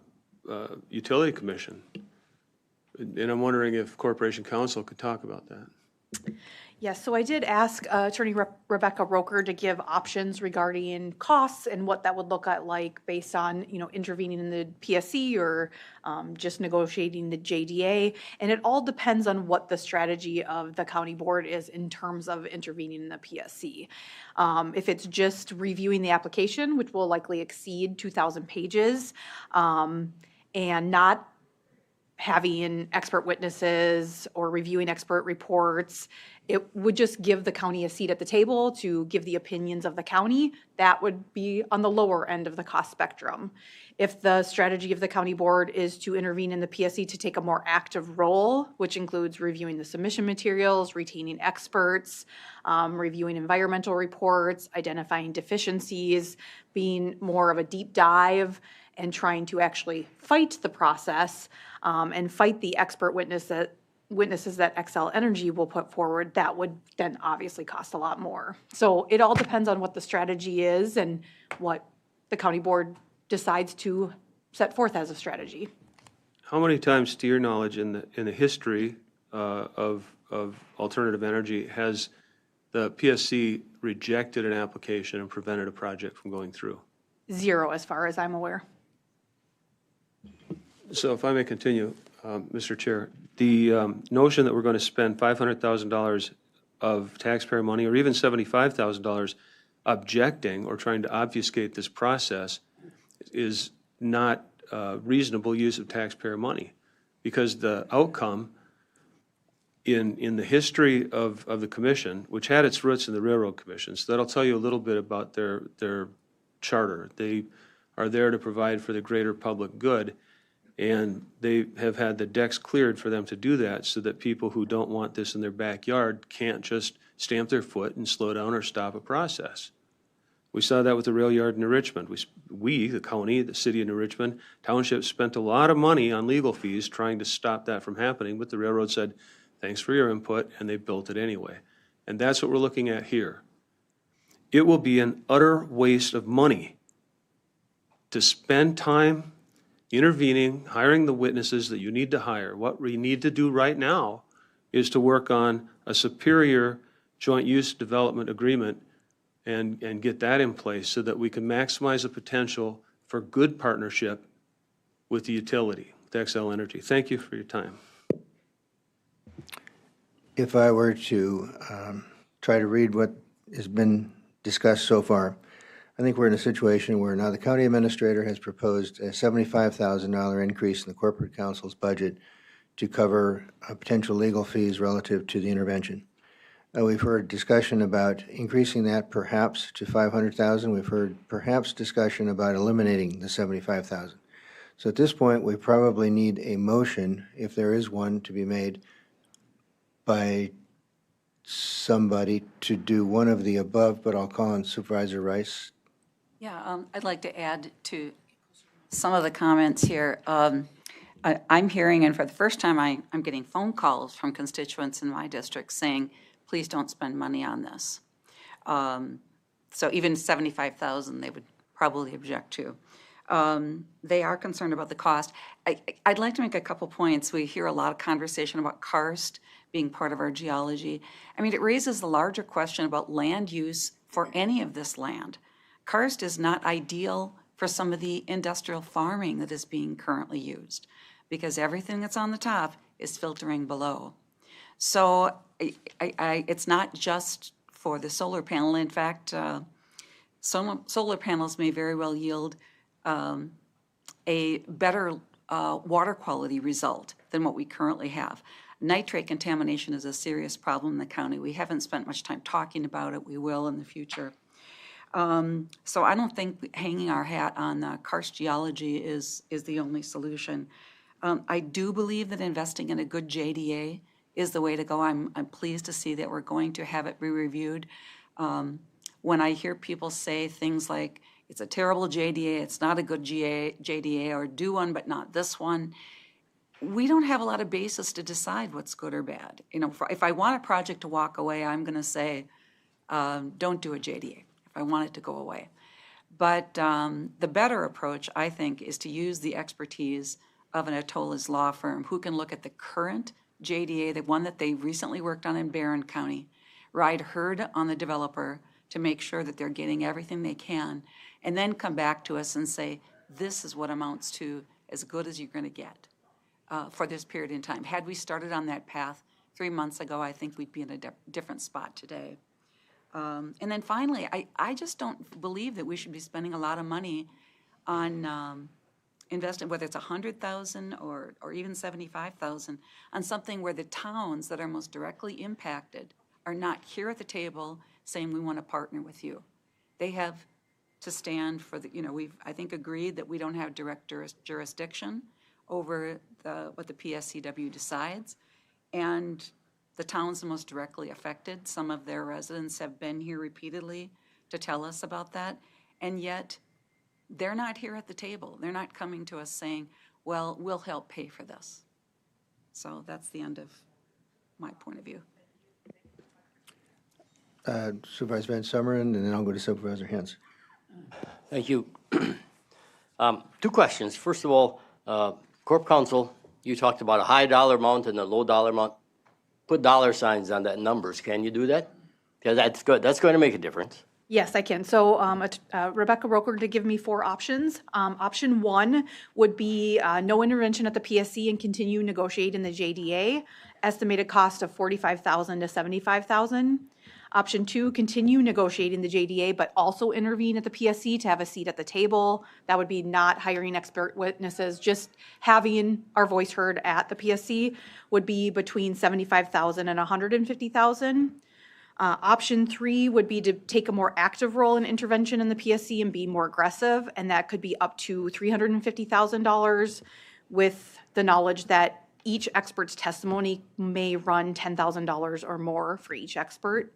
utility commission. And I'm wondering if Corporation Counsel could talk about that. Yes, so I did ask Attorney Rebecca Roker to give options regarding costs and what that would look at like based on, intervening in the PSC or just negotiating the JDA. And it all depends on what the strategy of the county board is in terms of intervening in the PSC. If it's just reviewing the application, which will likely exceed 2,000 pages, and not having expert witnesses or reviewing expert reports, it would just give the county a seat at the table to give the opinions of the county. That would be on the lower end of the cost spectrum. If the strategy of the county board is to intervene in the PSC to take a more active role, which includes reviewing the submission materials, retaining experts, reviewing environmental reports, identifying deficiencies, being more of a deep dive, and trying to actually fight the process and fight the expert witnesses that Xcel Energy will put forward, that would then obviously cost a lot more. So it all depends on what the strategy is and what the county board decides to set forth as a strategy. How many times, to your knowledge, in the history of alternative energy, has the PSC rejected an application and prevented a project from going through? 0, as far as I'm aware. So if I may continue, Mr. Chair, the notion that we're going to spend $500,000 of taxpayer money or even $75,000 objecting or trying to obfuscate this process is not reasonable use of taxpayer money, because the outcome in the history of the commission, which had its roots in the Railroad Commission, so that'll tell you a little bit about their charter. They are there to provide for the greater public good, and they have had the decks cleared for them to do that so that people who don't want this in their backyard can't just stamp their foot and slow down or stop a process. We saw that with the rail yard in New Richmond. We, the county, the city of New Richmond, township spent a lot of money on legal fees trying to stop that from happening, but the railroad said, thanks for your input, and they built it anyway. And that's what we're looking at here. It will be an utter waste of money to spend time intervening, hiring the witnesses that you need to hire. What we need to do right now is to work on a superior joint use development agreement and get that in place so that we can maximize the potential for good partnership with the utility, with Xcel Energy. Thank you for your time. If I were to try to read what has been discussed so far, I think we're in a situation where now the county administrator has proposed a $75,000 increase in the corporate council's budget to cover potential legal fees relative to the intervention. We've heard discussion about increasing that perhaps to $500,000. We've heard perhaps discussion about eliminating the $75,000. So at this point, we probably need a motion, if there is one to be made, by somebody to do one of the above, but I'll call on Supervisor Rice. Yeah, I'd like to add to some of the comments here. I'm hearing, and for the first time, I'm getting phone calls from constituents in my district saying, please don't spend money on this. So even $75,000 they would probably object to. They are concerned about the cost. I'd like to make a couple points. We hear a lot of conversation about karst being part of our geology. I mean, it raises the larger question about land use for any of this land. Karst is not ideal for some of the industrial farming that is being currently used because everything that's on the top is filtering below. So it's not just for the solar panel. In fact, solar panels may very well yield a better water quality result than what we currently have. Nitrate contamination is a serious problem in the county. We haven't spent much time talking about it. We will in the future. So I don't think hanging our hat on karst geology is the only solution. I do believe that investing in a good JDA is the way to go. I'm pleased to see that we're going to have it be reviewed. When I hear people say things like, it's a terrible JDA, it's not a good JDA, or do one but not this one, we don't have a lot of basis to decide what's good or bad. You know, if I want a project to walk away, I'm going to say, don't do a JDA if I want it to go away. But the better approach, I think, is to use the expertise of an Atola's law firm who can look at the current JDA, the one that they recently worked on in Barron County, ride herd on the developer to make sure that they're getting everything they can, and then come back to us and say, this is what amounts to as good as you're going to get for this period in time. Had we started on that path 3 months ago, I think we'd be in a different spot today. And then finally, I just don't believe that we should be spending a lot of money on investing, whether it's $100,000 or even $75,000, on something where the towns that are most directly impacted are not here at the table saying we want to partner with you. They have to stand for the, you know, we've, I think, agreed that we don't have direct jurisdiction over what the PSCW decides. And the towns the most directly affected, some of their residents have been here repeatedly to tell us about that. And yet, they're not here at the table. They're not coming to us saying, well, we'll help pay for this. So that's the end of my point of view. Supervisor Van Summeren, and then I'll go to Supervisor Hens. Thank you. 2 questions. First of all, Corp Counsel, you talked about a high dollar amount and a low dollar amount. Put dollar signs on that numbers. Can you do that? Because that's good. That's going to make a difference. Yes, I can. So Rebecca Roker did give me 4 options. Option 1 would be no intervention at the PSC and continue negotiating the JDA. Estimated cost of $45,000 to $75,000. Option 2, continue negotiating the JDA, but also intervene at the PSC to have a seat at the table. That would be not hiring expert witnesses, just having our voice heard at the PSC would be between $75,000 and $150,000. Option 3 would be to take a more active role in intervention in the PSC and be more aggressive, and that could be up to $350,000 with the knowledge that each expert's testimony may run $10,000 or more for each expert.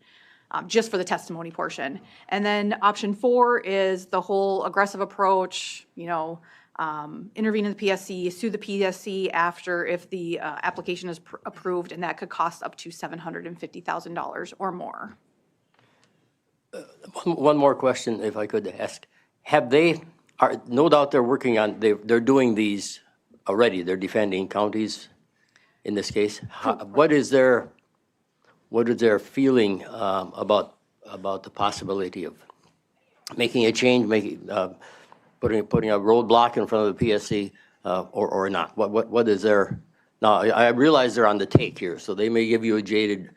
Just for the testimony portion. And then option 4 is the whole aggressive approach, you know, intervene in the PSC, sue the PSC after if the application is approved, and that could cost up to $750,000 or more. One more question, if I could ask. Have they, no doubt they're working on, they're doing these already. They're defending counties in this case. What is their feeling about the possibility of making a change, putting a roadblock in front of the PSC or not? What is their, now I realize they're on the take here, so they may give you a jaded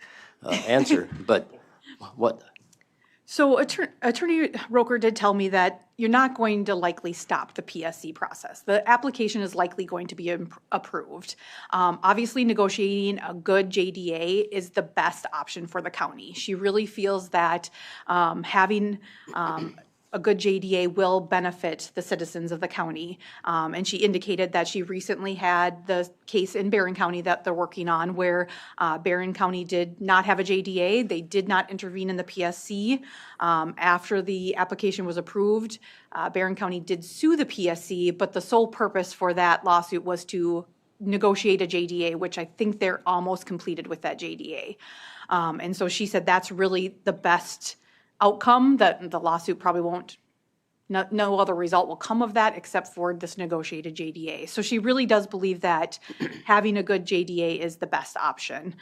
answer, but what? So Attorney Roker did tell me that you're not going to likely stop the PSC process. The application is likely going to be approved. Obviously, negotiating a good JDA is the best option for the county. She really feels that having a good JDA will benefit the citizens of the county. And she indicated that she recently had the case in Barron County that they're working on where Barron County did not have a JDA. They did not intervene in the PSC. After the application was approved, Barron County did sue the PSC, but the sole purpose for that lawsuit was to negotiate a JDA, which I think they're almost completed with that JDA. And so she said that's really the best outcome, that the lawsuit probably won't, no other result will come of that except for this negotiated JDA. So she really does believe that having a good JDA is the best option.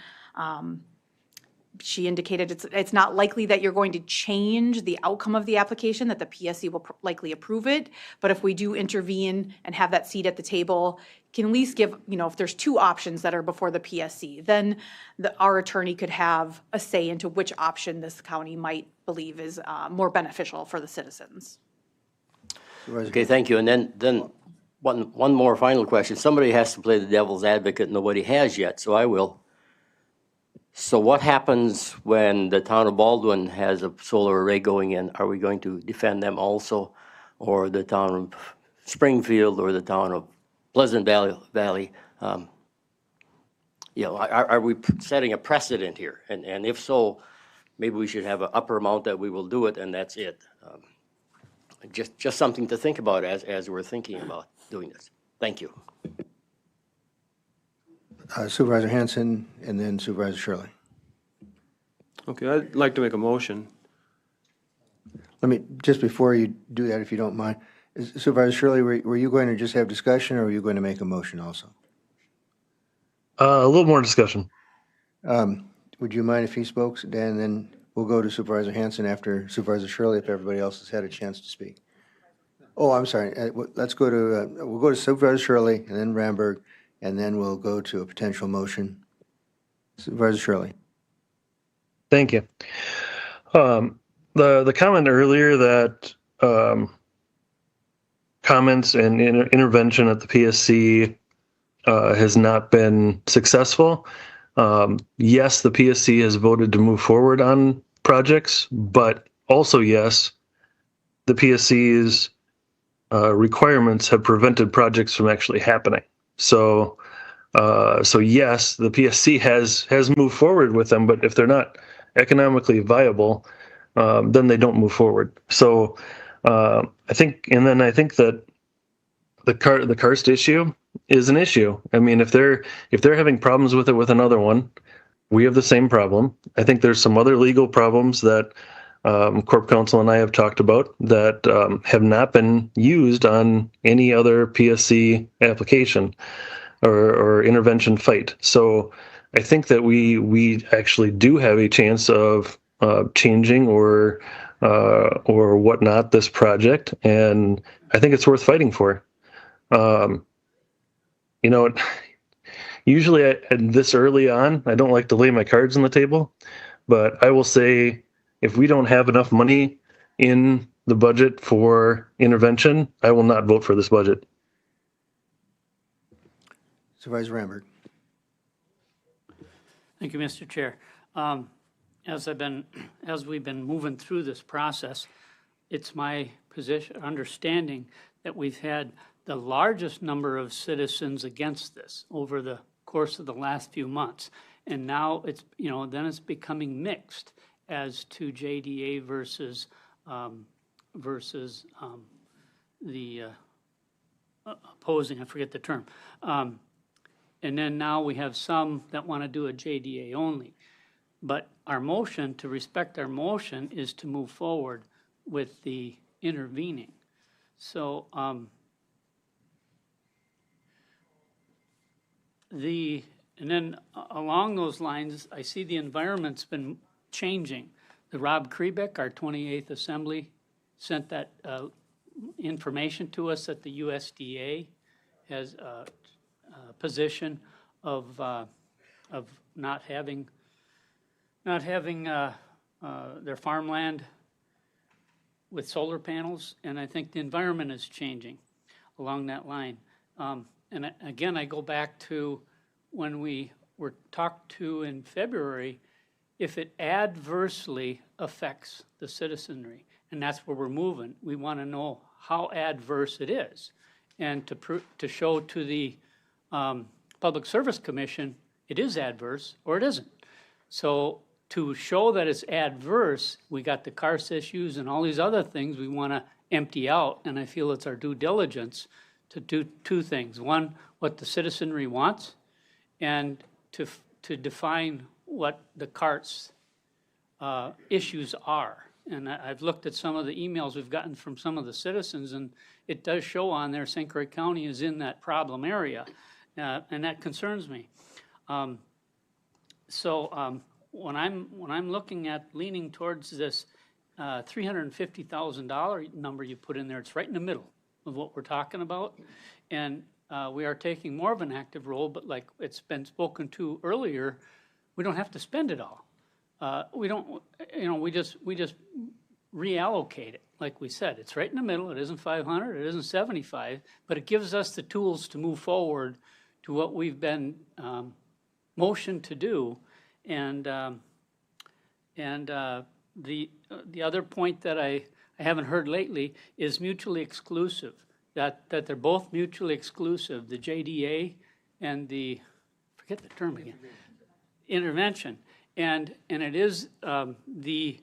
She indicated it's not likely that you're going to change the outcome of the application, that the PSC will likely approve it. But if we do intervene and have that seat at the table, can at least give, you know, if there's 2 options that are before the PSC, then our attorney could have a say into which option this county might believe is more beneficial for the citizens. Okay, thank you. And then one more final question. Somebody has to play the devil's advocate. Nobody has yet, so I will. So what happens when the town of Baldwin has a solar array going in? Are we going to defend them also, or the town of Springfield, or the town of Pleasant Valley? You know, are we setting a precedent here? And if so, maybe we should have an upper amount that we will do it, and that's it. Just something to think about as we're thinking about doing this. Thank you. Supervisor Hanson, and then Supervisor Shirley. Okay, I'd like to make a motion. Let me, just before you do that, if you don't mind, Supervisor Shirley, were you going to just have discussion, or were you going to make a motion also? A little more discussion. Would you mind if he spoke, Dan, then we'll go to Supervisor Hanson after Supervisor Shirley if everybody else has had a chance to speak. Oh, I'm sorry. Let's go to, we'll go to Supervisor Shirley and then Ramberg, and then we'll go to a potential motion. Supervisor Shirley. Thank you. The comment earlier that comments and intervention at the PSC has not been successful. Yes, the PSC has voted to move forward on projects, but also yes, the PSC's requirements have prevented projects from actually happening. So yes, the PSC has moved forward with them, but if they're not economically viable, then they don't move forward. So I think that the karst issue is an issue. I mean, if they're having problems with it with another one, we have the same problem. I think there's some other legal problems that Corp Counsel and I have talked about that have not been used on any other PSC application or intervention fight. So I think that we actually do have a chance of changing or whatnot this project, and I think it's worth fighting for. You know, usually this early on, I don't like to lay my cards on the table, but I will say if we don't have enough money in the budget for intervention, I will not vote for this budget. Supervisor Ramberg. Thank you, Mr. Chair. As we've been moving through this process, it's my understanding that we've had the largest number of citizens against this over the course of the last few months. And now it's, then it's becoming mixed as to JDA versus the opposing, I forget the term. And then now we have some that want to do a JDA only. But our motion, to respect our motion, is to move forward with the intervening. So and then along those lines, I see the environment's been changing. The Rob Krebeck, our 28th Assembly, sent that information to us that the USDA has a position of not having their farmland with solar panels, and I think the environment is changing along that line. And again, I go back to when we were talked to in February, if it adversely affects the citizenry, and that's where we're moving. We want to know how adverse it is, and to show to the Public Service Commission it is adverse or it isn't. So to show that it's adverse, we got the karst issues and all these other things we want to empty out, and I feel it's our due diligence to do two things. One, what the citizenry wants, and to define what the karst issues are. And I've looked at some of the emails we've gotten from some of the citizens, and it does show on there St. Croix County is in that problem area, and that concerns me. When I'm looking at leaning towards this $350,000 number you put in there, it's right in the middle of what we're talking about. And we are taking more of an active role, but like it's been spoken to earlier, we don't have to spend it all. We don't, we just reallocate it. Like we said, it's right in the middle. It isn't 500, it isn't 75, but it gives us the tools to move forward to what we've been motioned to do. And the other point that I haven't heard lately is mutually exclusive, that they're both mutually exclusive, the JDA and the, forget the term again, intervention. And it is the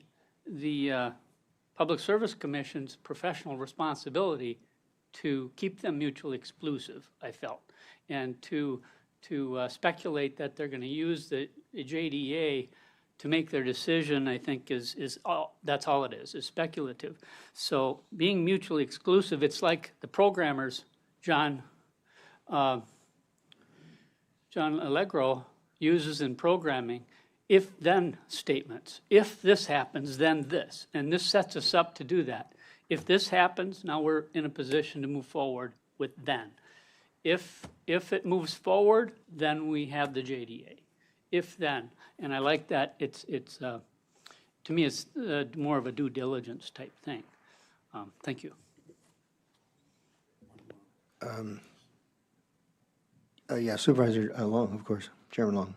Public Service Commission's professional responsibility to keep them mutually exclusive, I felt, and to speculate that they're going to use the JDA to make their decision, I think is all, that's all it is speculative. So being mutually exclusive, it's like the programmers, John Allegro uses in programming, if-then statements. If this happens, then this. And this sets us up to do that. If this happens, now we're in a position to move forward with then. If it moves forward, then we have the JDA. If then, and I like that. It's to me, it's more of a due diligence type thing. Thank you. Yeah, Supervisor Long, of course, Chairman Long.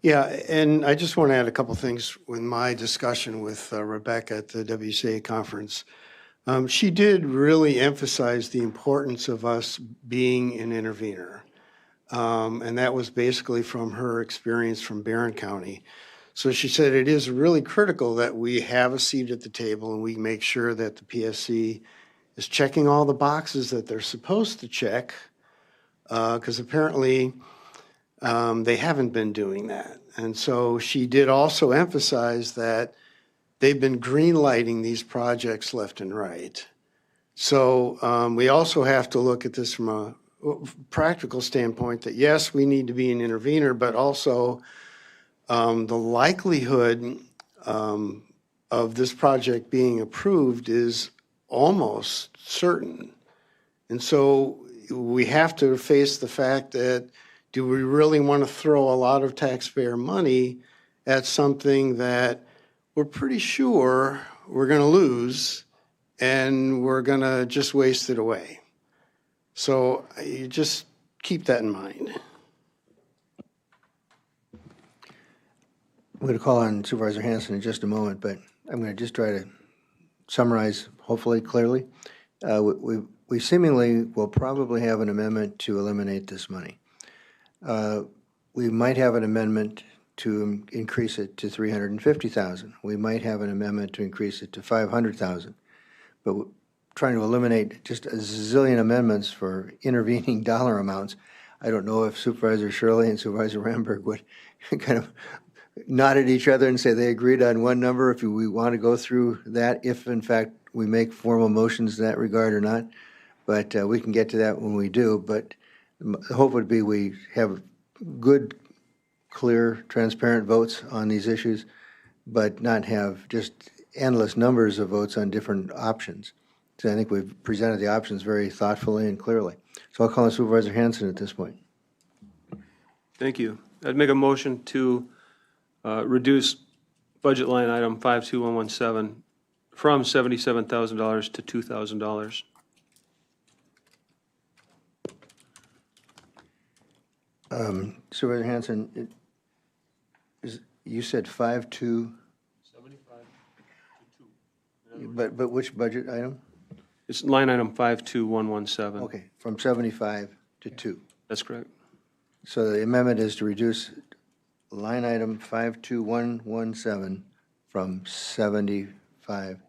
Yeah, and I just want to add a couple things with my discussion with Rebecca at the WCA conference. She did really emphasize the importance of us being an intervener. And that was basically from her experience from Barron County. So she said it is really critical that we have a seat at the table and we make sure that the PSC is checking all the boxes that they're supposed to check, because apparently they haven't been doing that. And so she did also emphasize that they've been green lighting these projects left and right. So we also have to look at this from a practical standpoint that yes, we need to be an intervener, but also the likelihood of this project being approved is almost certain. And so we have to face the fact that do we really want to throw a lot of taxpayer money at something that we're pretty sure we're going to lose and we're going to just waste it away? So you just keep that in mind. I'm going to call on Supervisor Hanson in just a moment, but I'm going to just try to summarize, hopefully clearly. We seemingly will probably have an amendment to eliminate this money. We might have an amendment to increase it to $350,000. We might have an amendment to increase it to $500,000. But trying to eliminate just a zillion amendments for intervening dollar amounts, I don't know if Supervisor Shirley and Supervisor Ramberg would kind of nod at each other and say they agreed on one number, if we want to go through that, if in fact we make formal motions in that regard or not. But we can get to that when we do. But the hope would be we have good, clear, transparent votes on these issues, but not have just endless numbers of votes on different options. So I think we've presented the options very thoughtfully and clearly. So I'll call on Supervisor Hanson at this point. Thank you. I'd make a motion to reduce budget line item 52117 from $77,000 to $2,000. Supervisor Hanson, you said 5 to? 75 to 2. But which budget item? It's line item 52117. Okay, from 75 to 2. That's correct. So the amendment is to reduce line item 52117 from 75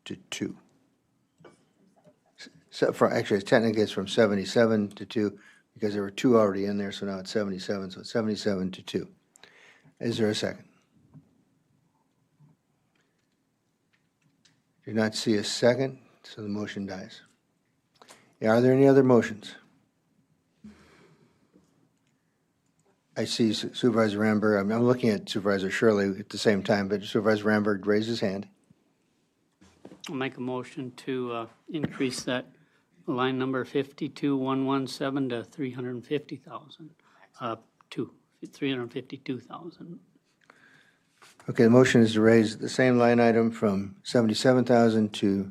to 2. So actually, technically it's from 77 to 2 because there were 2 already in there, so now it's 77, so it's 77 to 2. Is there a second? Do not see a second, so the motion dies. Are there any other motions? I see Supervisor Ramberg. I'm looking at Supervisor Shirley at the same time, but Supervisor Ramberg raised his hand. I'll make a motion to increase that line number 52117 to 350,000, to 352,000. Okay, the motion is to raise the same line item from 77,000 to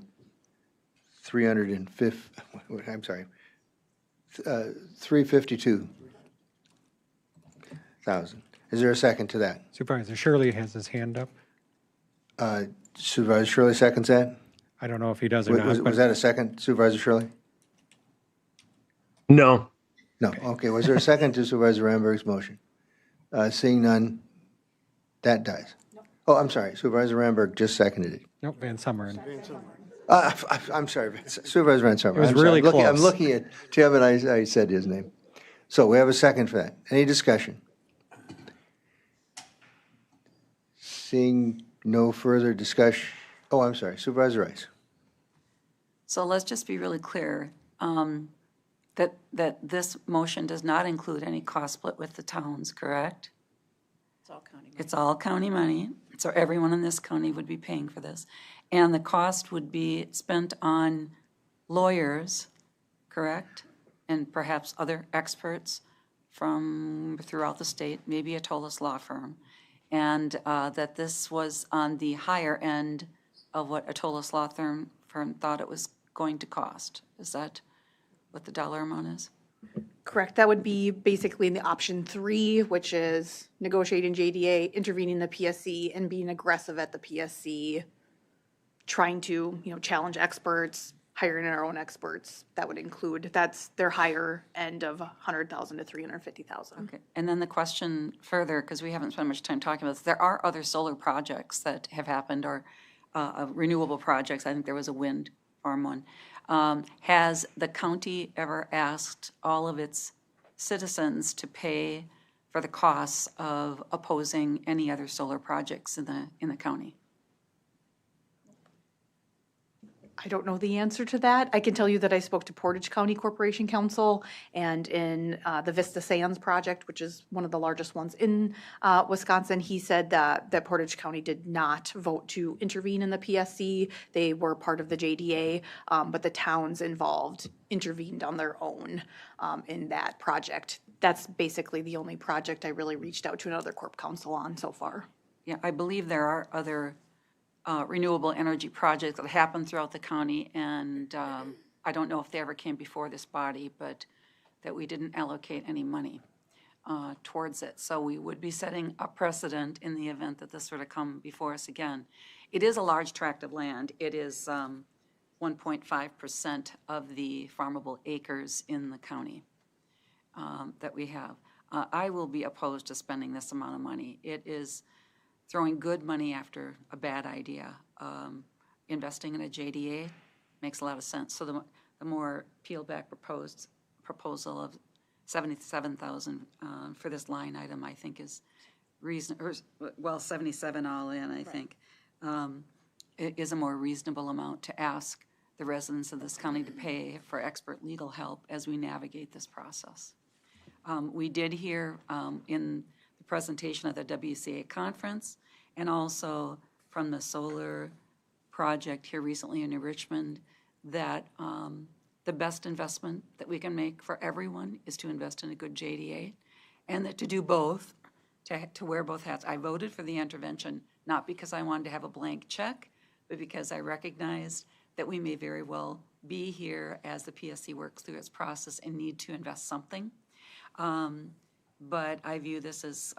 352,000. Is there a second to that? Supervisor Shirley has his hand up. Supervisor Shirley seconds that? I don't know if he does or not. Was that a second, Supervisor Shirley? No. No, okay. Was there a second to Supervisor Ramberg's motion? Seeing none, that dies. Oh, I'm sorry, Supervisor Ramberg just seconded it. Nope, Van Summeren. I'm sorry, Supervisor Van Summeren. It was really close. I'm looking at Tim and I said his name. So we have a second for that. Any discussion? Seeing no further discussion, oh, I'm sorry, Supervisor Rice. So let's just be really clear, that this motion does not include any cost split with the towns, correct? It's all county money. It's all county money, so everyone in this county would be paying for this. And the cost would be spent on lawyers, correct? And perhaps other experts from throughout the state, maybe a Tolis law firm. And that this was on the higher end of what a Tolis law firm thought it was going to cost. Is that what the dollar amount is? Correct. That would be basically in the option 3, which is negotiating JDA, intervening in the PSC, and being aggressive at the PSC, trying to, challenge experts, hiring our own experts. That would include, that's their higher end of 100,000 to 350,000. Okay. And then the question further, because we haven't spent much time talking about this, there are other solar projects that have happened, or renewable projects. I think there was a wind farm one. Has the county ever asked all of its citizens to pay for the costs of opposing any other solar projects in the county? I don't know the answer to that. I can tell you that I spoke to Portage County Corporation Council, and in the Vista Sands project, which is one of the largest ones in Wisconsin, he said that Portage County did not vote to intervene in the PSC. They were part of the JDA, but the towns involved intervened on their own in that project. That's basically the only project I really reached out to another corp council on so far. Yeah, I believe there are other renewable energy projects that happen throughout the county, and I don't know if they ever came before this body, but that we didn't allocate any money towards it. So we would be setting a precedent in the event that this were to come before us again. It is a large tract of land. It is 1.5% of the farmable acres in the county that we have. I will be opposed to spending this amount of money. It is throwing good money after a bad idea. Investing in a JDA makes a lot of sense. So the more peeled back proposal of $77,000 for this line item, I think is reasonable. Well, 77 all in, I think, it is a more reasonable amount to ask the residents of this county to pay for expert legal help as we navigate this process. We did hear in the presentation at the WCA conference, and also from the solar project here recently in Richmond, that the best investment that we can make for everyone is to invest in a good JDA, and that to do both, to wear both hats. I voted for the intervention, not because I wanted to have a blank check, but because I recognized that we may very well be here as the PSC works through its process and need to invest something. But I view this as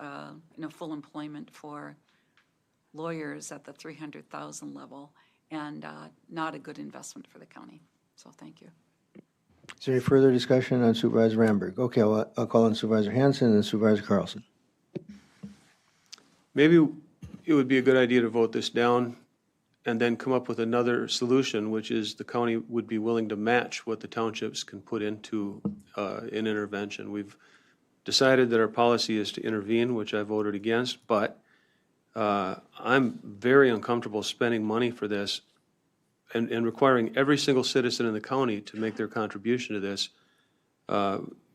full employment for lawyers at the 300,000 level, and not a good investment for the county. So thank you. Is there any further discussion on Supervisor Ramberg? Okay, I'll call on Supervisor Hanson and Supervisor Carlson. Maybe it would be a good idea to vote this down and then come up with another solution, which is the county would be willing to match what the townships can put into an intervention. We've decided that our policy is to intervene, which I voted against, but I'm very uncomfortable spending money for this and requiring every single citizen in the county to make their contribution to this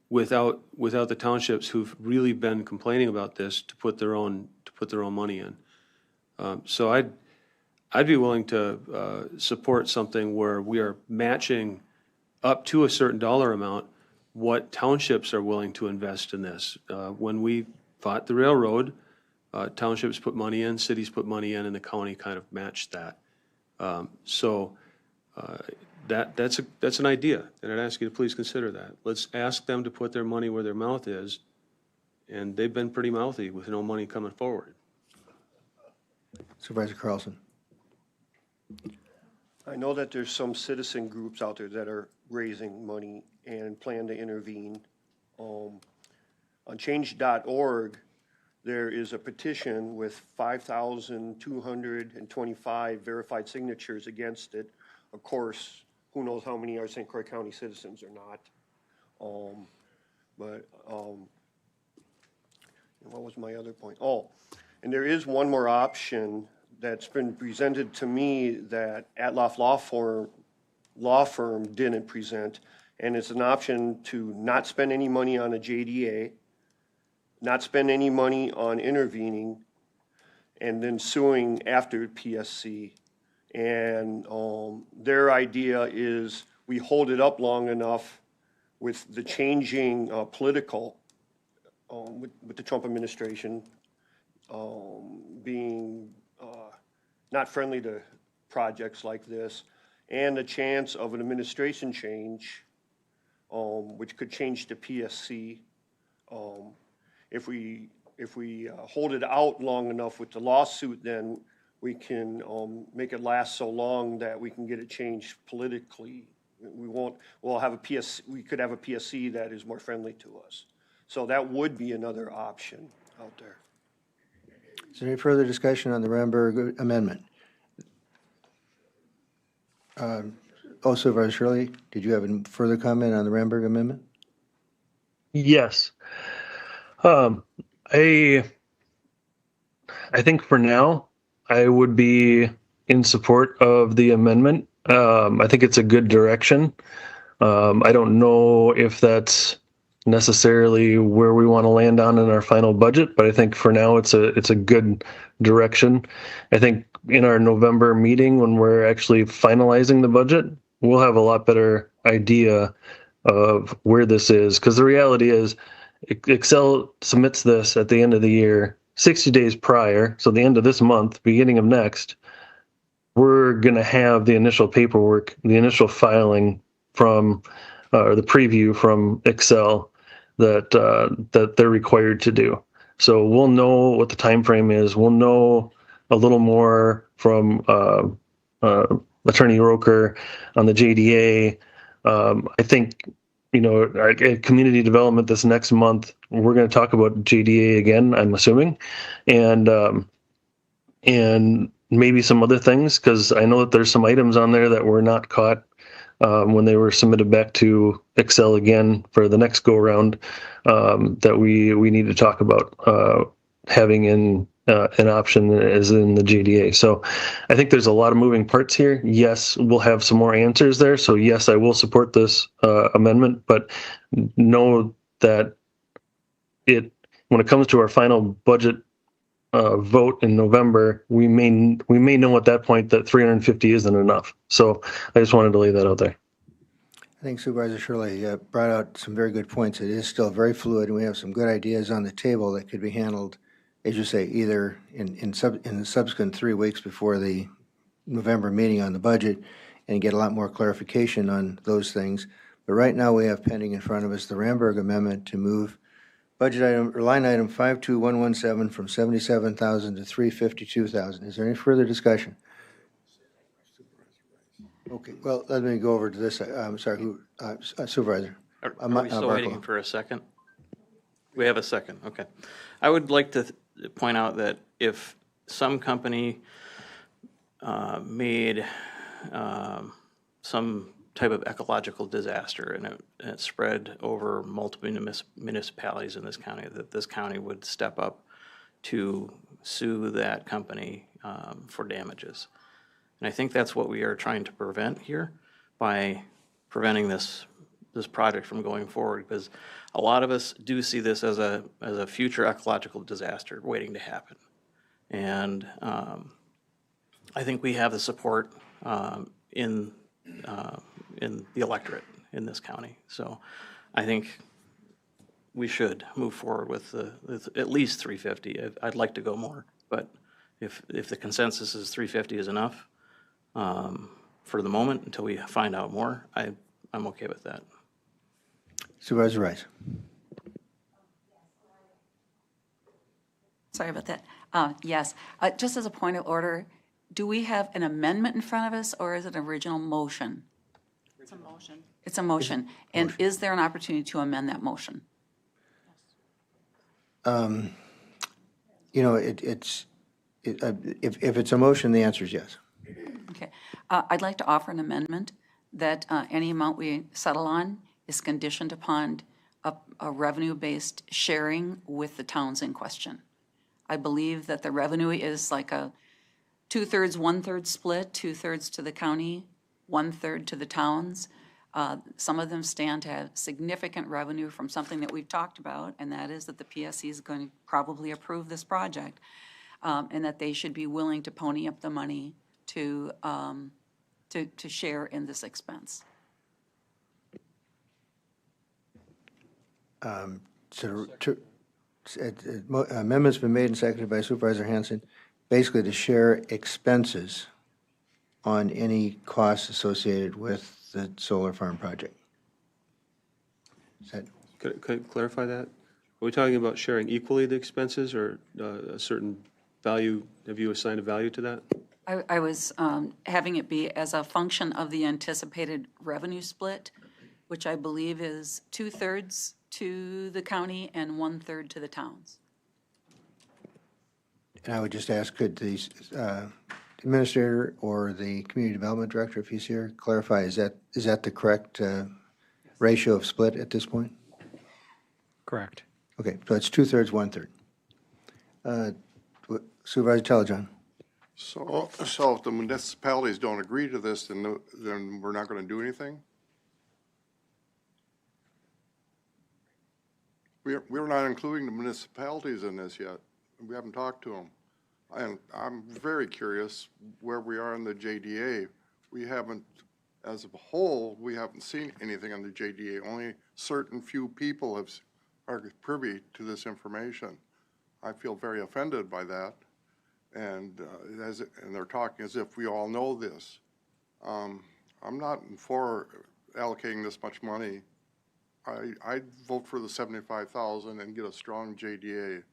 without the townships who've really been complaining about this to put their own money in. So I'd be willing to support something where we are matching up to a certain dollar amount what townships are willing to invest in this. When we fought the railroad, townships put money in, cities put money in, and the county kind of matched that. So that's an idea, and I'd ask you to please consider that. Let's ask them to put their money where their mouth is, and they've been pretty mouthy with no money coming forward. Supervisor Carlson. I know that there's some citizen groups out there that are raising money and plan to intervene. On change.org, there is a petition with 5,225 verified signatures against it. Of course, who knows how many are St. Croix County citizens or not. But, what was my other point? Oh, and there is one more option that's been presented to me that Atloff Law Firm didn't present, and it's an option to not spend any money on a JDA, not spend any money on intervening, and then suing after PSC. And their idea is we hold it up long enough with the changing political, with the Trump administration being not friendly to projects like this, and the chance of an administration change, which could change to PSC. If we hold it out long enough with the lawsuit, then we can make it last so long that we can get it changed politically. We'll have a PSC, we could have a PSC that is more friendly to us. So that would be another option out there. Is there any further discussion on the Ramberg amendment? Supervisor Shirley, did you have a further comment on the Ramberg amendment? Yes. I think for now, I would be in support of the amendment. I think it's a good direction. I don't know if that's necessarily where we want to land on in our final budget, but I think for now it's a good direction. I think in our November meeting, when we're actually finalizing the budget, we'll have a lot better idea of where this is, because the reality is Excel submits this at the end of the year, 60 days prior, so the end of this month, beginning of next, we're going to have the initial paperwork, the initial filing from, or the preview from Excel that they're required to do. So we'll know what the time frame is. We'll know a little more from Attorney Roker on the JDA. I think, at community development this next month, we're going to talk about JDA again, I'm assuming, and maybe some other things, because I know that there's some items on there that were not caught when they were submitted back to Excel again for the next go around, that we need to talk about having in an option as in the JDA. So I think there's a lot of moving parts here. Yes, we'll have some more answers there. So yes, I will support this amendment, but know that when it comes to our final budget vote in November, we may know at that point that 350 isn't enough. So I just wanted to lay that out there. I think Supervisor Shirley brought out some very good points. It is still very fluid, and we have some good ideas on the table that could be handled, as you say, either in the subsequent 3 weeks before the November meeting on the budget, and get a lot more clarification on those things. But right now, we have pending in front of us the Ramberg amendment to move budget item, or line item 52117 from 77,000 to 352,000. Is there any further discussion? Okay, well, let me go over to this. I'm sorry, Supervisor. Are we still waiting for a second? We have a second, okay. I would like to point out that if some company made some type of ecological disaster and it spread over multiple municipalities in this county, that this county would step up to sue that company for damages. And I think that's what we are trying to prevent here by preventing this project from going forward, because a lot of us do see this as a future ecological disaster waiting to happen. And I think we have the support in the electorate in this county. So I think we should move forward with at least 350. I'd like to go more, but if the consensus is 350 is enough for the moment until we find out more, I'm okay with that. Supervisor Rice. Sorry about that. Yes, just as a point of order, do we have an amendment in front of us, or is it an original motion? It's a motion. It's a motion. And is there an opportunity to amend that motion? If it's a motion, the answer is yes. Okay. I'd like to offer an amendment that any amount we settle on is conditioned upon a revenue-based sharing with the towns in question. I believe that the revenue is like a 2/3, 1/3 split, 2/3 to the county, 1/3 to the towns. Some of them stand to have significant revenue from something that we've talked about, and that is that the PSC is going to probably approve this project, and that they should be willing to pony up the money to share in this expense. Amendment's been made and seconded by Supervisor Hanson, basically to share expenses on any costs associated with the solar farm project. Is that, Could I clarify that? Are we talking about sharing equally the expenses or a certain value? Have you assigned a value to that? I was having it be as a function of the anticipated revenue split, which I believe is 2/3 to the county and 1/3 to the towns. and I would just ask, could the administrator or the community development director, if he's here, clarify, is that the correct ratio of split at this point? Correct. Okay, so it's 2/3, 1/3. Supervisor Telejohn. So if the municipalities don't agree to this, then we're not going to do anything? We're not including the municipalities in this yet. We haven't talked to them. And I'm very curious where we are in the JDA. We haven't, as a whole, we haven't seen anything on the JDA. Only certain few people are privy to this information. I feel very offended by that. And they're talking as if we all know this. I'm not for allocating this much money. I'd vote for the 75,000 and get a strong JDA,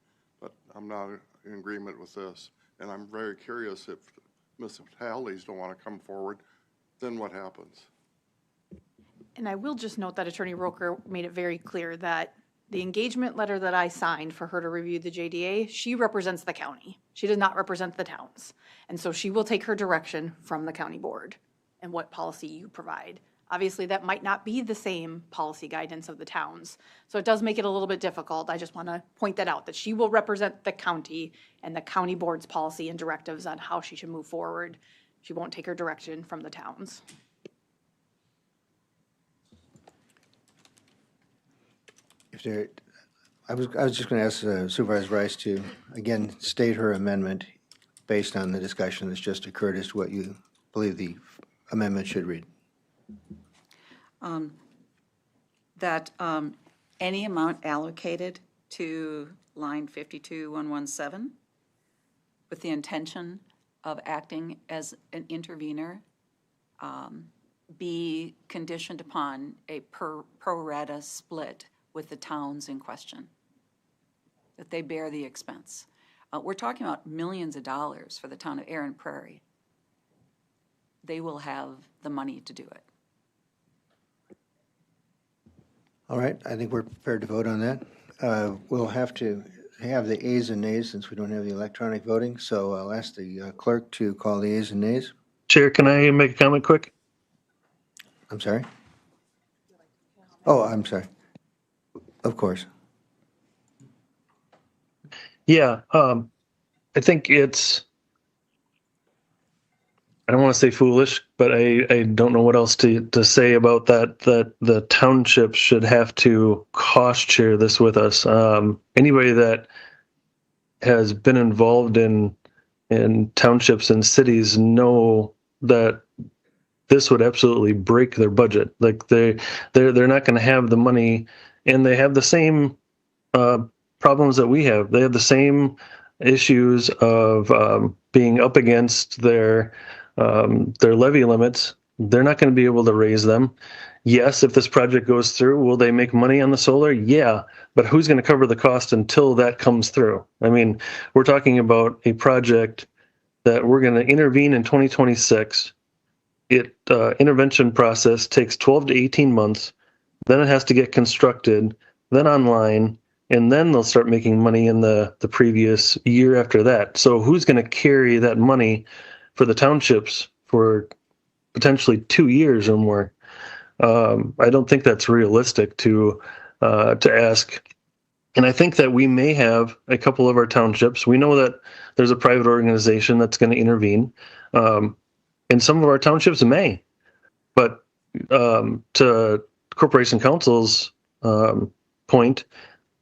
but I'm not in agreement with this. And I'm very curious, if municipalities don't want to come forward, then what happens? And I will just note that Attorney Roker made it very clear that the engagement letter that I signed for her to review the JDA, she represents the county. She does not represent the towns. And so she will take her direction from the county board and what policy you provide. Obviously, that might not be the same policy guidance of the towns. So it does make it a little bit difficult. I just want to point that out, that she will represent the county and the county board's policy and directives on how she should move forward. She won't take her direction from the towns. If there, I was just going to ask Supervisor Rice to, again, state her amendment based on the discussion that's just occurred as to what you believe the amendment should read. That any amount allocated to line 52117 with the intention of acting as an intervener be conditioned upon a pro rata split with the towns in question, that they bear the expense. We're talking about millions of dollars for the town of Aaron Prairie. They will have the money to do it. All right, I think we're prepared to vote on that. We'll have to have the ayes and nays since we don't have the electronic voting, so I'll ask the clerk to call the ayes and nays. Chair, can I make a comment quick? I'm sorry? Oh, I'm sorry. Of course. Yeah, I think it's, I don't want to say foolish, but I don't know what else to say about that the township should have to cost share this with us. Anybody that has been involved in townships and cities know that this would absolutely break their budget. Like they're not going to have the money, and they have the same problems that we have. They have the same issues of being up against their levy limits. They're not going to be able to raise them. Yes, if this project goes through, will they make money on the solar? Yeah, but who's going to cover the cost until that comes through? I mean, we're talking about a project that we're going to intervene in 2026. Intervention process takes 12 to 18 months. Then it has to get constructed, then online, and then they'll start making money in the previous year after that. So who's going to carry that money for the townships for potentially 2 years or more? I don't think that's realistic to to ask. And I think that we may have a couple of our townships. We know that there's a private organization that's going to intervene. And some of our townships may. But to Corporation Council's point,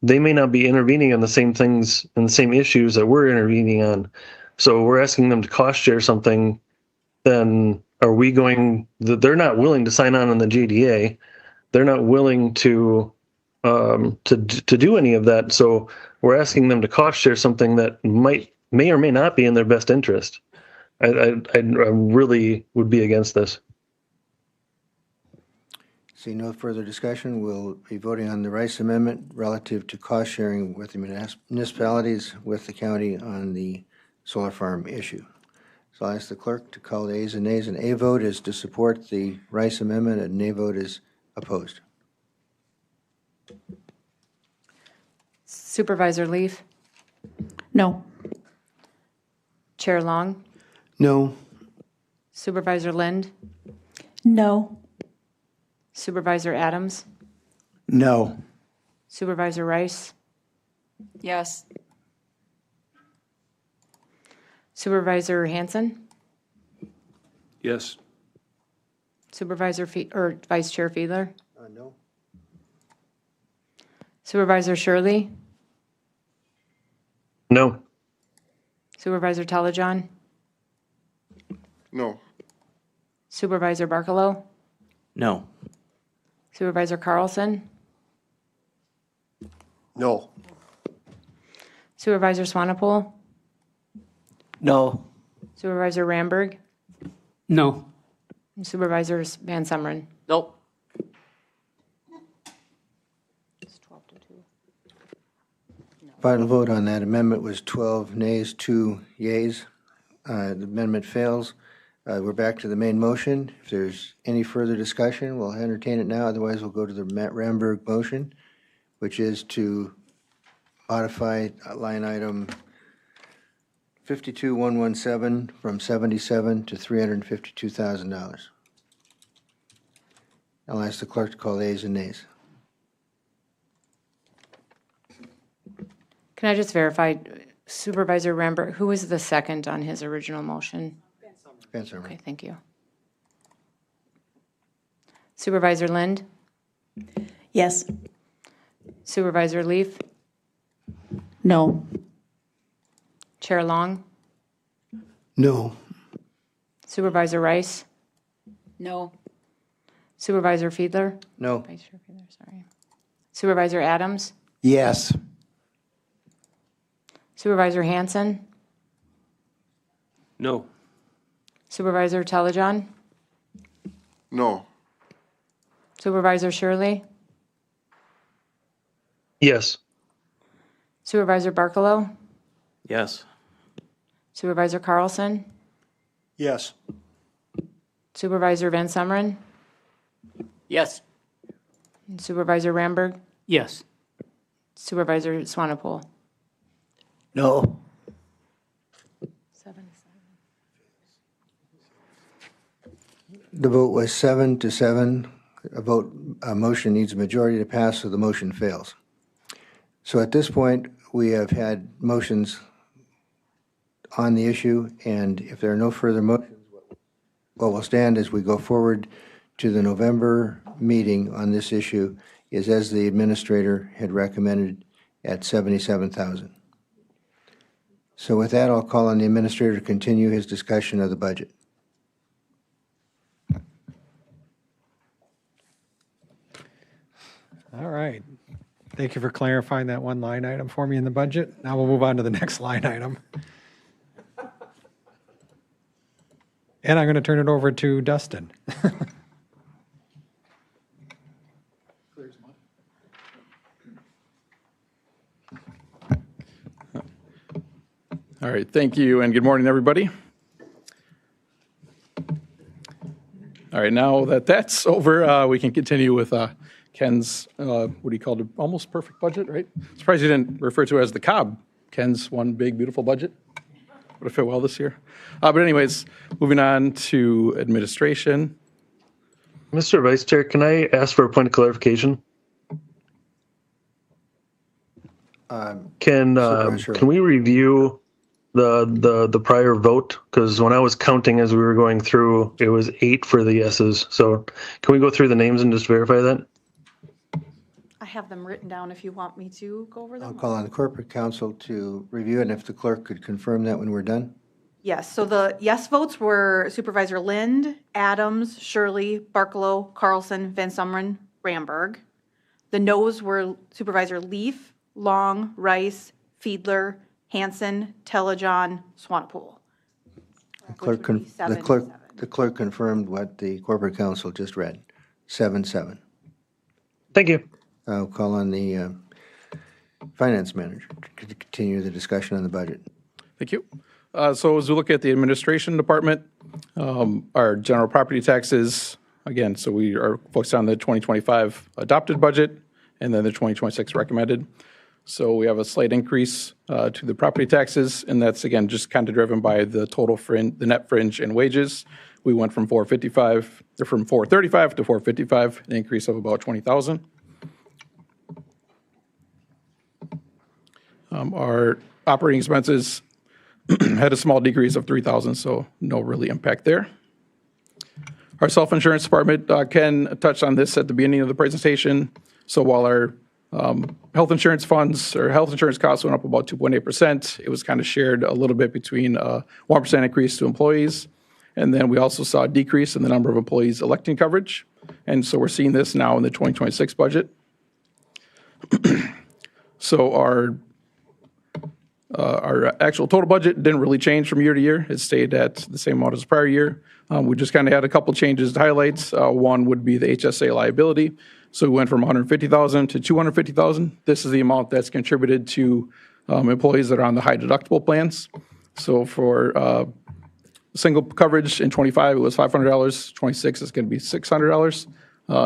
they may not be intervening on the same things and the same issues that we're intervening on. So we're asking them to cost share something. Then are we going? They're not willing to sign on the JDA. They're not willing to do any of that. So we're asking them to cost share something that may or may not be in their best interest. I really would be against this. See no further discussion. We'll be voting on the Rice Amendment relative to cost sharing with the municipalities with the county on the solar farm issue. So I'll ask the clerk to call the ayes and nays. An A vote is to support the Rice Amendment, and a nay vote is opposed. Supervisor Leaf, No. Chair Long, No. Supervisor Lind, No. Supervisor Adams, No. Supervisor Rice, Yes. Supervisor Hanson, Yes. Supervisor or Vice Chair Fiedler, No. Supervisor Shirley, No. Supervisor Telejohn, No. Supervisor Barkalow, No. Supervisor Carlson, No. Supervisor Swanepoel, No. Supervisor Ramberg, No. and Supervisor Van Sumeren. Nope. Final vote on that amendment was 12 nays, 2 yeas. The amendment fails. We're back to the main motion. If there's any further discussion, we'll entertain it now. Otherwise, we'll go to the Matt Ramberg motion, which is to modify line item 52117 from $77,000 to $352,000. I'll ask the clerk to call the ayes and nays. Can I just verify, Supervisor Ramberg, who was the second on his original motion? Van Sumeren. Okay, thank you. Supervisor Lind, Yes. Supervisor Leaf, No. Chair Long, No. Supervisor Rice, No. Supervisor Fiedler, No. Vice Chair Fiedler, sorry. Supervisor Adams, Yes. Supervisor Hanson, No. Supervisor Telejohn, No. Supervisor Shirley, Yes. Supervisor Barkalow, Yes. Supervisor Carlson, Yes. Supervisor Van Sumeren, Yes. and Supervisor Ramberg, Yes. Supervisor Swanepoel. No. The vote was 7-7. A motion needs a majority to pass, so the motion fails. So at this point, we have had motions on the issue, and if there are no further motions, what will stand as we go forward to the November meeting on this issue is as the administrator had recommended at $77,000. So with that, I'll call on the administrator to continue his discussion of the budget. All right. Thank you for clarifying that one line item for me in the budget. Now we'll move on to the next line item. And I'm going to turn it over to Dustin. All right, thank you, and good morning, everybody. All right, now that that's over, we can continue with Ken's, what he called an almost perfect budget, right? Surprised he didn't refer to it as the Cobb. Ken's one big, beautiful budget. Would have fit well this year. But anyways, moving on to administration. Mr. Vice Chair, can I ask for a point of clarification? Supervisor. Can we review the prior vote? Because when I was counting as we were going through, it was 8 for the yeses. So can we go through the names and just verify that? I have them written down if you want me to go over them. I'll call on the corporate counsel to review it, and if the clerk could confirm that when we're done. Yes, so the yes votes were Supervisor Lind, Adams, Shirley, Barkalow, Carlson, Van Sumeren, Ramberg. The noes were Supervisor Leaf, Long, Rice, Fiedler, Hanson, Telejohn, Swanepoel. The clerk confirmed what the corporate counsel just read. 7-7. Thank you. I'll call on the finance manager to continue the discussion on the budget. Thank you. So as we look at the administration department, our general property taxes, again, so we are focused on the 2025 adopted budget and then the 2026 recommended. So we have a slight increase to the property taxes, and that's, again, just kind of driven by the total fringe, the net fringe and wages. We went from 435 to 455, an increase of about 20,000. Our operating expenses had a small decrease of 3,000, so no really impact there. Our self-insurance department, Ken touched on this at the beginning of the presentation. So while our health insurance funds or health insurance costs went up about 2.8%, it was kind of shared a little bit between a 1% increase to employees. And then we also saw a decrease in the number of employees electing coverage. And so we're seeing this now in the 2026 budget. So our actual total budget didn't really change from year to year. It stayed at the same amount as the prior year. We just kind of had a couple changes to highlight. One would be the HSA liability. So we went from $150,000 to $250,000. This is the amount that's contributed to employees that are on the high deductible plans. So for single coverage in 25, it was $500. 26 is going to be $600.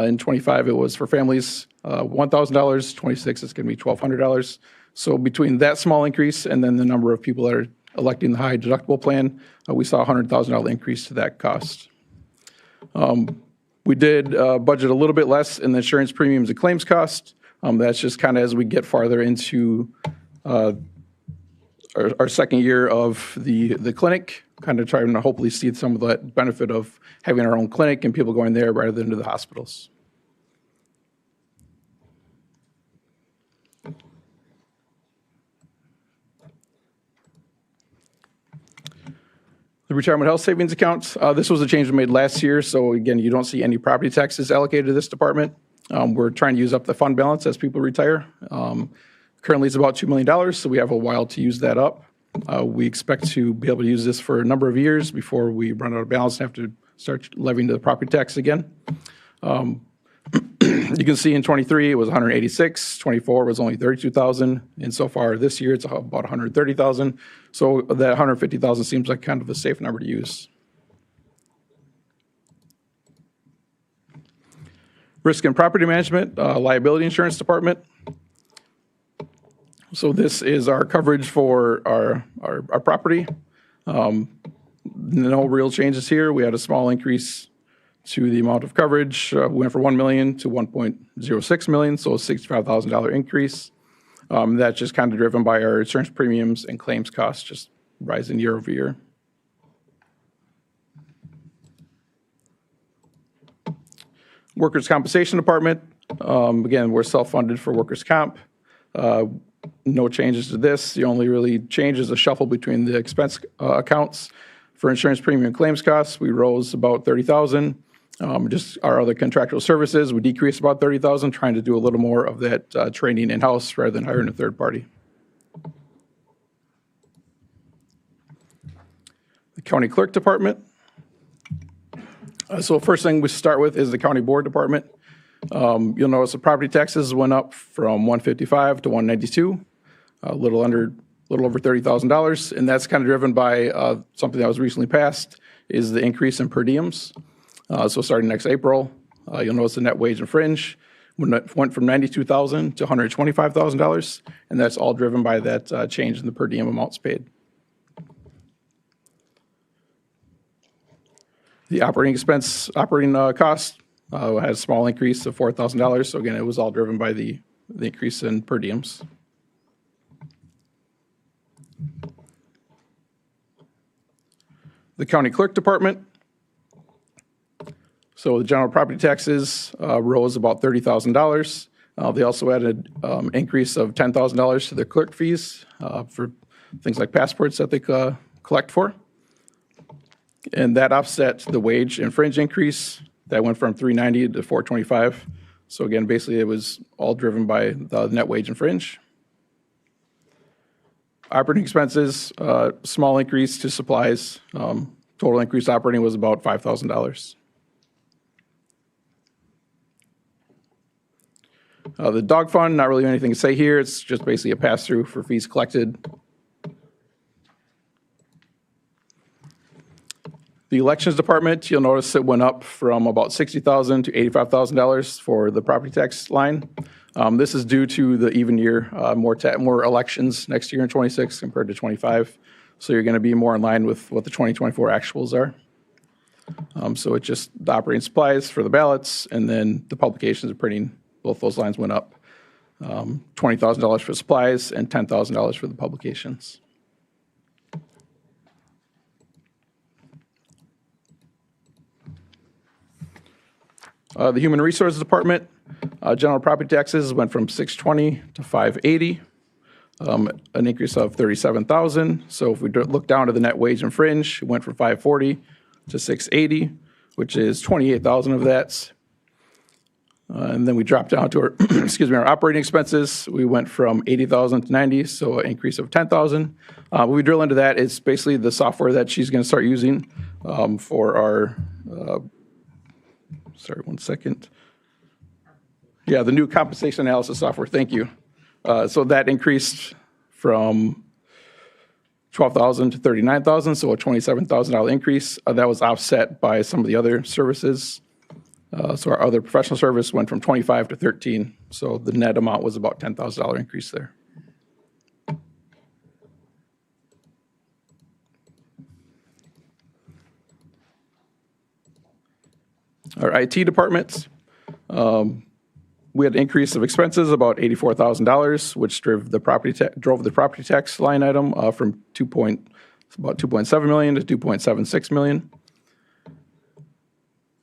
In 25, it was for families $1,000. 26 is going to be $1,200. So between that small increase and then the number of people that are electing the high deductible plan, we saw a $100,000 increase to that cost. We did budget a little bit less in the insurance premiums and claims cost. That's just kind of as we get farther into our second year of the clinic, kind of trying to hopefully see some of that benefit of having our own clinic and people going there rather than to the hospitals. The retirement health savings account, this was a change we made last year. So again, you don't see any property taxes allocated to this department. We're trying to use up the fund balance as people retire. Currently it's about $2 million, so we have a while to use that up. We expect to be able to use this for a number of years before we run out of balance and have to start levying the property tax again. You can see in 23 it was 186, 24 was only 32,000, and so far this year it's about 130,000. So that 150,000 seems like kind of a safe number to use. Risk and property management, liability insurance department. So this is our coverage for our property. No real changes here. We had a small increase to the amount of coverage. We went from $1 million to $1.06 million, so a $65,000 increase. That's just kind of driven by our insurance premiums and claims costs just rising year over year. Workers' compensation department. Again, we're self-funded for workers' comp. No changes to this. The only really change is a shuffle between the expense accounts. For insurance premium and claims costs, we rose about $30,000. Just our other contractual services, we decreased about $30,000, trying to do a little more of that training in-house rather than hiring a third party. The county clerk department. So first thing we start with is the county board department. You'll notice the property taxes went up from $155 to $192, a little over $30,000, and that's kind of driven by something that was recently passed, is the increase in per diems. So starting next April, you'll notice the net wage and fringe went from $92,000 to $125,000, and that's all driven by that change in the per diem amounts paid. The operating cost had a small increase of $4,000. So again, it was all driven by the increase in per diems. The county clerk department. So the general property taxes rose about $30,000. They also added increase of $10,000 to their clerk fees for things like passports that they collect for. And that offset the wage and fringe increase that went from $390 to $425. So again, basically it was all driven by the net wage and fringe. Operating expenses, small increase to supplies. Total increase operating was about $5,000. The dog fund, not really anything to say here. It's just basically a pass-through for fees collected. The elections department, you'll notice it went up from about $60,000 to $85,000 for the property tax line. This is due to the even year, more elections next year in 26 compared to 25. So you're going to be more in line with what the 2024 actuals are. So it's just the operating supplies for the ballots, and then the publications of printing. Both those lines went up. $20,000 for supplies and $10,000 for the publications. The Human Resources Department, general property taxes went from $620 to $580, an increase of $37,000. So if we look down to the net wage and fringe, it went from $540 to $680, which is $28,000 of that. And then we dropped down to our, our operating expenses. We went from $80,000 to $90,000, so an increase of $10,000. When we drill into that, it's basically the software that she's going to start using for our, sorry, one second. Yeah, the new compensation analysis software, thank you. So that increased from $12,000 to $39,000, so a $27,000 increase. That was offset by some of the other services. So our other professional service went from 25 to 13. So the net amount was about $10,000 increase there. Our IT departments, we had an increase of expenses about $84,000, which drove the property tax line item from about $2.7 million to $2.76 million.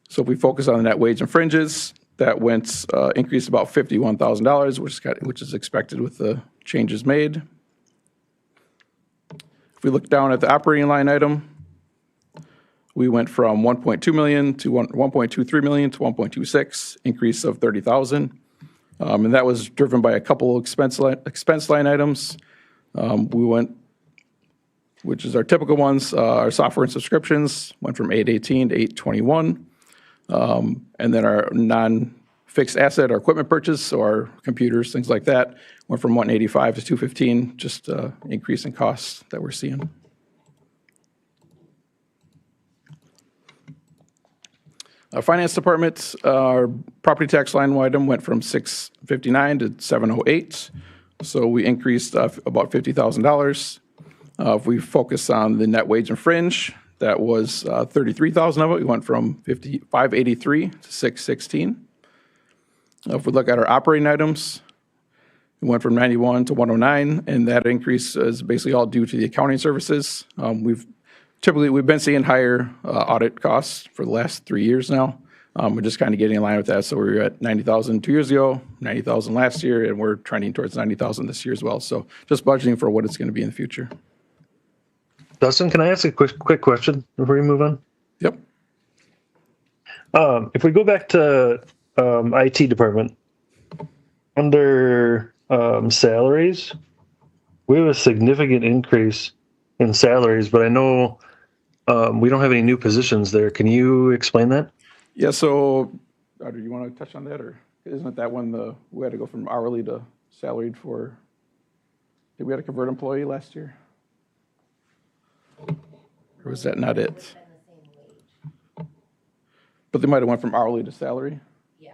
So if we focus on the net wage and fringes, that went increased about $51,000, which is expected with the changes made. If we look down at the operating line item, we went from $1.2 million to $1.23 million to $1.26, increase of $30,000. And that was driven by a couple of expense line items. Which is our typical ones. Our software and subscriptions went from $818 to $821. And then our non-fixed asset, our equipment purchase, so our computers, things like that, went from $185 to $215, just increase in costs that we're seeing. Our finance department, our property tax line item went from $659 to $708, so we increased about $50,000. If we focus on the net wage and fringe, that was $33,000 of it. We went from $583 to $616. If we look at our operating items, we went from 91 to 109, and that increase is basically all due to the accounting services. We've been seeing higher audit costs for the last 3 years now. We're just kind of getting in line with that. So we were at $90,000 2 years ago, $90,000 last year, and we're trending towards $90,000 this year as well. So just budgeting for what it's going to be in the future. Dustin, can I ask a quick question before you move on? Yep. If we go back to IT department, under salaries, we have a significant increase in salaries, but I know we don't have any new positions there. Can you explain that? Yeah, so, do you want to touch on that, or isn't it that one we had to go from hourly to salaried for, did we have to convert employee last year? Or was that not it? But they might have went from hourly to salary? Yeah.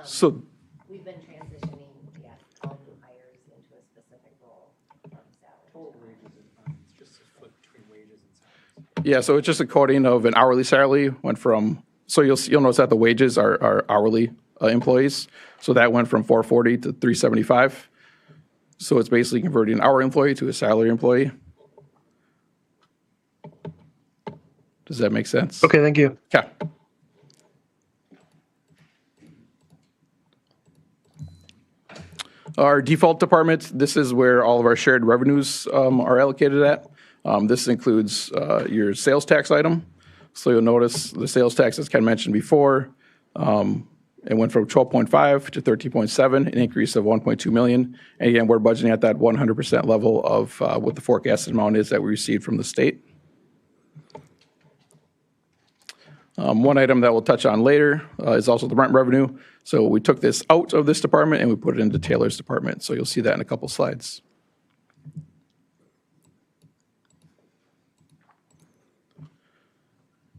So we've been transitioning, all new hires into a specific role from salary. Total wages is fine. It's just a flip between wages and salaries. Yeah, so it's just a coding of an hourly salary went from, so you'll notice that the wages are hourly employees. So that went from $440 to $375. So it's basically converting an hour employee to a salary employee. Does that make sense? Okay, thank you. Okay. Our default department, this is where all of our shared revenues are allocated at. This includes your sales tax item. So you'll notice the sales tax, as Ken mentioned before, it went from 12.5 to 13.7, an increase of 1.2 million. And again, we're budgeting at that 100% level of what the forecasted amount is that we received from the state. One item that we'll touch on later is also the rent revenue. So we took this out of this department and we put it into Taylor's department. So you'll see that in a couple slides.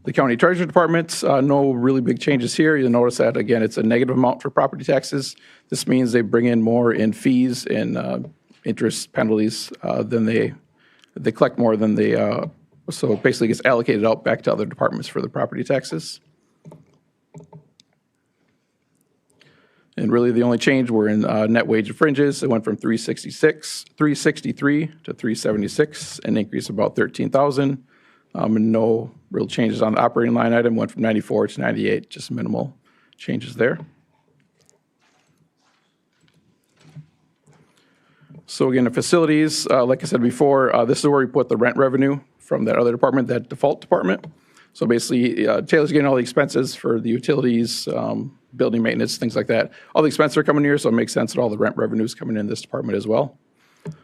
The county treasurer department, no really big changes here. You'll notice that, again, it's a negative amount for property taxes. This means they bring in more in fees and interest penalties than they collect more than they, so it basically gets allocated out back to other departments for the property taxes. And really the only change were in net wage and fringes. It went from 363 to 376, an increase of about 13,000. And no real changes on the operating line item, went from 94 to 98, just minimal changes there. So again, the facilities, like I said before, this is where we put the rent revenue from that other department, that default department. So basically, Taylor's getting all the expenses for the utilities, building maintenance, things like that. All the expenses are coming here, so it makes sense that all the rent revenue is coming in this department as well.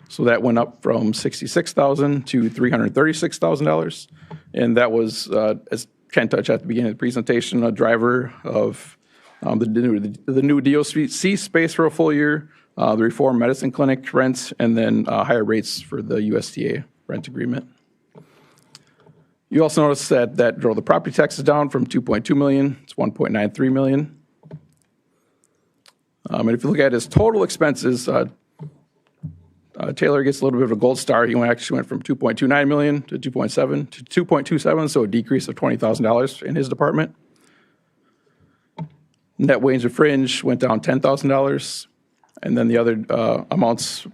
So that went up from $66,000 to $336,000. And that was, as Ken touched at the beginning of the presentation, a driver of the new DOC space for a full year, the reform medicine clinic rents, and then higher rates for the USDA rent agreement. You also notice that drove the property taxes down from 2.2 million to 1.93 million. And if you look at his total expenses, Taylor gets a little bit of a gold star. He actually went from 2.29 million to 2.7 to 2.27, so a decrease of $20,000 in his department. Net wage and fringe went down $10,000, and then the other amounts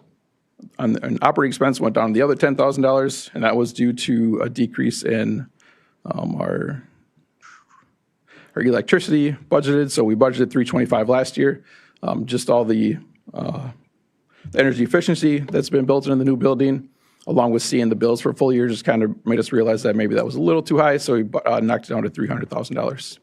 on operating expense went down the other $10,000, and that was due to a decrease in our electricity budgeted. So we budgeted $325 last year. Just all the energy efficiency that's been built into the new building, along with seeing the bills for a full year, just kind of made us realize that maybe that was a little too high, so we knocked it down to $300,000.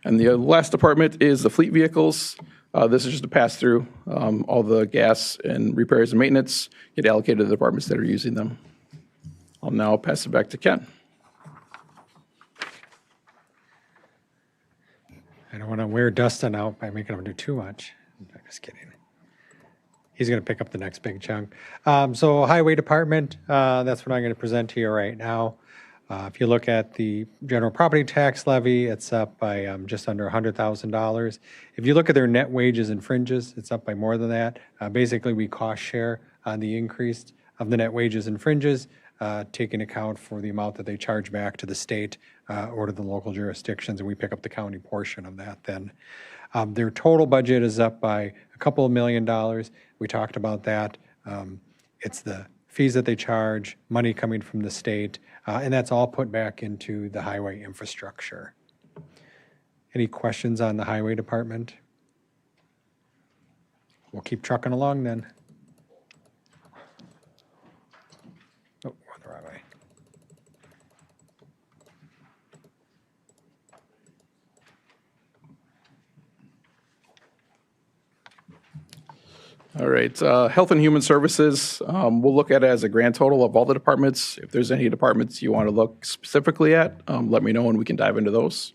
And the last department is the fleet vehicles. This is just a pass-through. All the gas and repairs and maintenance get allocated to the departments that are using them. I'll now pass it back to Ken. I don't want to wear Dustin out by making him do too much. I'm just kidding. He's going to pick up the next big chunk. So highway department, that's what I'm going to present to you right now. If you look at the general property tax levy, it's up by just under $100,000. If you look at their net wages and fringes, it's up by more than that. Basically, we cost share on the increase of the net wages and fringes, taking account for the amount that they charge back to the state or to the local jurisdictions, and we pick up the county portion of that then. Their total budget is up by a couple of $1 million. We talked about that. It's the fees that they charge, money coming from the state, and that's all put back into the highway infrastructure. Any questions on the highway department? We'll keep trucking along then. Oh, went the wrong way. All right, Health and Human Services, we'll look at it as a grand total of all the departments. If there's any departments you want to look specifically at, let me know and we can dive into those.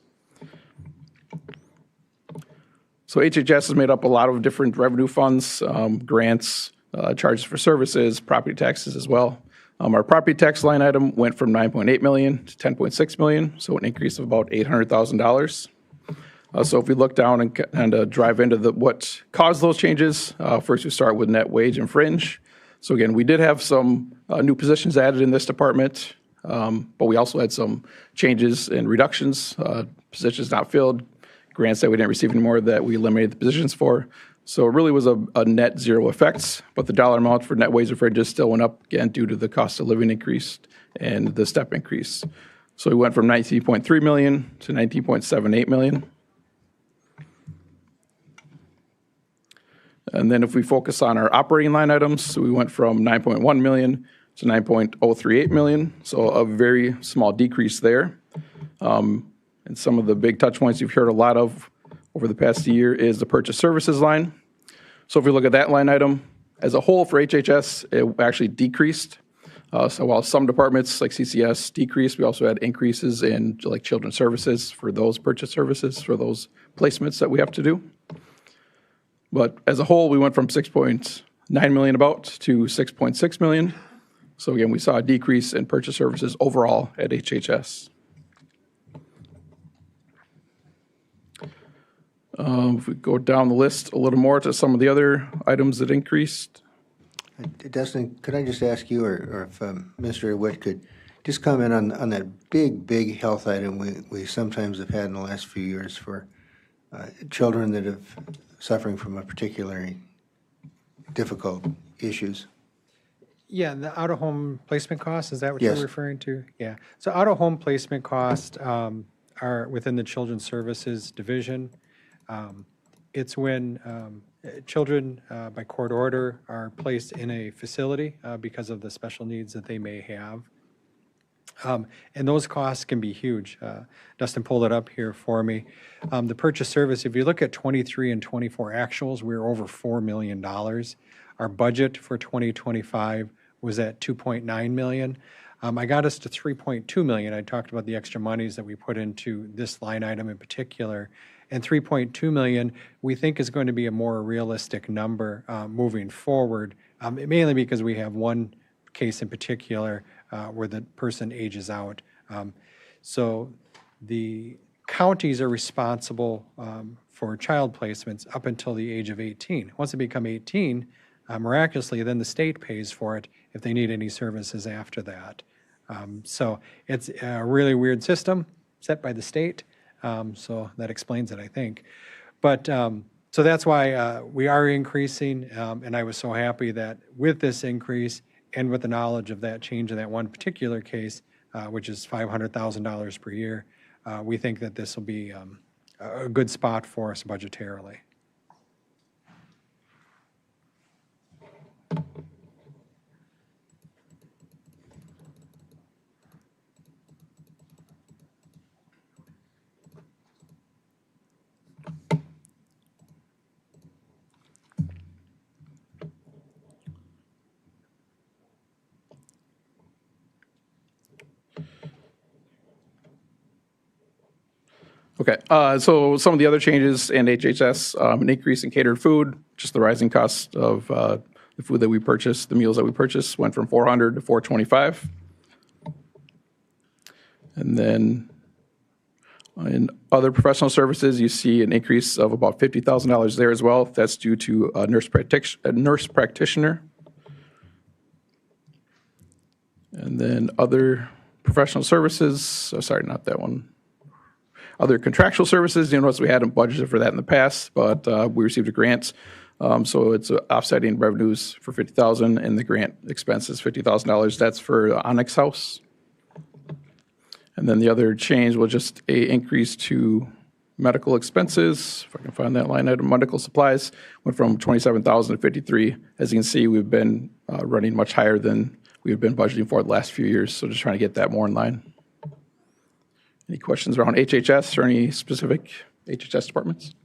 So HHS has made up a lot of different revenue funds, grants, charges for services, property taxes as well. Our property tax line item went from 9.8 million to 10.6 million, so an increase of about $800,000. So if we look down and drive into what caused those changes, first we start with net wage and fringe. So again, we did have some new positions added in this department, but we also had some changes and reductions, positions not filled, grants that we didn't receive anymore that we eliminated the positions for. So it really was a net zero effect, but the dollar amount for net wages and fringes still went up again due to the cost of living increase and the step increase. So we went from 19.3 million to 19.78 million. And then if we focus on our operating line items, so we went from 9.1 million to 9.038 million. So a very small decrease there. And some of the big touch points you've heard a lot of over the past year is the purchase services line. So if we look at that line item as a whole for HHS, it actually decreased. So while some departments like CCS decreased, we also had increases in like children's services for those purchase services, for those placements that we have to do. But as a whole, we went from 6.9 million about to 6.6 million. So again, we saw a decrease in purchase services overall at HHS. If we go down the list a little more to some of the other items that increased. Dustin, could I just ask you, or if Mr. Witt could just comment on that big health item we sometimes have had in the last few years for children that have suffering from a particularly difficult issues? Yeah, the out-of-home placement costs, is that what Yes. you're referring to? Yeah. So out-of-home placement costs are within the Children's Services Division. It's when children, by court order, are placed in a facility because of the special needs that they may have. And those costs can be huge. Dustin pulled it up here for me. The purchase service, if you look at 23 and 24 actuals, we're over $4 million. Our budget for 2025 was at 2.9 million. I got us to 3.2 million. I talked about the extra monies that we put into this line item in particular. And 3.2 million, we think is going to be a more realistic number moving forward, mainly because we have one case in particular where the person ages out. So the counties are responsible for child placements up until the age of 18. Once they become 18, miraculously, then the state pays for it if they need any services after that. So it's a really weird system set by the state. So that explains it, I think. But so that's why we are increasing, and I was so happy that with this increase and with the knowledge of that change in that one particular case, which is $500,000 per year, we think that this will be a good spot for us budgetarily. Okay, so some of the other changes in HHS, an increase in catered food, just the rising cost of the food that we purchase, the meals that we purchase went from 400 to 425. And then in other professional services, you see an increase of about $50,000 there as well. That's due to a nurse practitioner. And then other professional services, oh, sorry, not that one. Other contractual services, you notice we hadn't budgeted for that in the past, but we received a grant. So it's offsetting revenues for $50,000 and the grant expenses $50,000. That's for the Onyx House. And then the other change was just a increase to medical expenses. If I can find that line item, medical supplies went from 27,000 to 53. As you can see, we've been running much higher than we've been budgeting for the last few years. So just trying to get that more in line. Any questions around HHS or any specific HHS departments?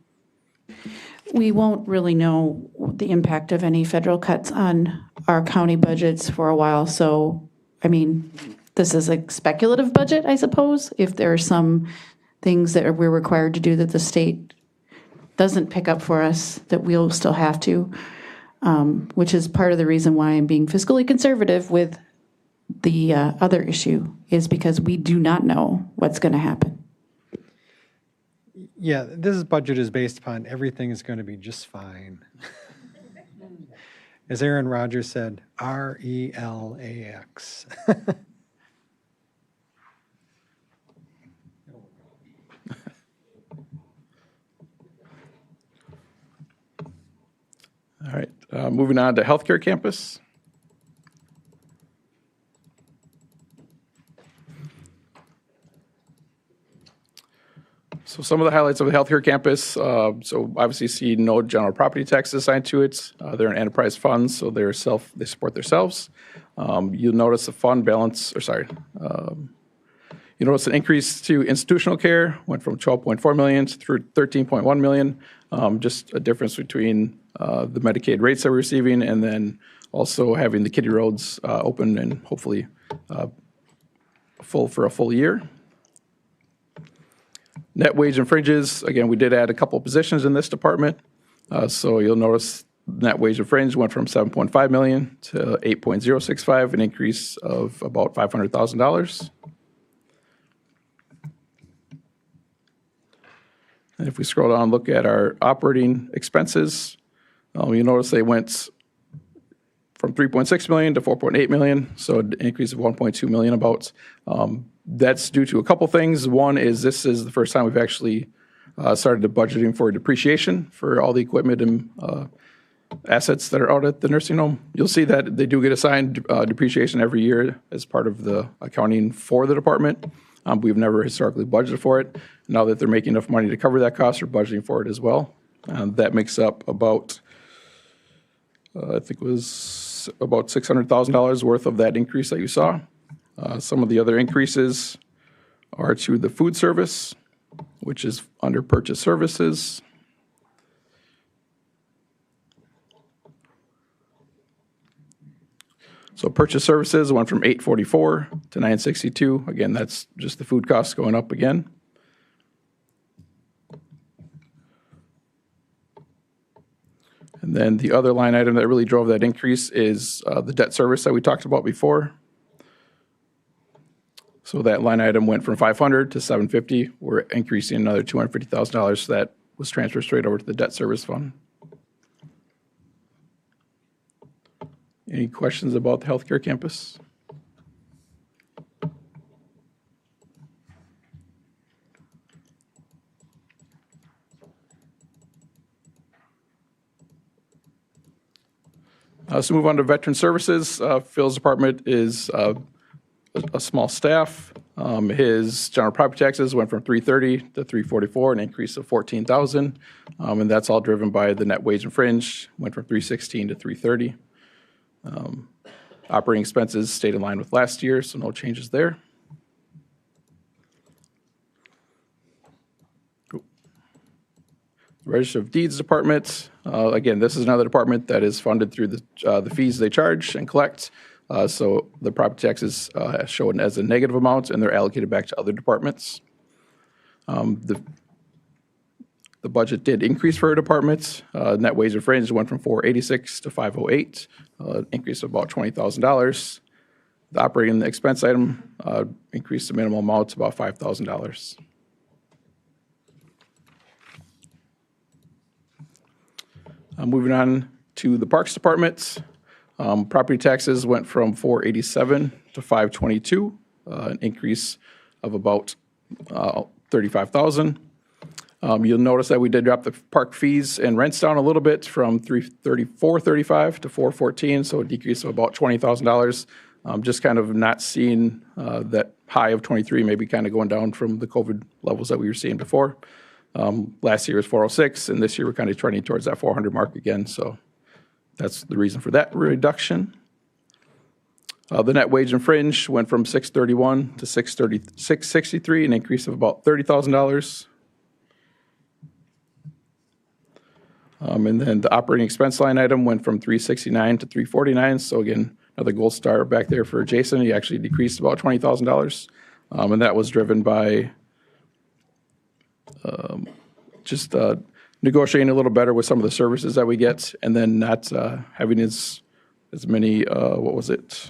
We won't really know the impact of any federal cuts on our county budgets for a while. So, I mean, this is a speculative budget, I suppose, if there are some things that we're required to do that the state doesn't pick up for us that we'll still have to, which is part of the reason why I'm being fiscally conservative with the other issue, is because we do not know what's going to happen. Yeah, this budget is based upon everything is going to be just fine. As Aaron Rodgers said, RELAX. Moving on to healthcare campus. So some of the highlights of the healthcare campus, so obviously see no general property tax assigned to it. They're an enterprise fund, so they support themselves. You'll notice the fund balance, you notice an increase to institutional care, went from 12.4 million to 13.1 million. Just a difference between the Medicaid rates that we're receiving and then also having the Kitty Roads open and hopefully full for a full year. Net wage and fringes, again, we did add a couple of positions in this department. So you'll notice net wage and fringe went from 7.5 million to 8.065, an increase of about $500,000. And if we scroll down and look at our operating expenses, you'll notice they went from 3.6 million to 4.8 million, so an increase of 1.2 million about. That's due to a couple things. One is this is the first time we've actually started budgeting for depreciation for all the equipment and assets that are out at the nursing home. You'll see that they do get assigned depreciation every year as part of the accounting for the department. We've never historically budgeted for it. Now that they're making enough money to cover that cost, we're budgeting for it as well. That makes up about, I think it was about $600,000 worth of that increase that you saw. Some of the other increases are to the food service, which is under purchase services. So purchase services went from 844 to 962. Again, that's just the food costs going up again. And then the other line item that really drove that increase is the debt service that we talked about before. So that line item went from 500 to 750. We're increasing another $250,000 that was transferred straight over to the debt service fund. Any questions about the healthcare campus? So move on to veteran services. Phil's department is a small staff. His general property taxes went from 330 to 344, an increase of 14,000, and that's all driven by the net wage and fringe. Went from 316 to 330. Operating expenses stayed in line with last year, so no changes there. Register of Deeds Department. Again, this is another department that is funded through the fees they charge and collect. So the property taxes shown as a negative amount, and they're allocated back to other departments. The budget did increase for our departments. Net wage and fringe went from 486 to 508, increase of about $20,000. The operating expense item increased the minimal amount to about $5,000. Moving on to the Parks Department. Property taxes went from 487 to 522, an increase of about 35,000. You'll notice that we did drop the park fees and rents down a little bit from 435 to 414, so a decrease of about $20,000. Just kind of not seeing that high of 23, maybe kind of going down from the COVID levels that we were seeing before. Last year was 406, and this year we're kind of trending towards that 400 mark again, so that's the reason for that reduction. The net wage and fringe went from 631 to 663, an increase of about $30,000. And then the operating expense line item went from 369 to 349. So again, another gold star back there for Jason. He actually decreased about $20,000, and that was driven by just negotiating a little better with some of the services that we get, and then not having as many, what was it?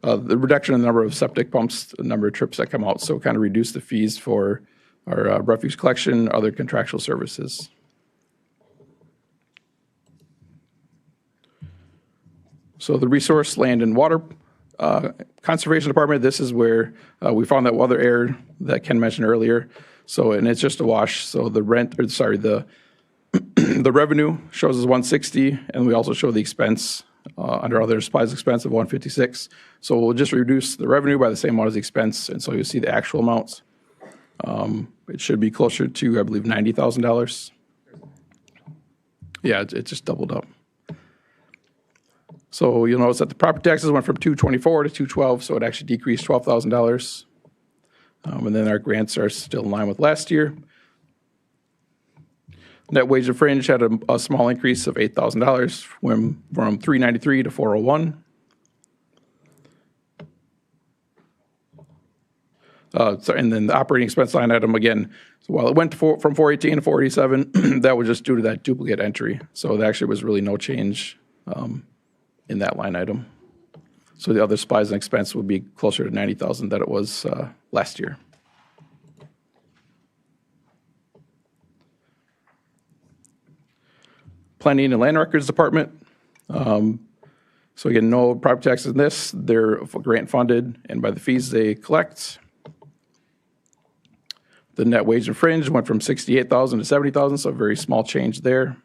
The reduction in the number of septic pumps, the number of trips that come out, so kind of reduce the fees for our refuse collection, other contractual services. So the Resource, Land, and Water Conservation Department, this is where we found that weather error that Ken mentioned earlier. So, and it's just a wash. So the The revenue shows as 160, and we also show the expense under other supplies expense of 156. So we'll just reduce the revenue by the same amount as the expense, and so you'll see the actual amounts. It should be closer to, I believe, $90,000. Yeah, it just doubled up. So you'll notice that the property taxes went from 224 to 212, so it actually decreased $12,000. And then our grants are still in line with last year. Net wage and fringe had a small increase of $8,000 from 393 to 401. And then the operating expense line item again, so while it went from 418 to 487, that was just due to that duplicate entry. So there actually was really no change in that line item. So the other supplies and expense would be closer to 90,000 than it was last year. Planning and Land Records Department. So again, no property taxes in this. They're grant funded and by the fees they collect. The net wage and fringe went from 68,000 to 70,000, so a very small change there.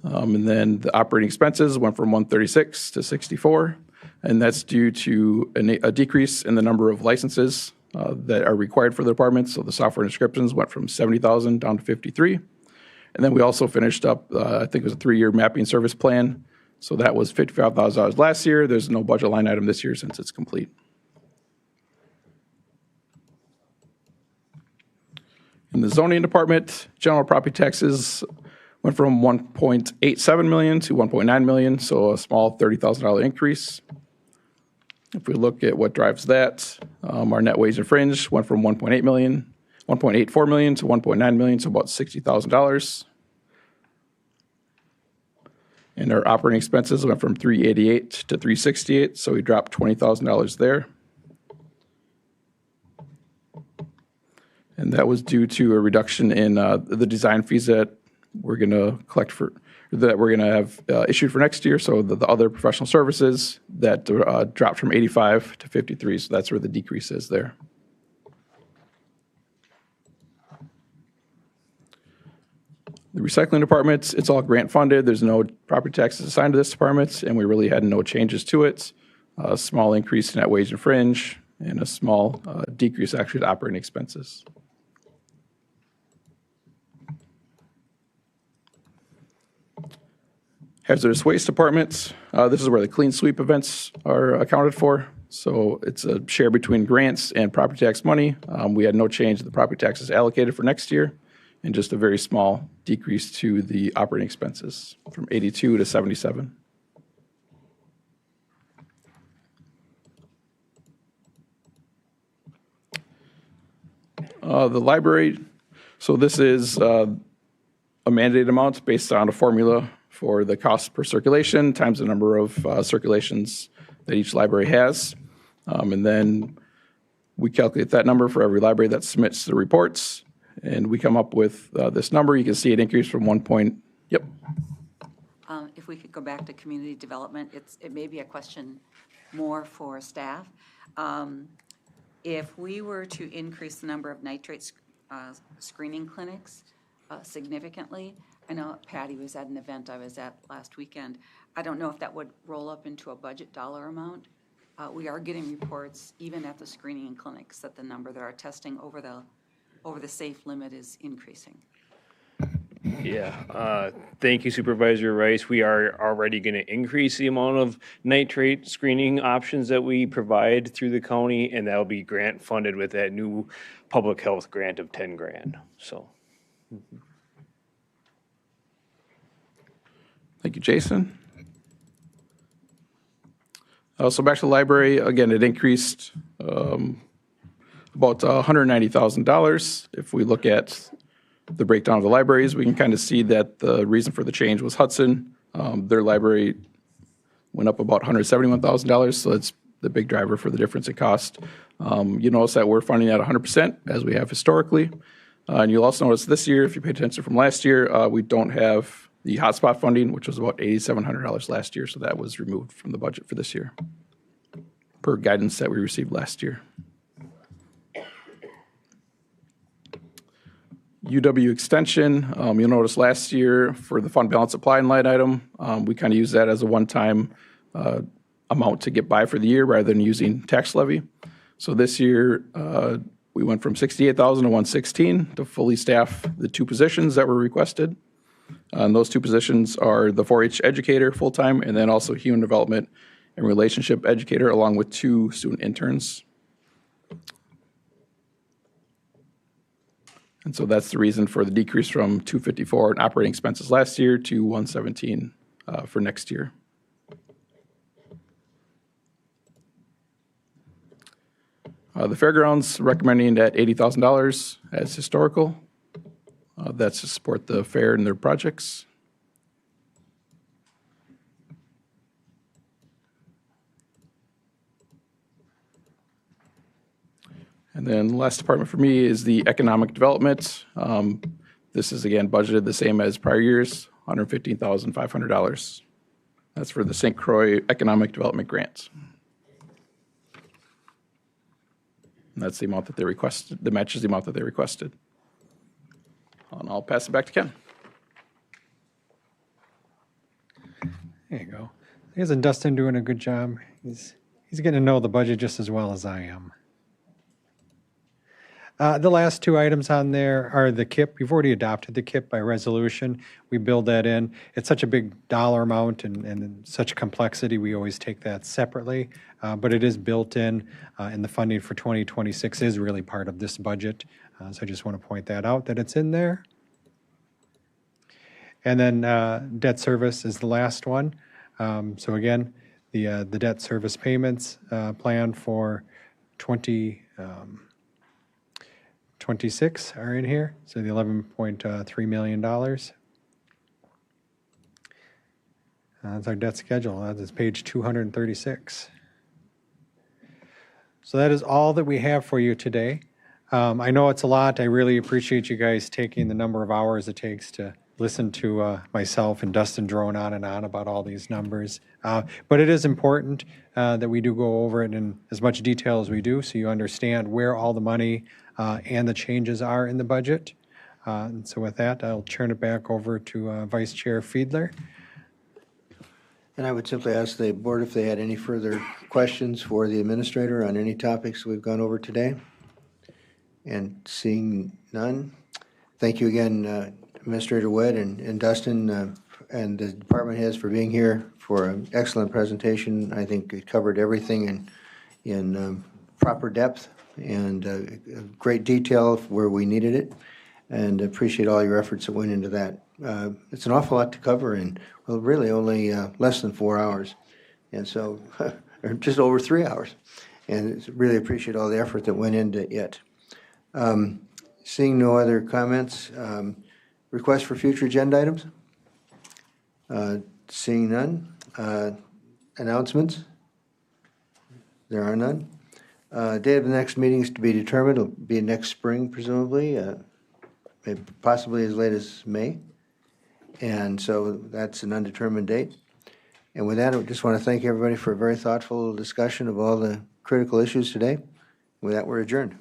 And then the operating expenses went from 136 to 64, and that's due to a decrease in the number of licenses that are required for the department. So the software inscriptions went from 70,000 down to 53. And then we also finished up, I think it was a 3-year mapping service plan. So that was $55,000 last year. There's no budget line item this year since it's complete. In the zoning department, general property taxes went from 1.87 million to 1.9 million, so a small $30,000 increase. If we look at what drives that, our net wage and fringe went from 1.84 million to 1.9 million, so about $60,000. And our operating expenses went from 388 to 368, so we dropped $20,000 there. And that was due to a reduction in the design fees that we're going to collect for, that we're going to have issued for next year. So the other professional services that dropped from 85 to 53. So that's where the decrease is there. The recycling department, it's all grant funded. There's no property taxes assigned to this department, and we really had no changes to it. A small increase in net wage and fringe, and a small decrease actually to operating expenses. Hazardous waste department, this is where the clean sweep events are accounted for. So it's a share between grants and property tax money. We had no change in the property taxes allocated for next year, and just a very small decrease to the operating expenses from 82 to 77. The library, so this is a mandated amount based on a formula for the cost per circulation times the number of circulations that each library has. And then we calculate that number for every library that submits the reports, and we come up with this number. You can see it increased from 1 point, yep. If we could go back to community development, it may be a question more for staff. If we were to increase the number of nitrate screening clinics significantly, I know Patty was at an event I was at last weekend. I don't know if that would roll up into a budget dollar amount. We are getting reports, even at the screening clinics, that the number that are testing over the safe limit is increasing. Yeah, thank you, Supervisor Rice. We are already going to increase the amount of nitrate screening options that we provide through the county, and that'll be grant funded with that new public health grant of 10 grand. So. Thank you, Jason. So back to the library, again, it increased about $190,000. If we look at the breakdown of the libraries, we can kind of see that the reason for the change was Hudson. Their library went up about $171,000, so that's the big driver for the difference in cost. You notice that we're funding at 100%, as we have historically. And you'll also notice this year, if you pay attention from last year, we don't have the hotspot funding, which was about $8,700 last year, so that was removed from the budget for this year, per guidance that we received last year. UW extension, you'll notice last year for the fund balance supply line item, we kind of use that as a one-time amount to get by for the year rather than using tax levy. So this year, we went from 68,000 to 116 to fully staff the 2 positions that were requested. And those 2 positions are the 4-H educator full-time and then also human development and relationship educator along with 2 student interns. And so that's the reason for the decrease from 254 in operating expenses last year to 117 for next year. The fairgrounds recommending at $80,000 as historical. That's to support the fair and their projects. And then the last department for me is the economic development. This is again budgeted the same as prior years, $115,500. That's for the St. Croix Economic Development Grants. And that's the amount that they requested, that matches the amount that they requested. And I'll pass it back to Ken. There you go. Isn't Dustin doing a good job? He's getting to know the budget just as well as I am. The last 2 items on there are the KIP. You've already adopted the KIP by resolution. We build that in. It's such a big dollar amount and such complexity, we always take that separately. But it is built in, and the funding for 2026 is really part of this budget. So I just want to point that out, that it's in there. And then debt service is the last one. So again, the debt service payments plan for 2026 are in here, so the $11.3 million. That's our debt schedule. That is page 236. So that is all that we have for you today. I know it's a lot. I really appreciate you guys taking the number of hours it takes to listen to myself and Dustin drone on and on about all these numbers. But it is important that we do go over it in as much detail as we do so you understand where all the money and the changes are in the budget. And so with that, I'll turn it back over to Vice Chair Fiedler. And I would simply ask the board if they had any further questions for the administrator on any topics we've gone over today. And seeing none, thank you again, Administrator Webb and Dustin and the department heads for being here for an excellent presentation. I think it covered everything in proper depth and great detail where we needed it, and appreciate all your efforts that went into that. It's an awful lot to cover in, well, really only less than 4 hours, and so, or just over 3 hours. And really appreciate all the effort that went into it. Seeing no other comments, requests for future agenda items? Seeing none. Announcements? There are none. Date of the next meeting is to be determined. It'll be next spring, presumably, maybe possibly as late as May. And so that's an undetermined date. And with that, I just want to thank everybody for a very thoughtful discussion of all the critical issues today. With that, we're adjourned.